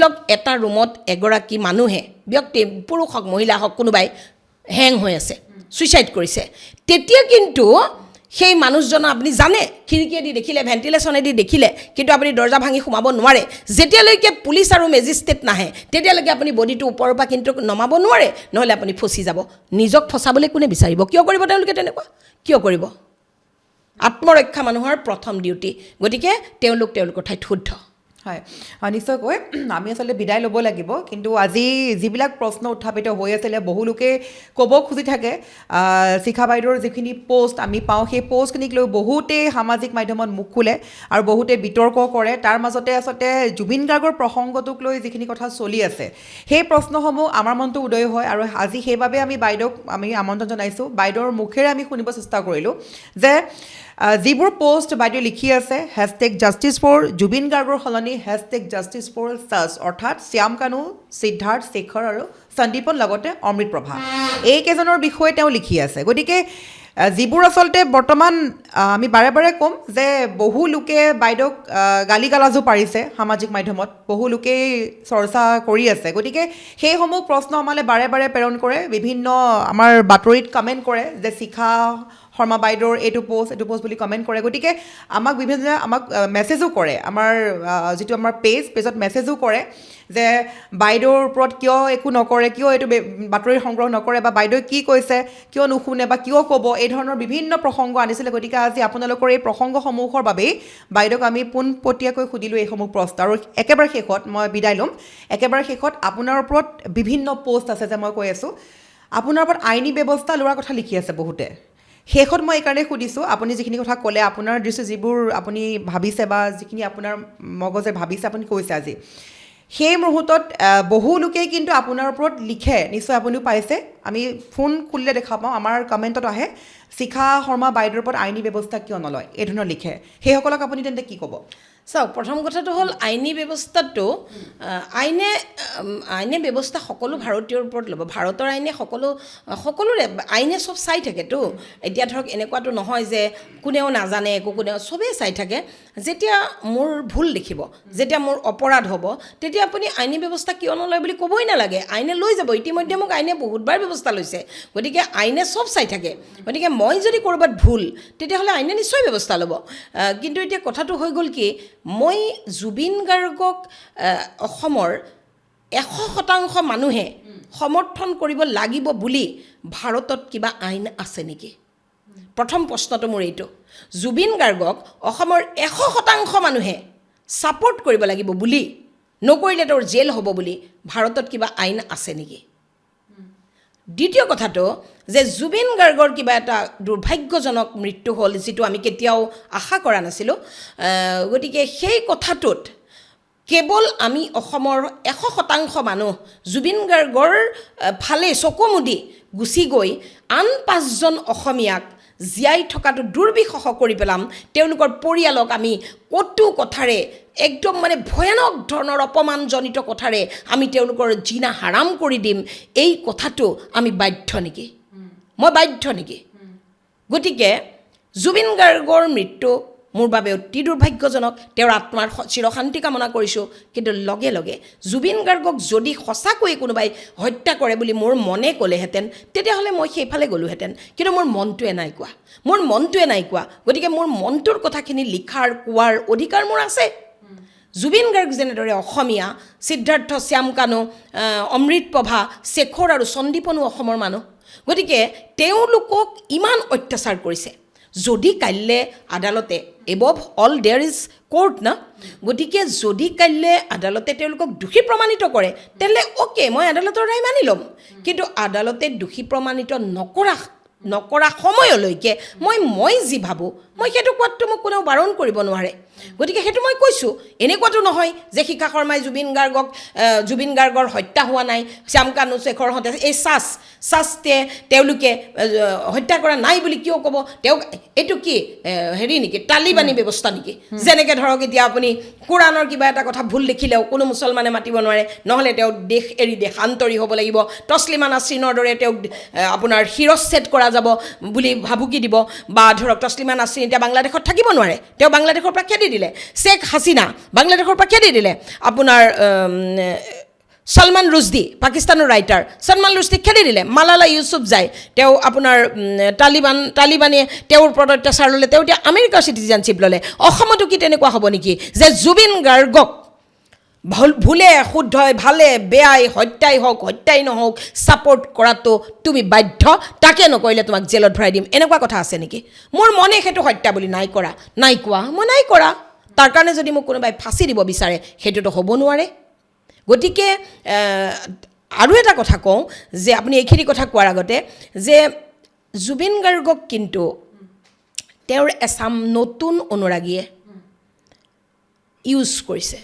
Speaker 1: লওক এটা ৰুমত এগৰাকী মানুহে ব্যক্তি পুৰুষ হওক মহিলা হওক কোনোবাই হেং হৈ আছে ছুইচাইড কৰিছে তেতিয়া কিন্তু সেই মানুহজনৰ আপুনি জানে খিৰিকীয়েদি দেখিলে ভেণ্টিলেশ্যনেদি দেখিলে কিন্তু আপুনি দৰ্জা ভাঙি সোমাব নোৱাৰে যেতিয়ালৈকে পুলিচ আৰু মেজিষ্ট্ৰেট নাহে তেতিয়ালৈকে আপুনি বডিটো ওপৰৰ পৰা কিন্তু নমাব নোৱাৰে নহ'লে আপুনি ফচি যাব নিজক ফচাবলৈ কোনে বিচাৰিব কিয় কৰিব তেওঁলোকে তেনেকুৱা কিয় কৰিব আত্মৰক্ষা মানুহৰ প্ৰথম ডিউটি গতিকে তেওঁলোকৰ ঠাইত শুদ্ধ
Speaker 2: হয় নিশ্চয়কৈ আমি আচলতে বিদায় ল'ব লাগিব কিন্তু আজি যিবিলাক প্ৰশ্ন উত্থাপিত হৈ আছিলে বহু লোকে ক'ব খুজি থাকে শিখা বাইদেউৰ যিখিনি পোষ্ট আমি পাওঁ সেই পোষ্টখিনিক লৈ বহুতে সামাজিক মাধ্যমত মুখ খোলে আৰু বহুতে বিতৰ্ক কৰে তাৰ মাজতে আচলতে জুবিন গাৰ্গৰ প্ৰসংগটোক লৈ যিখিনি কথা চলি আছে সেই প্ৰশ্নসমূহ আমাৰ মনটো উদয় হয় আৰু আজি সেইবাবে আমি বাইদেউক আমি আমন্ত্ৰণ জনাইছোঁ বাইদেউৰ মুখেৰে আমি শুনিব চেষ্টা কৰিলোঁ যে যিবোৰ পোষ্ট বাইদেৱে লিখি আছে #জাষ্টিছ ফৰ জুবিন গাৰ্গৰ সলনি #জাষ্টিছ ফৰ চাৰ্চ অৰ্থাৎ শ্যাম কানু সিদ্ধাৰ্থ শেখৰ আৰু সন্দীপন লগতে অমৃত প্ৰভা এইকেইজনৰ বিষয়ে তেওঁ লিখি আছে গতিকে যিবোৰ আচলতে বৰ্তমান আমি বাৰে বাৰে ক'ম যে বহু লোকে বাইদেউক গালি গালাজো পাৰিছে সামাজিক মাধ্যমত বহু লোকেই চৰ্চা কৰি আছে গতিকে সেইসমূহ প্ৰশ্ন আমালৈ বাৰে বাৰে প্ৰেৰণ কৰে বিভিন্ন আমাৰ বাতৰিত কমেণ্ট কৰে যে শিখা শৰ্মা বাইদেউৰ এইটো পোষ্ট বুলি কমেণ্ট কৰে গতিকে আমাক বিভিন্নজনে আমাক মেছেজো কৰে আমাৰ যিটো আমাৰ পেজত মেছেজো কৰে যে বাইদেউৰ ওপৰত কিয় একো নকৰে কিয় এইটো বাতৰি সংগ্ৰহ নকৰে বা বাইদেৱে কি কৈছে কিয় নুশুনে বা কিয় ক'ব এই ধৰণৰ বিভিন্ন প্ৰসংগ আনিছিলে গতিকে আজি আপোনালোকৰ এই প্ৰসংগসমূহৰ বাবেই বাইদেউক আমি পোনপটীয়াকৈ সুধিলোঁ এইসমূহ প্ৰশ্ন আৰু একেবাৰে শেষত মই বিদায় ল'ম একেবাৰে শেষত আপোনাৰ ওপৰত বিভিন্ন পোষ্ট আছে যে মই কৈ আছোঁ আপোনাৰ ওপৰত আইনী ব্যৱস্থা লোৱাৰ কথা লিখি আছে বহুতে শেষত মই এইকাৰণে সুধিছোঁ আপুনি যিখিনি কথা ক'লে আপোনাৰ দৃষ্টি যিবোৰ আপুনি ভাবিছে বা যিখিনি আপোনাৰ মগজে ভাবিছে আপুনি কৈছে আজি সেই মুহূৰ্তত বহু লোকেই কিন্তু আপোনাৰ ওপৰত লিখে নিশ্চয় আপুনিও পাইছে আমি ফোন খুলিলে দেখা পাওঁ আমাৰ কমেণ্টত আহে শিখা শৰ্মা বাইদেউৰ ওপৰত আইনী ব্যৱস্থা কিয় নলয় এই ধৰণৰ লিখে সেইসকলক আপুনি তেন্তে কি ক'ব
Speaker 1: চাওক প্ৰথম কথাটো হ'ল আইনী ব্যৱস্থাটো আইনে ব্যৱস্থা সকলো ভাৰতীয়ৰ ওপৰত ল'ব ভাৰতৰ আইনে সকলোৰে আইনে চব চাই থাকেতো এতিয়া ধৰক এনেকুৱাটো নহয় যে কোনেও নাজানে কোনেও চবেই চাই থাকে যেতিয়া মোৰ ভুল দেখিব যেতিয়া মোৰ অপৰাধ হ'ব তেতিয়া আপুনি আইনী ব্যৱস্থা কিয় নলয় বুলি ক'বই নালাগে আইনে লৈ যাব ইতিমধ্যে মোক আইনে বহুতবাৰ ব্যৱস্থা লৈছে গতিকে আইনে চব চাই থাকে গতিকে মই যদি ক'ৰবাত ভুল তেতিয়াহ'লে আইনে নিশ্চয় ব্যৱস্থা ল'ব কিন্তু এতিয়া কথাটো হৈ গ'ল কি মই জুবিন গাৰ্গক অসমৰ 100% মানুহে সমৰ্থন কৰিব লাগিব বুলি ভাৰতত কিবা আইন আছে নেকি প্ৰথম প্ৰশ্নটো মোৰ এইটো জুবিন গাৰ্গক অসমৰ 100% মানুহে ছাপোৰ্ট কৰিব লাগিব বুলি নকৰিলে তেওঁৰ জেল হ'ব বুলি ভাৰতত কিবা আইন আছে নেকি দ্বিতীয় কথাটো যে জুবিন গাৰ্গৰ কিবা এটা দুৰ্ভাগ্যজনক মৃত্যু হ'ল যিটো আমি কেতিয়াও আশা কৰা নাছিলোঁ গতিকে সেই কথাটোত কেৱল আমি অসমৰ 100% মানুহ জুবিন গাৰ্গৰ ফালে চকু মুদি গুচি গৈ আন 5জন অসমীয়াক জীয়াই থকাটো দুৰ্বিষহ কৰি পেলাম তেওঁলোকৰ পৰিয়ালক আমি কটু কথাৰে একদম মানে ভয়ানক ধৰণৰ অপমানজনিত কথাৰে আমি তেওঁলোকৰ জিনা হাৰাম কৰি দিম এই কথাটো আমি বাধ্য নেকি মই বাধ্য নেকি গতিকে জুবিন গাৰ্গৰ মৃত্যু মোৰ বাবে অতি দুৰ্ভাগ্যজনক তেওঁৰ আত্মাৰ চিৰশান্তি কামনা কৰিছোঁ কিন্তু লগে লগে জুবিন গাৰ্গক যদি সঁচাকৈ কোনোবাই হত্যা কৰে বুলি মোৰ মনে ক'লেহেঁতেন তেতিয়াহ'লে মই সেইফালে গ'লোহেঁতেন কিন্তু মোৰ মনটোৱে নাই কোৱা গতিকে মোৰ মনটোৰ কথাখিনি লিখাৰ কোৱাৰ অধিকাৰ মোৰ আছে জুবিন গাৰ্গ যেনেদৰে অসমীয়া সিদ্ধাৰ্থ শ্যামকানু অমৃতপ্ৰভা শেখৰ আৰু সন্দীপনো অসমৰ মানুহ গতিকে তেওঁলোকক ইমান অত্যাচাৰ কৰিছে যদি কাইলৈ আদালতে above all there is court না গতিকে যদি কাইলৈ আদালতে তেওঁলোকক দোষী প্ৰমাণিত কৰে তেতিয়াহ'লে অ'কে মই আদালতৰ ৰায় মানি ল'ম কিন্তু আদালতে দোষী প্ৰমাণিত নকৰা সময়লৈকে মই যি ভাবোঁ মই সেইটো কোৱাটো মোক কোনেও বাৰণ কৰিব নোৱাৰে গতিকে সেইটো মই কৈছোঁ এনেকুৱাটো নহয় যে শিখা শৰ্মাই জুবিন গাৰ্গৰ হত্যা হোৱা নাই শ্যামকানু শেখৰহঁতে এই চাচতে তেওঁলোকে হত্যা কৰা নাই বুলি কিয় ক'ব তেওঁক এইটো কি হেৰি নেকি তালিবানী ব্যৱস্থা নেকি যেনেকৈ ধৰক এতিয়া আপুনি কোৰাণৰ কিবা এটা কথা ভুল দেখিলেও কোনো মুছলমানে মাতিব নোৱাৰে নহ'লে তেওঁ দেশ এৰি দেশান্তৰী হ'ব লাগিব তছলিমা নাছৰিনৰ দৰে তেওঁক আপোনাৰ শিৰচ্ছেদ কৰা যাব বুলি ভাবুকি দিব বা ধৰক তছলিমা নাছৰিন এতিয়া বাংলাদেশত থাকিব নোৱাৰে তেওঁ বাংলাদেশৰ পৰা খেদি দিলে শেখ হাছিনা বাংলাদেশৰ পৰা খেদি দিলে আপোনাৰ সলমান ৰুছদি পাকিস্তানৰ ৰাইটাৰ সলমান ৰুছদিক খেদি দিলে মালালা ইউছুফজাই তেওঁ আপোনাৰ তালিবানে তেওঁৰ ওপৰত অত্যাচাৰ ল'লে তেওঁ এতিয়া আমেৰিকাৰ চিটিজেনশ্বিপ ল'লে অসমতো কি তেনেকুৱা হ'ব নেকি যে জুবিন গাৰ্গক ভুলে শুদ্ধই ভালে বেয়াই হত্যাই নহওক ছাপোৰ্ট কৰাটো তুমি বাধ্য তাকে নকৰিলে তোমাক জেলত ভৰাই দিম এনেকুৱা কথা আছে নেকি মোৰ মনে সেইটো হত্যা বুলি নাই কৰা তাৰ কাৰণে যদি মোক কোনোবাই ফাঁচি দিব বিচাৰে সেইটোতো হ'ব নোৱাৰে গতিকে আৰু এটা কথা কওঁ যে আপুনি এইখিনি কথা কোৱাৰ আগতে যে জুবিন গাৰ্গক কিন্তু তেওঁৰ এচাম নতুন অনুৰাগীয়ে ইউজ কৰিছে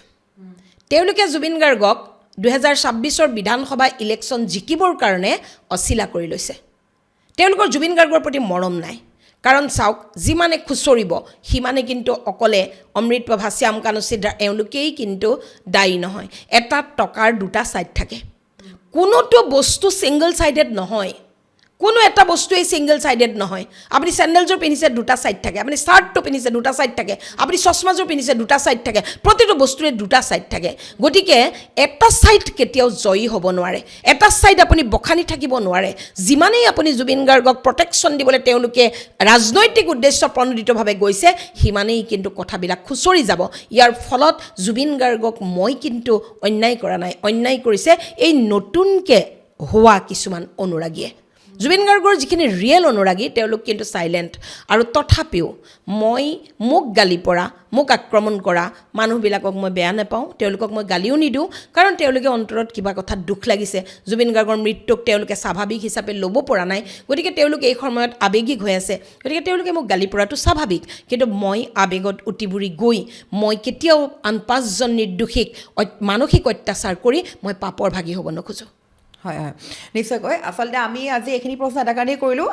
Speaker 1: তেওঁলোকে জুবিন গাৰ্গক 2026 বিধানসভা ইলেকশ্যন জিকিবৰ কাৰণে অচিলা কৰি লৈছে তেওঁলোকৰ জুবিন গাৰ্গৰ প্ৰতি মৰম নাই কাৰণ চাওক যিমানে খুচৰিব সিমানে কিন্তু অকলে অমৃতপ্ৰভা শ্যামকানু সিদ্ধাৰ্থ এওঁলোকেই কিন্তু দায়ী নহয় এটা টকাৰ দুটা ছাইড থাকে কোনোটো বস্তু ছিংগল ছাইডেড নহয় কোনো এটা বস্তুৱেই ছিংগল ছাইডেড নহয় আপুনি চেণ্ডেলযোৰ পিন্ধিছে দুটা ছাইড থাকে আপুনি চাৰ্টটো পিন্ধিছে দুটা ছাইড থাকে আপুনি চশমাযোৰ পিন্ধিছে দুটা ছাইড থাকে প্ৰতিটো বস্তুৰে দুটা ছাইড থাকে গতিকে এটা ছাইড কেতিয়াও জয়ী হ'ব নোৱাৰে এটা ছাইড আপুনি বখানি থাকিব নোৱাৰে যিমানেই আপুনি জুবিন গাৰ্গক প্ৰটেকশ্যন দিবলৈ তেওঁলোকে ৰাজনৈতিক উদ্দেশ্য প্ৰণোদিতভাৱে গৈছে সিমানেই কিন্তু কথাবিলাক খুচৰি যাব ইয়াৰ ফলত জুবিন গাৰ্গক মই কিন্তু অন্যায় কৰা নাই অন্যায় কৰিছে এই নতুনকৈ হোৱা কিছুমান অনুৰাগীয়ে জুবিন গাৰ্গৰ যিখিনি ৰিয়েল অনুৰাগী তেওঁলোক কিন্তু চাইলেণ্ট আৰু তথাপিও মোক গালি পৰা মোক আক্ৰমণ কৰা মানুহবিলাকক মই বেয়া নাপাওঁ তেওঁলোকক মই গালিও নিদিওঁ কাৰণ তেওঁলোকে অন্তৰত কিবা কথাত দুখ লাগিছে জুবিন গাৰ্গৰ মৃত্যুক তেওঁলোকে স্বাভাৱিক হিচাপে ল'ব পৰা নাই গতিকে তেওঁলোকে এই সময়ত আৱেগিক হৈ আছে গতিকে তেওঁলোকে মোক গালি পৰাটো স্বাভাৱিক কিন্তু মই আৱেগত উটিবুৰি গৈ মই কেতিয়াও আন 5জন নিৰ্দোষীক মানসিক অত্যাচাৰ কৰি মই পাপৰ ভাগি হ'ব নোখোজোঁ
Speaker 2: হয় হয় নিশ্চয়কৈ আচলতে আমি আজি এইখিনি প্ৰশ্ন এটা কাৰণেই কৰিলোঁ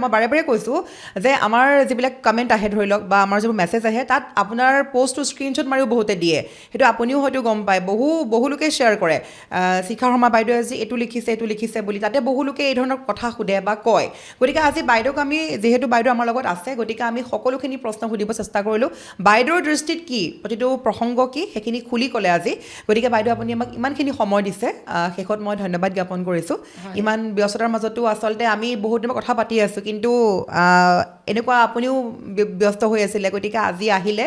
Speaker 2: মই বাৰে বাৰে কৈছোঁ যে আমাৰ যিবিলাক কমেণ্ট আহে ধৰি লওক বা আমাৰ যিবোৰ মেছেজ আহে তাত আপোনাৰ পষ্টটো স্ক্ৰীনশ্বট মাৰিও বহুতে দিয়ে সেইটো আপুনিও হয়তো গম পায় বহু লোকে শ্বেয়াৰ কৰে শিখা শৰ্মা বাইদেৱে আজি এইটো লিখিছে বুলি তাতে বহু লোকে এই ধৰণৰ কথা সোধে বা কয় গতিকে আজি বাইদেউক আমি যিহেতু বাইদেউ আমাৰ লগত আছে গতিকে আমি সকলোখিনি প্ৰশ্ন সুধিব চেষ্টা কৰিলোঁ বাইদেউৰ দৃষ্টিত কি প্ৰতিটো প্ৰসংগ কি সেইখিনি খুলি ক'লে আজি গতিকে বাইদেউ আপুনি আমাক ইমানখিনি সময় দিছে শেষত মই ধন্যবাদ জ্ঞাপন কৰিছোঁ ইমান ব্যস্ততাৰ মাজতো আচলতে আমি বহুত দিনৰ কথা পাতি আছোঁ কিন্তু এনেকুৱা আপুনিও ব্যস্ত হৈ আছিলে গতিকে আজি আহিলে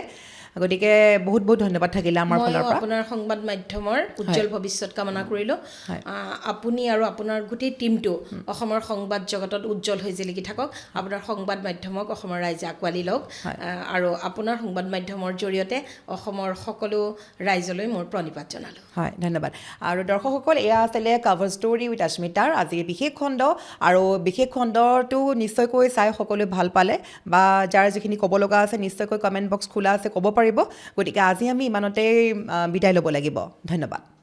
Speaker 2: গতিকে বহুত ধন্যবাদ থাকিলে আমাৰ ফালৰ পৰা
Speaker 1: আপোনাৰ সংবাদ মাধ্যমৰ উজ্জ্বল ভৱিষ্যত কামনা কৰিলোঁ আপুনি আৰু আপোনাৰ গোটেই টীমটো অসমৰ সংবাদ জগতত উজ্জ্বল হৈ জিলিকি থাকক আপোনাৰ সংবাদ মাধ্যমক অসমৰ ৰাইজে আঁকোৱালি লওক আৰু আপোনাৰ সংবাদ মাধ্যমৰ জৰিয়তে অসমৰ সকলো ৰাইজলৈ মোৰ প্ৰণিপাত জনালোঁ
Speaker 2: হয় ধন্যবাদ আৰু দৰ্শকসকল এয়া আছিলে কভাৰ ষ্টৰী উইথ অস্মিতাৰ আজিৰ বিশেষ খণ্ড আৰু বিশেষ খণ্ডটো নিশ্চয়কৈ চাই সকলোৱে ভাল পালে বা যাৰ যিখিনি ক'ব লগা আছে নিশ্চয়কৈ কমেণ্ট বক্স খোলা আছে ক'ব পাৰিব গতিকে আজি আমি ইমানতে বিদায় ল'ব লাগিব ধন্যবাদ